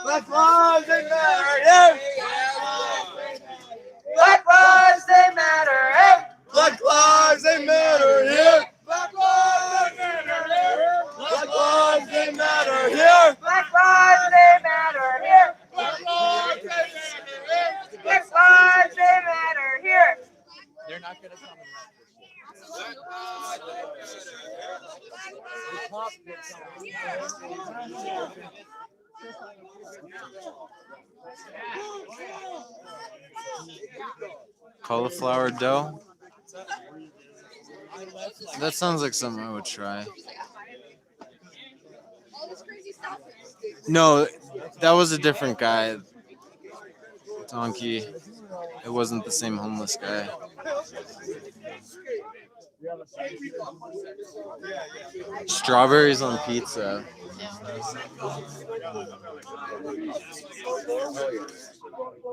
Black lives, they matter, yeah. Black lives, they matter, yeah. Black lives, they matter, yeah. Black lives, they matter, yeah. Black lives, they matter, yeah. Black lives, they matter, here. Black lives, they matter, here. Black lives, they matter, here. They're not gonna come. Cauliflower dough? That sounds like something I would try. No, that was a different guy. Donkey. It wasn't the same homeless guy. Strawberries on pizza.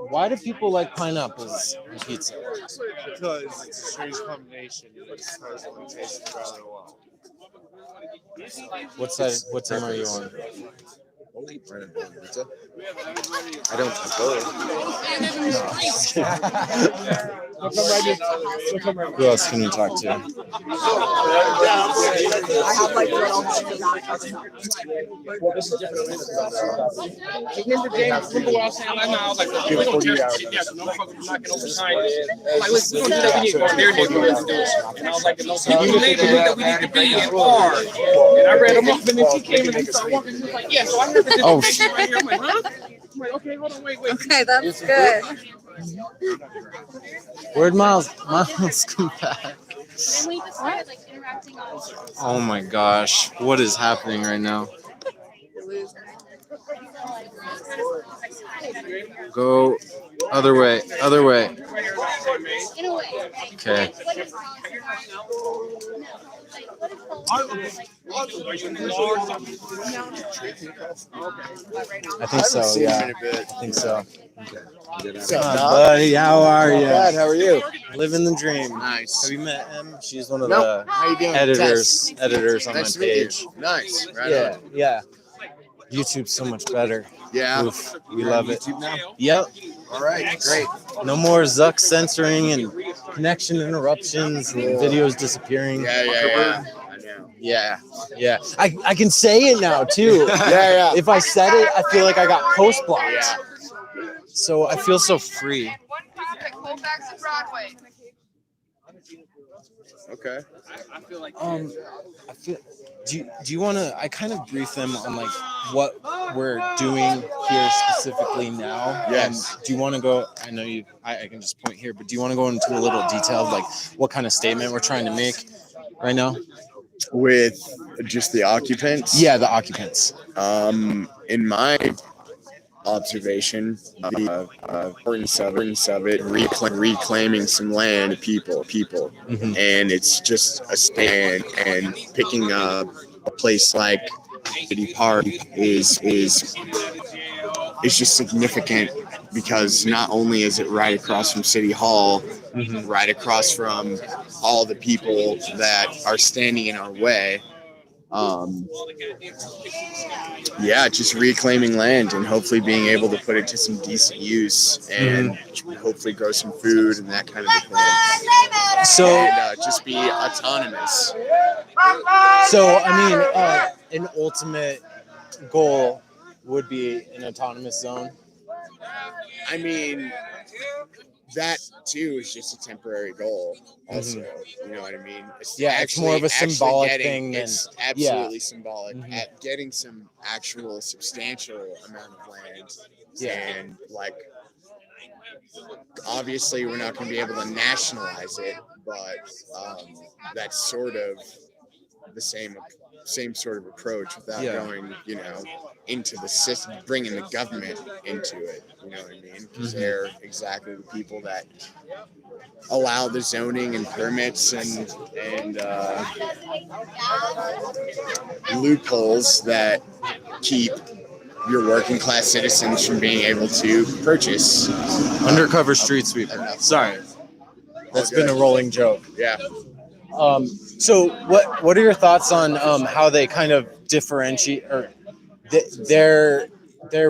Why do people like pineapples on pizza? Because it's a strange combination. It's personally tastes rather well. What team are you on? Only pineapple on pizza. I don't Who else can you talk to? Remember James? Remember what I was saying last night? I was like, we don't care shit. Yeah, no motherfuckers knocking over behind it. Like, listen, we don't do that. We need to go there. And I was like, no, so you labeled that we need to be in R. And I read them off, and then she came and started walking. She was like, yeah. So I heard this information right here. I'm like, huh? I'm like, okay, hold on, wait. Okay, that's good. Where'd Miles come back? And we just started like interacting on. Oh my gosh, what is happening right now? Go other way, other way. In a way. Okay. I think so, yeah. I think so. What's Come up, on, dog? buddy, how are you? Not bad, how are you? Living the dream. Nice. Have you met him? She's one of Nope. the How you doing? editors Tess. on Nice my to meet you. page. Nice. Right Yeah, on. yeah. YouTube's so much better. Yeah. Oof, we You're love on it. YouTube now? Yep. All right, great. No more Zuck censoring and connection interruptions and videos disappearing. Yeah. Yeah. I can say it now too. Yeah. If I said it, I feel like I got post blocked. So I feel so free. Colfax and Broadway. Okay. I feel. Do you want to? I kind of brief them on like what we're doing here specifically now. Yes. Do you want to go? I know you. I can just point here, but do you want to go into a little detail of like what kind of statement we're trying to make right now? With just the occupants? Yeah, the occupants. In my observation, the importance of it, reclaiming some land, people, and it's just a stand, and picking up a place like City Park is just significant, because not only is it right across from City Hall, right across from all the people that are standing in our way. Just reclaiming land and hopefully being able to put it to some decent use, and hopefully grow some food and that kind of a thing. So and, just be autonomous. So I mean, an ultimate goal would be an autonomous zone. I mean, that too is just a temporary goal. Also, you know what I mean? It's more of a symbolic thing. It's absolutely symbolic. At getting some actual substantial amount of land, and like, obviously we're not going to be able to nationalize it, but that's sort of the same sort of approach without going, into the system, bringing the government into it. You know what I mean? Because they're exactly the people that allow the zoning and permits and loopholes that keep your working class citizens from being able to purchase. Undercover street sweeper. Sorry, that's been a rolling joke. Yeah. So what are your thoughts on how they kind of differentiate, or their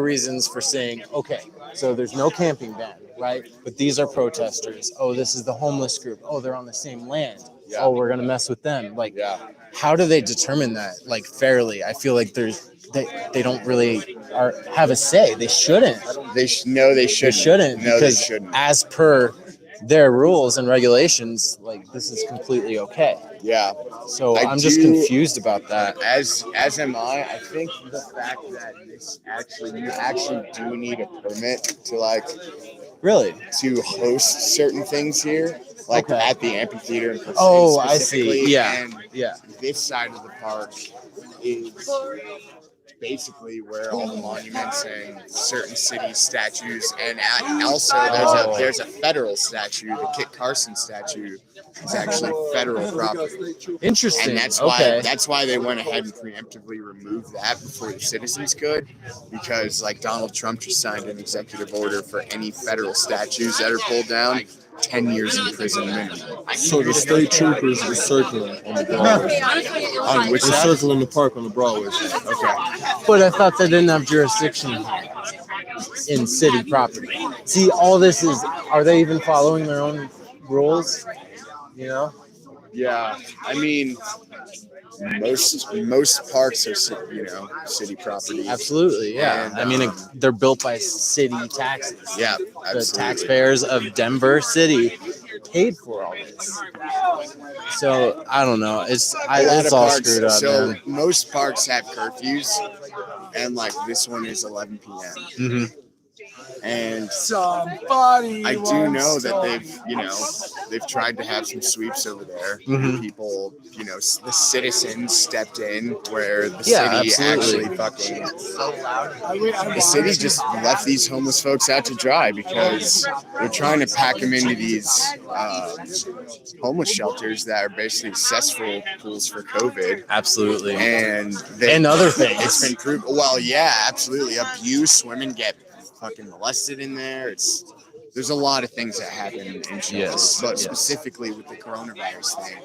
reasons for saying, okay, so there's no camping ban, right? But these are protesters. Oh, this is the homeless group. Oh, they're on the same land. Yeah. Oh, we're gonna mess with them. Like, how do they determine that, like, fairly? I feel like they don't really have a say. They shouldn't. They shouldn't. They shouldn't, because as per their rules and regulations, like, this is completely okay. Yeah. So I'm just confused about that. As am I. I think the fact that you actually do need a permit to to host certain things here, like at the amphitheater. And oh, I see. Yeah. And this side of the park is basically where all the monuments and certain city statues, and also there's a federal statue, the Kit Carson statue is actually federal property. Interesting. And that's why they went ahead and preemptively removed that before the citizens could, because like Donald Trump just signed an executive order for any federal statues that are pulled down, 10 years in prison minimum. So the state troopers were circling on the Broadway. On which They're side? circling the park on the Broadway side. Okay. But I thought they didn't have jurisdiction in city property. See, all this is, are they even following their own rules? You know? Yeah. I mean, most parks are, city property. Absolutely, yeah. And, I mean, they're built by city taxes. Yeah, absolutely. The taxpayers of Denver City paid for all this. So I don't know. It's all screwed up. So man. most parks have curfews, and like this one is 11 p.m. Mm-hmm. And somebody I do know that they've tried to have some sweeps over there. Mhm. People, the citizens stepped in where the city absolutely. actually fucking the city just left these homeless folks out to dry, because they're trying to pack them into these homeless shelters that are basically cesspool pools for COVID. Absolutely. And other things. It's been proved. Well, yeah, absolutely. Abuse, women get fucking molested in there. There's a lot of things that happen in shelters, but specifically with the coronavirus thing,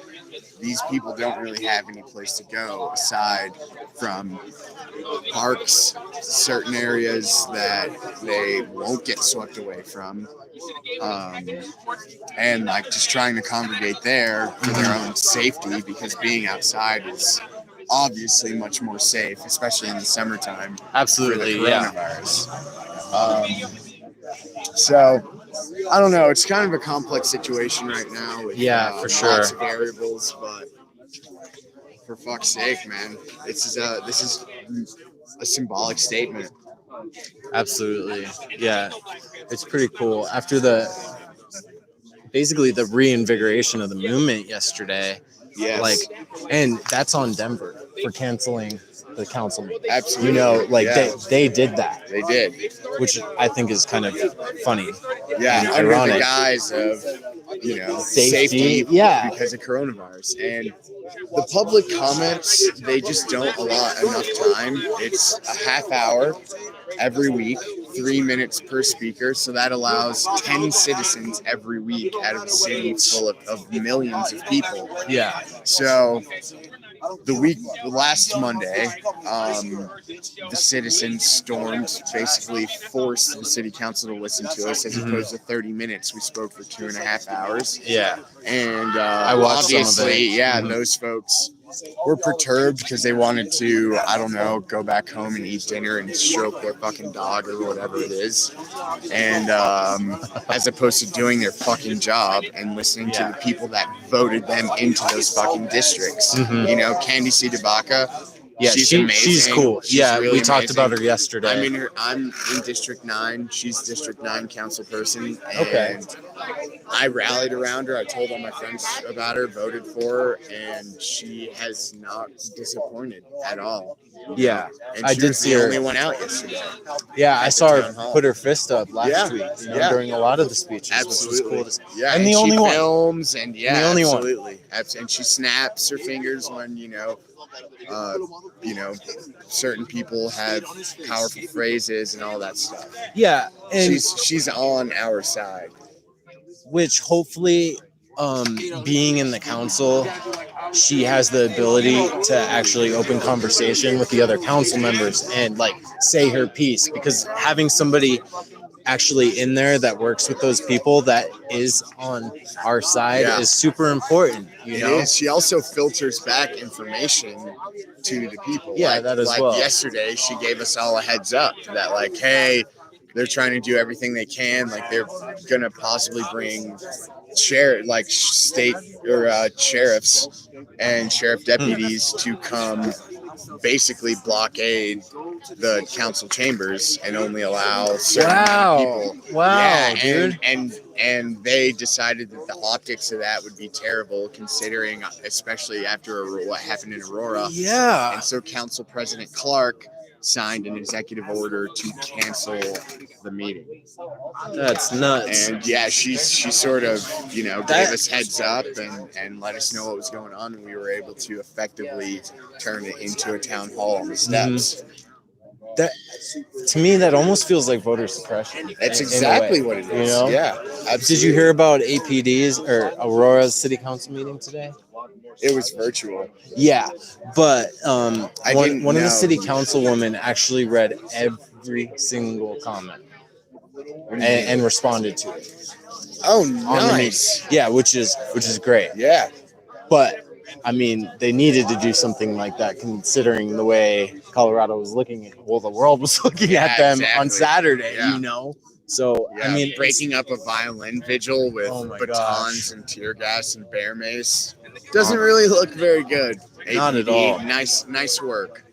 these people don't really have any place to go aside from parks, certain areas that they won't get swept away from, and like just trying to congregate there for their own safety, because being outside is obviously much more safe, especially in the summertime. Absolutely, for the coronavirus. So I don't know. It's kind of a complex situation right now. With, for sure. Lots of variables, but for fuck's sake, man, this is a symbolic statement. Absolutely, yeah. It's pretty cool. After basically the reinvigoration of the movement yesterday, Yes. Like, and that's on Denver for canceling the council meeting. Absolutely. You know, like Yeah. they did that. They did. Which I think is kind of funny. Yeah, and under ironic. the guise of, you know, Safety, yeah. because of coronavirus. And the public comments, they just don't allot enough time. It's a half hour every week, 3 minutes per speaker. So that allows 10 citizens every week out of a city full of millions of people. Yeah. So last Monday, the citizens stormed, basically forced the city council to listen to us, as opposed to 30 minutes. We spoke for 2.5 hours. Yeah. And I watched some of obviously, it. yeah, those folks were perturbed because they wanted to, I don't know, go back home and eat dinner and stroke their fucking dog or whatever it is. And as opposed to doing their fucking job and listening to the people that voted them into those fucking districts. Mhm. You know, Candy C. DeBaca. Yeah, she's she's amazing. cool. She's Yeah, really we talked amazing. about her yesterday. I'm in District 9. She's District 9 council person. Okay. And I rallied around her. I told all my friends about her, voted for her, and she has not disappointed at all. Yeah, And I she did was see the her. only one out yesterday. Yeah, I at saw the her town hall. put her fist up last Yeah, week yeah. during a lot of the speeches, which was Absolutely. cool. To see. Yeah, and the she only one. films and yeah, The only one. absolutely. And she snaps her fingers when you know, certain people have powerful phrases and all that stuff. Yeah, and She's on our side. which hopefully, being in the council, she has the ability to actually open conversation with the other council members and like say her piece, because having somebody actually in there that works with those people that is on our side Yeah. is super important, you It know? is. She also filters back information to the people. Yeah, like, that as like well. yesterday, she gave us all a heads up that like, hey, they're trying to do everything they can. Like they're gonna possibly bring state or sheriffs and sheriff deputies to come basically blockade the council chambers and only allow certain people. Wow, Yeah, dude. and they decided that the optics of that would be terrible, considering, especially after what happened in Aurora. Yeah. And so Council President Clark signed an executive order to cancel the meeting. That's nuts. And yeah, she sort of, gave That- us heads up and let us know what was going on, and we were able to effectively turn it into a town hall on the steps. That, to me, that almost feels like voter suppression. That's in a exactly way, what it you is. know? Yeah, Did absolutely. you hear about APD's or Aurora's city council meeting today? It was virtual. Yeah, but I one didn't of the know. city councilwomen actually read every single comment and responded to it. Oh, on the nice. meeting. Yeah, which is great. Yeah. But I mean, they needed to do something like that, considering the way Colorado was looking at. Well, the world was looking at them on exactly. Saturday. Yeah. You know. So Yeah, I mean, breaking up a violin vigil with Oh my batons gosh. and tear gas and bear mace doesn't really look very good. Not at APD, all. Nice work.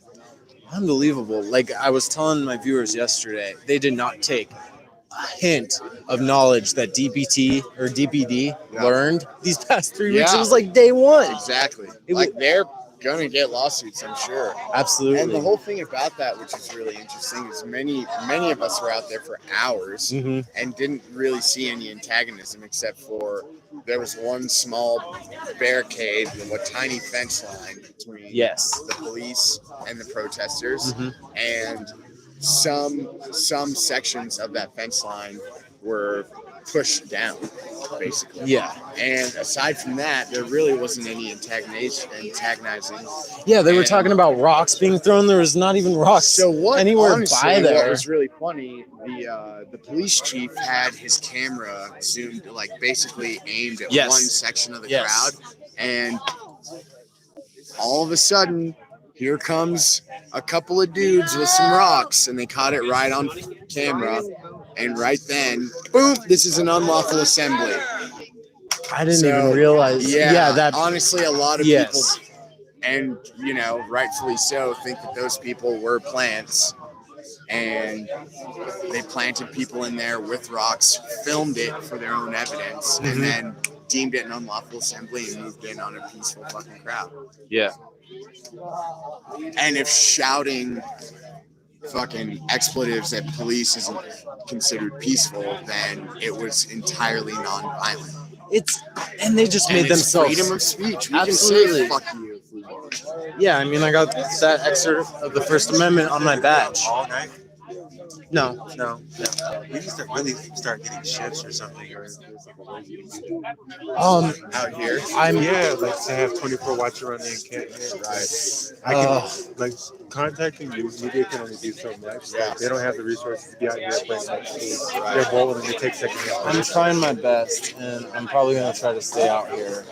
Unbelievable. Like I was telling my viewers yesterday, they did not take a hint of knowledge that DPT or DPD Yeah. learned these past 3 weeks. Yeah. It was like day one. Exactly. It Like they're gonna get lawsuits, I'm sure. Absolutely. And the whole thing about that, which is really interesting, is many of us were out there for hours Mhm. and didn't really see any antagonism, except for there was one small barricade with a tiny fence line between Yes. the police and the protesters, Mhm. and some sections of that fence line were pushed down, basically. Yeah. And aside from that, there really wasn't any antagonizing. Yeah, they were And talking about rocks being thrown. There was not even rocks So what? anywhere Honestly, by what there. was really funny, the police chief had his camera zoomed, like basically aimed at Yes. one section of the Yes. crowd, and all of a sudden, here comes a couple of dudes with some rocks, and they caught it right on camera. And right then, boom! This is an unlawful assembly. I didn't So, even realize. Yeah, that honestly, a lot of Yes. people, and rightfully so, think that those people were plants, and they planted people in there with rocks, filmed it for their own evidence, Mhm. and then deemed it an unlawful assembly and moved in on a peaceful fucking crowd. Yeah. And if shouting fucking expletives at police isn't considered peaceful, then it was entirely non-violent. And they just made it's themselves freedom of speech. We absolutely. can say fuck you if we want. Yeah, I mean, I got that excerpt of the First Amendment on my badge. All night? No. We need to really start getting shifts or something. Out here, like to have 24 watch around the encampment. Right. I can like contacting news media can only do so much. Yeah. They don't have the resources to be out here playing like they're bold and they take second hand. I'm trying my best, and I'm probably gonna try to stay out here.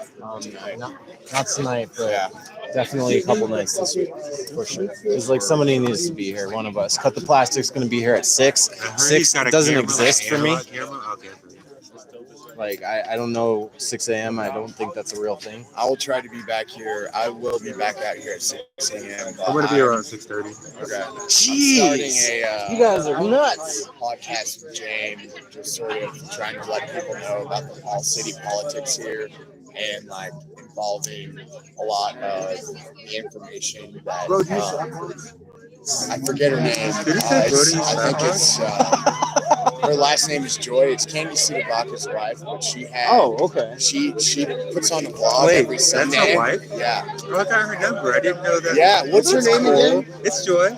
Not tonight, but definitely a couple nights this week for sure. Because like somebody needs to be here. One of us. Cut the Plastic's gonna be here at 6. 6 doesn't exist for me. Like I don't know 6 a.m. I don't think that's a real thing. I will try to be back here. I will be back out here at 6 a.m. I'm gonna be around 6:30. Okay. Jeez, you guys are nuts. Podcast with James, just sort of trying to let people know about the all city politics here, and like involving a lot of the information that I forget her name. I think it's her last name is Joy. It's Candy Sudabaka's wife, but she had. Oh, okay. She puts on the vlog every Sunday. That's her wife? Yeah. Oh, I got her number. I didn't know that. Yeah. What's her name again? It's Joy.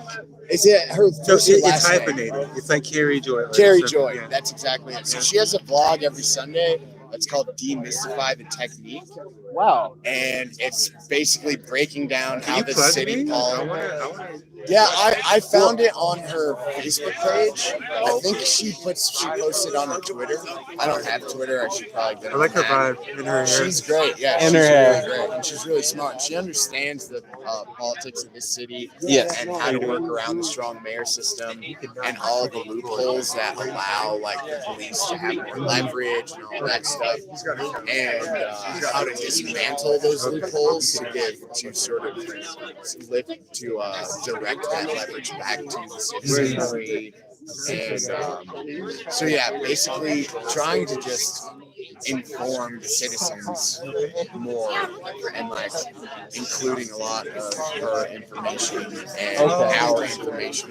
Is it her? So it's last name? hyphenated. It's like Carrie Joy. Like Carrie so, Joy. yeah. That's exactly it. So she has a vlog every Sunday. It's called Demystify the Technique. Wow. And it's basically breaking down how you the plug city me? politics. Yeah, I found it on her Facebook page. I think she posted on her Twitter. I don't have Twitter. I should probably get I like her that. vibe in her hair. She's great. Yeah, And she's her hair. really great. And she's really smart. She understands the politics of this city. Yes. And how to work around the strong mayor system and all the loopholes that allow like the police to have more leverage and all that stuff. And how to dismantle those loopholes to sort of lift to direct that leverage back to the citizenry. And so yeah, basically trying to just inform the citizens more and like including a lot of her information and our information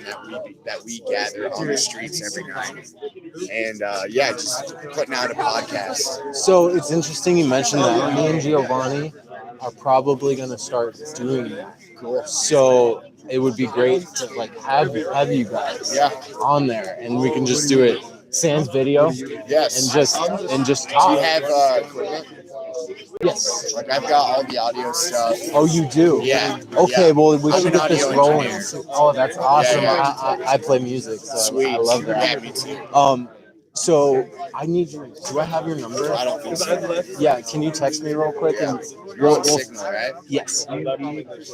that we gather on the streets every night. And yeah, just putting out a podcast. So it's interesting you mentioned that. Me and Giovanni are probably gonna start doing that. Cool. So it would be great to like have you guys on there, and we can just do it sans video. Yes. And just Do talk. you have equipment? Yes. Like I've got all the audio stuff. Oh, you do? Yeah. Okay, Yeah. well we I'm should an get this audio rolling. engineer. Oh, that's awesome. Yeah. I play music, so Sweet. I love that. Yeah, me too. So I need your. Do I have your number? I don't think so. Yeah. Can you text me real quick and You're on Signal, right? Yes.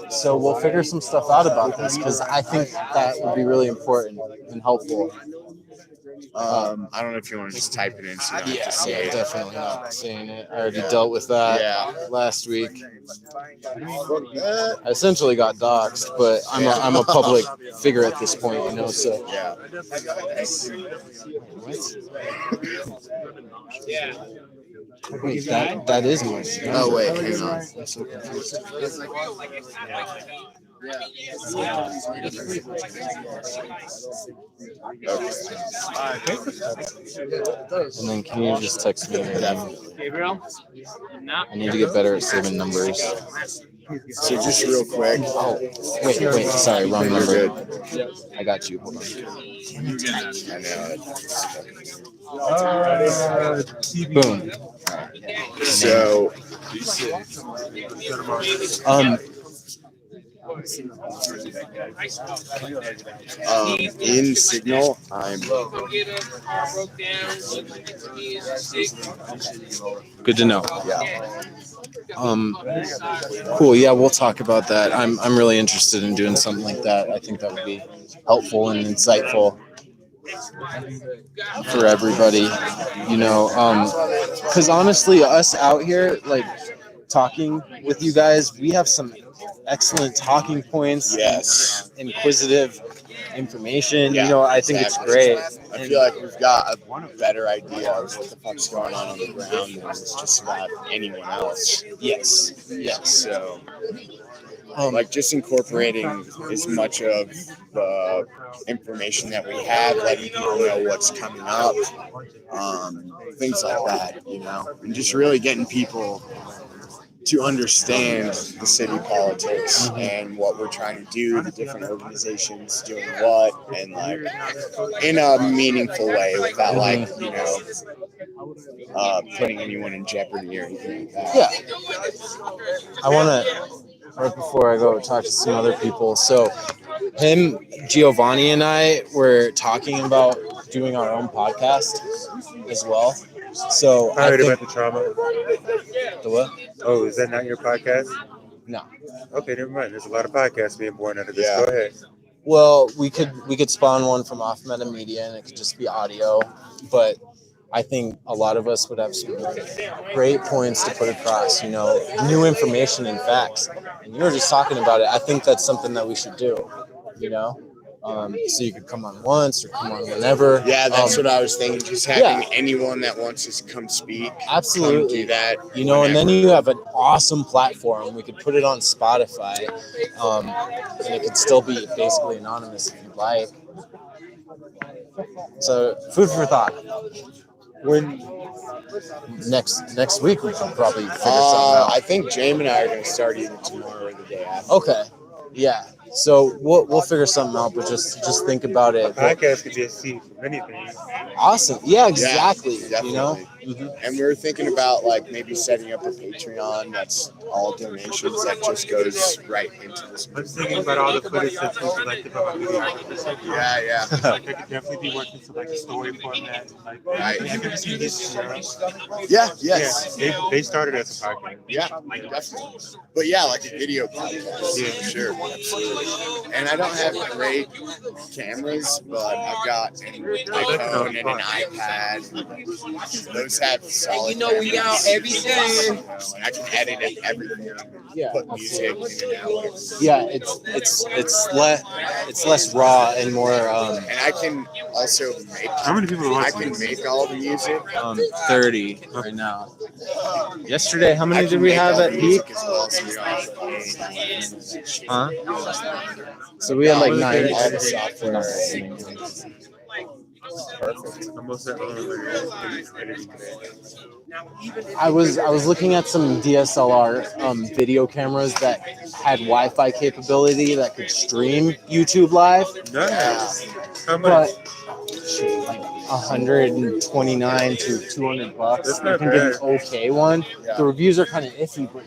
So we'll figure some stuff out about this because I think that would be really important and helpful. I don't know if you want to just type it in so you don't have to say it. Definitely not saying it. I already dealt with that last week. I essentially got doxxed, but I'm a public figure at this point, you know. So yeah. Wait, that is my. Oh wait, hang on. I'm so confused. And then can you just text me? Gabriel? I need to get better at saving numbers. So just real quick. Oh, wait, sorry, wrong number. Good. I got you. Hold on. I know. Boom. So, in Signal, I'm good to know. Yeah. Cool. Yeah, we'll talk about that. I'm really interested in doing something like that. I think that would be helpful and insightful for everybody, you know, because honestly, us out here, like talking with you guys, we have some excellent talking points. Yes. Inquisitive information. Yeah, You know, I think exactly. it's great. I feel like we've got a better idea of what the fuck's going on the ground than just about anyone else. Yes. So, like, just incorporating as much of the information that we have, letting people know what's coming up, things like that, you know, and just really getting people to understand the city politics and what we're trying to do, the different organizations doing what, and like in a meaningful way without like, you know, putting anyone in jeopardy or anything like that. Yeah. I want to, right before I go talk to some other people, so him, Giovanni, and I were talking about doing our own podcast as well. So I heard about the trauma. The what? Oh, is that not your podcast? No. Okay, never mind. There's a lot of podcasts being born out of this. Go ahead. Well, we could spawn one from Off Meta Media, and it could just be audio. But I think a lot of us would have some great points to put across. You know, new information and facts. And you were just talking about it. I think that's something that we should do. You know. So you could come on once or come on whenever. Yeah, that's what I was thinking. Just having anyone that wants to come speak, absolutely come do that. You know, and then you have an awesome platform. We could put it on Spotify, and it could still be basically anonymous if you'd like. So, food for thought. When next week we can probably figure something out. I think James and I are going to start either tomorrow or the day after. Okay. Yeah. So we'll figure something out, but just think about it. A podcast could be a seed for many things. Awesome. Yeah, exactly. Yeah, you know? And we were thinking about like maybe setting up a Patreon that's all donations that just goes right into this. I'm just thinking about all the footage that's been collected by my video. Yeah. Like I could definitely be working to like a story format. Like, Right. Have you ever seen this? Yes. Yeah, they started as a podcast. Yeah, definitely. But yeah, like a video podcast. Yeah, for sure. Absolutely. And I don't have great cameras, but I've got an iPhone and an iPad. Those have solid. You know we out every day. And I can edit it, everything. Yeah, put music in and out. Yeah, it's less raw and more. And I can also make. How many people are I watching? can make all the music. 30 right now. Yesterday, how many did we have at peak? Huh? So we had like 9 software. Perfect. Almost at editing today. I was looking at some DSLR video cameras that had Wi-Fi capability that could stream YouTube live. Nice. How much? But like 129 to 200 bucks. That's You not can get an bad. okay one. The reviews are kind of iffy, but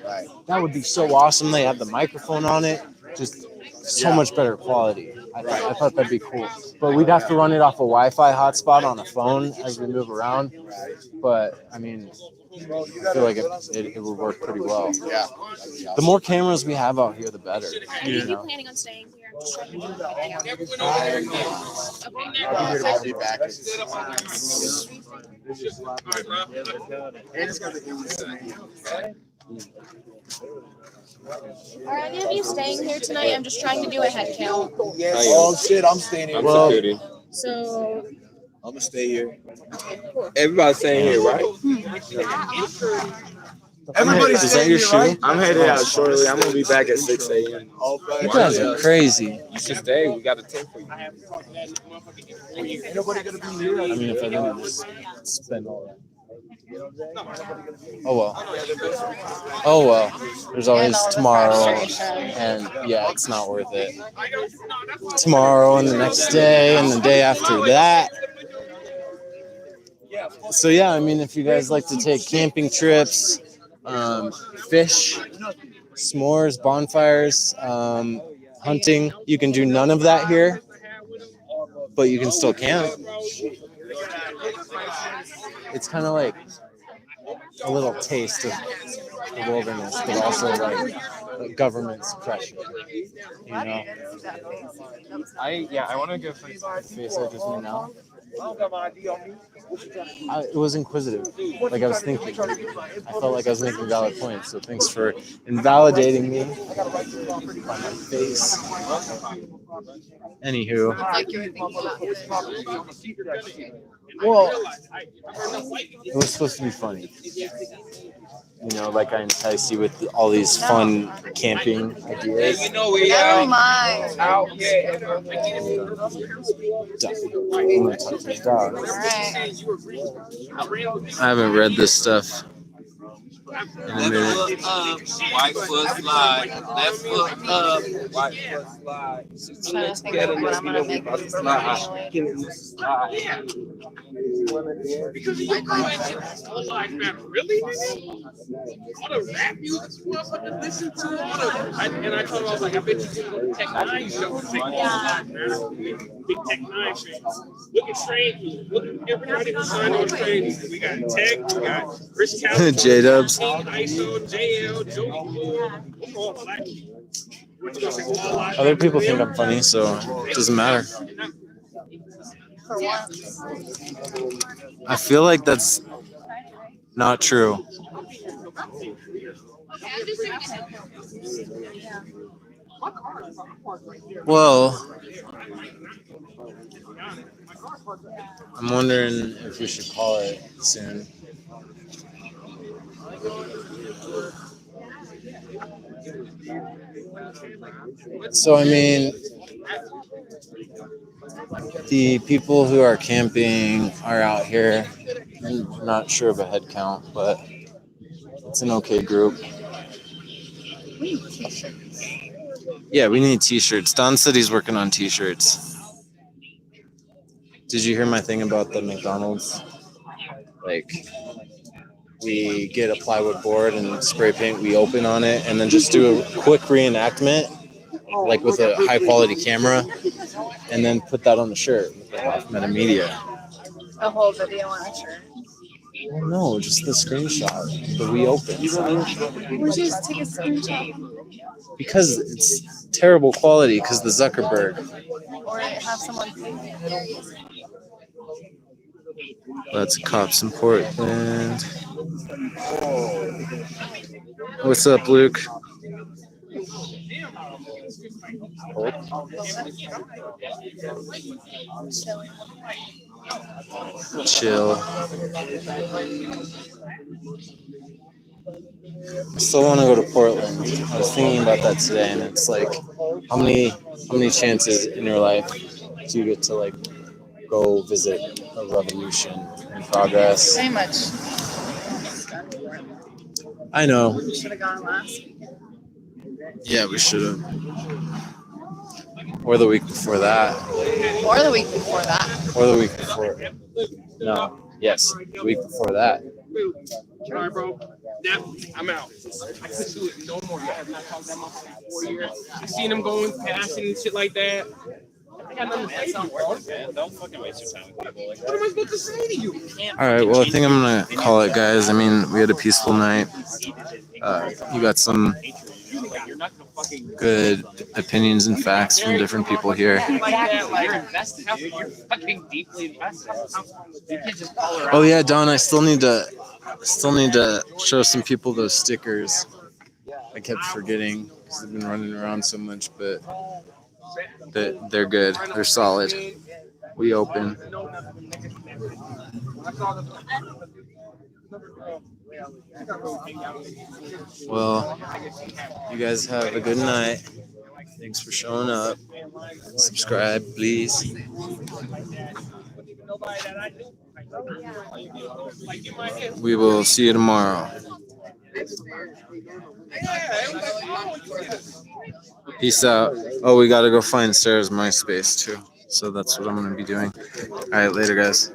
that would be so awesome. They have the microphone on it, just so much better quality. I thought that'd be cool. But we'd have to run it off a Wi-Fi hotspot on a phone as we move around. But I mean, I feel like it would work pretty well. Yeah. The more cameras we have out here, the better. Are you planning on staying here? I'm just trying to do I'll be back. Are any of you staying here tonight? I'm just trying to do a head count. Oh shit, I'm staying here. Well, So, I'm gonna stay here. Everybody's staying here, right? Everybody's Is that your shoe? I'm headed out shortly. I'm gonna be back at 6 a.m. You guys are crazy. You should stay. We got a tent for you. Ain't nobody gonna be here. I mean, if I didn't just spend all that. Oh well. There's always tomorrow, and yeah, it's not worth it. Tomorrow and the next day and the day after that. So yeah, I mean, if you guys like to take camping trips, fish, s'mores, bonfires, hunting, you can do none of that here, but you can still camp. It's kind of like a little taste of the wilderness, but also like government suppression. You know? I want to go for Face I just made now. It was inquisitive. Like I was thinking. I felt like I was making valid points. So thanks for invalidating me by my face. Anywho. Like you were thinking about it. Well, it was supposed to be funny. You know, like I enticed you with all these fun camping ideas. Never mind. I'm gonna talk to the dog. Alright. I haven't read this stuff in a minute. White foot slide, left foot up, white foot slide. Trying to think of what I'm gonna make this Because you're going to whole life matter, really? All the rap music you motherfuckers listen to, and I told him, I was like, I bet you did go to Tech Nine show. Big Tech Nine fans. Look at Trade. Look at everybody who signed on Trade. We got Tech, we got Chris Cal, J-Dubs. ISO, JL, Joey. Come on, Black. What you gonna say, all live? Other people think I'm funny, so it doesn't matter. For once. I feel like that's not true. Well, I'm wondering if we should call it soon. So, I mean, the people who are camping are out here. I'm not sure of a head count, but it's an okay group. We need t-shirts. Yeah, we need t-shirts. Don said he's working on t-shirts. Did you hear my thing about the McDonald's? Like, we get a plywood board and spray paint, we open on it, and then just do a quick reenactment, like with a high quality camera, and then put that on the shirt with the Off Meta Media. A whole video on a shirt. Well, no, just the screenshot, the reopen. Would you just take a screenshot? Because it's terrible quality, because the Zuckerberg. Or have someone film it. Lots of cops in Portland. What's up, Luke? Chill. I still want to go to Portland. I was thinking about that today, and it's like, how many chances in your life do you get to like go visit a revolution in progress? Very much. I know. We should have gone last week. Yeah, we should have. Or the week before that. Or the week before that. Or the week before. No. Yes, the week before that. All right, bro. Yeah, I'm out. I couldn't do it no more. I have not talked that much in 4 years. I seen him going passing and shit like that. I got nothing to say to you, bro. Don't fucking waste your time with people. What am I supposed to say to you? All right, well, I think I'm going to call it, guys. I mean, we had a peaceful night. You got some good opinions and facts from different people here. You're invested. You're fucking deeply invested. You can't just call her out. Oh yeah, Don, I still need to show some people those stickers. I kept forgetting because they've been running around so much, but they're good. They're solid. We open. Well, you guys have a good night. Thanks for showing up. Subscribe, please. We will see you tomorrow. Peace out. Oh, we got to go find Sarah's MySpace too. So that's what I'm going to be doing. All right, later, guys.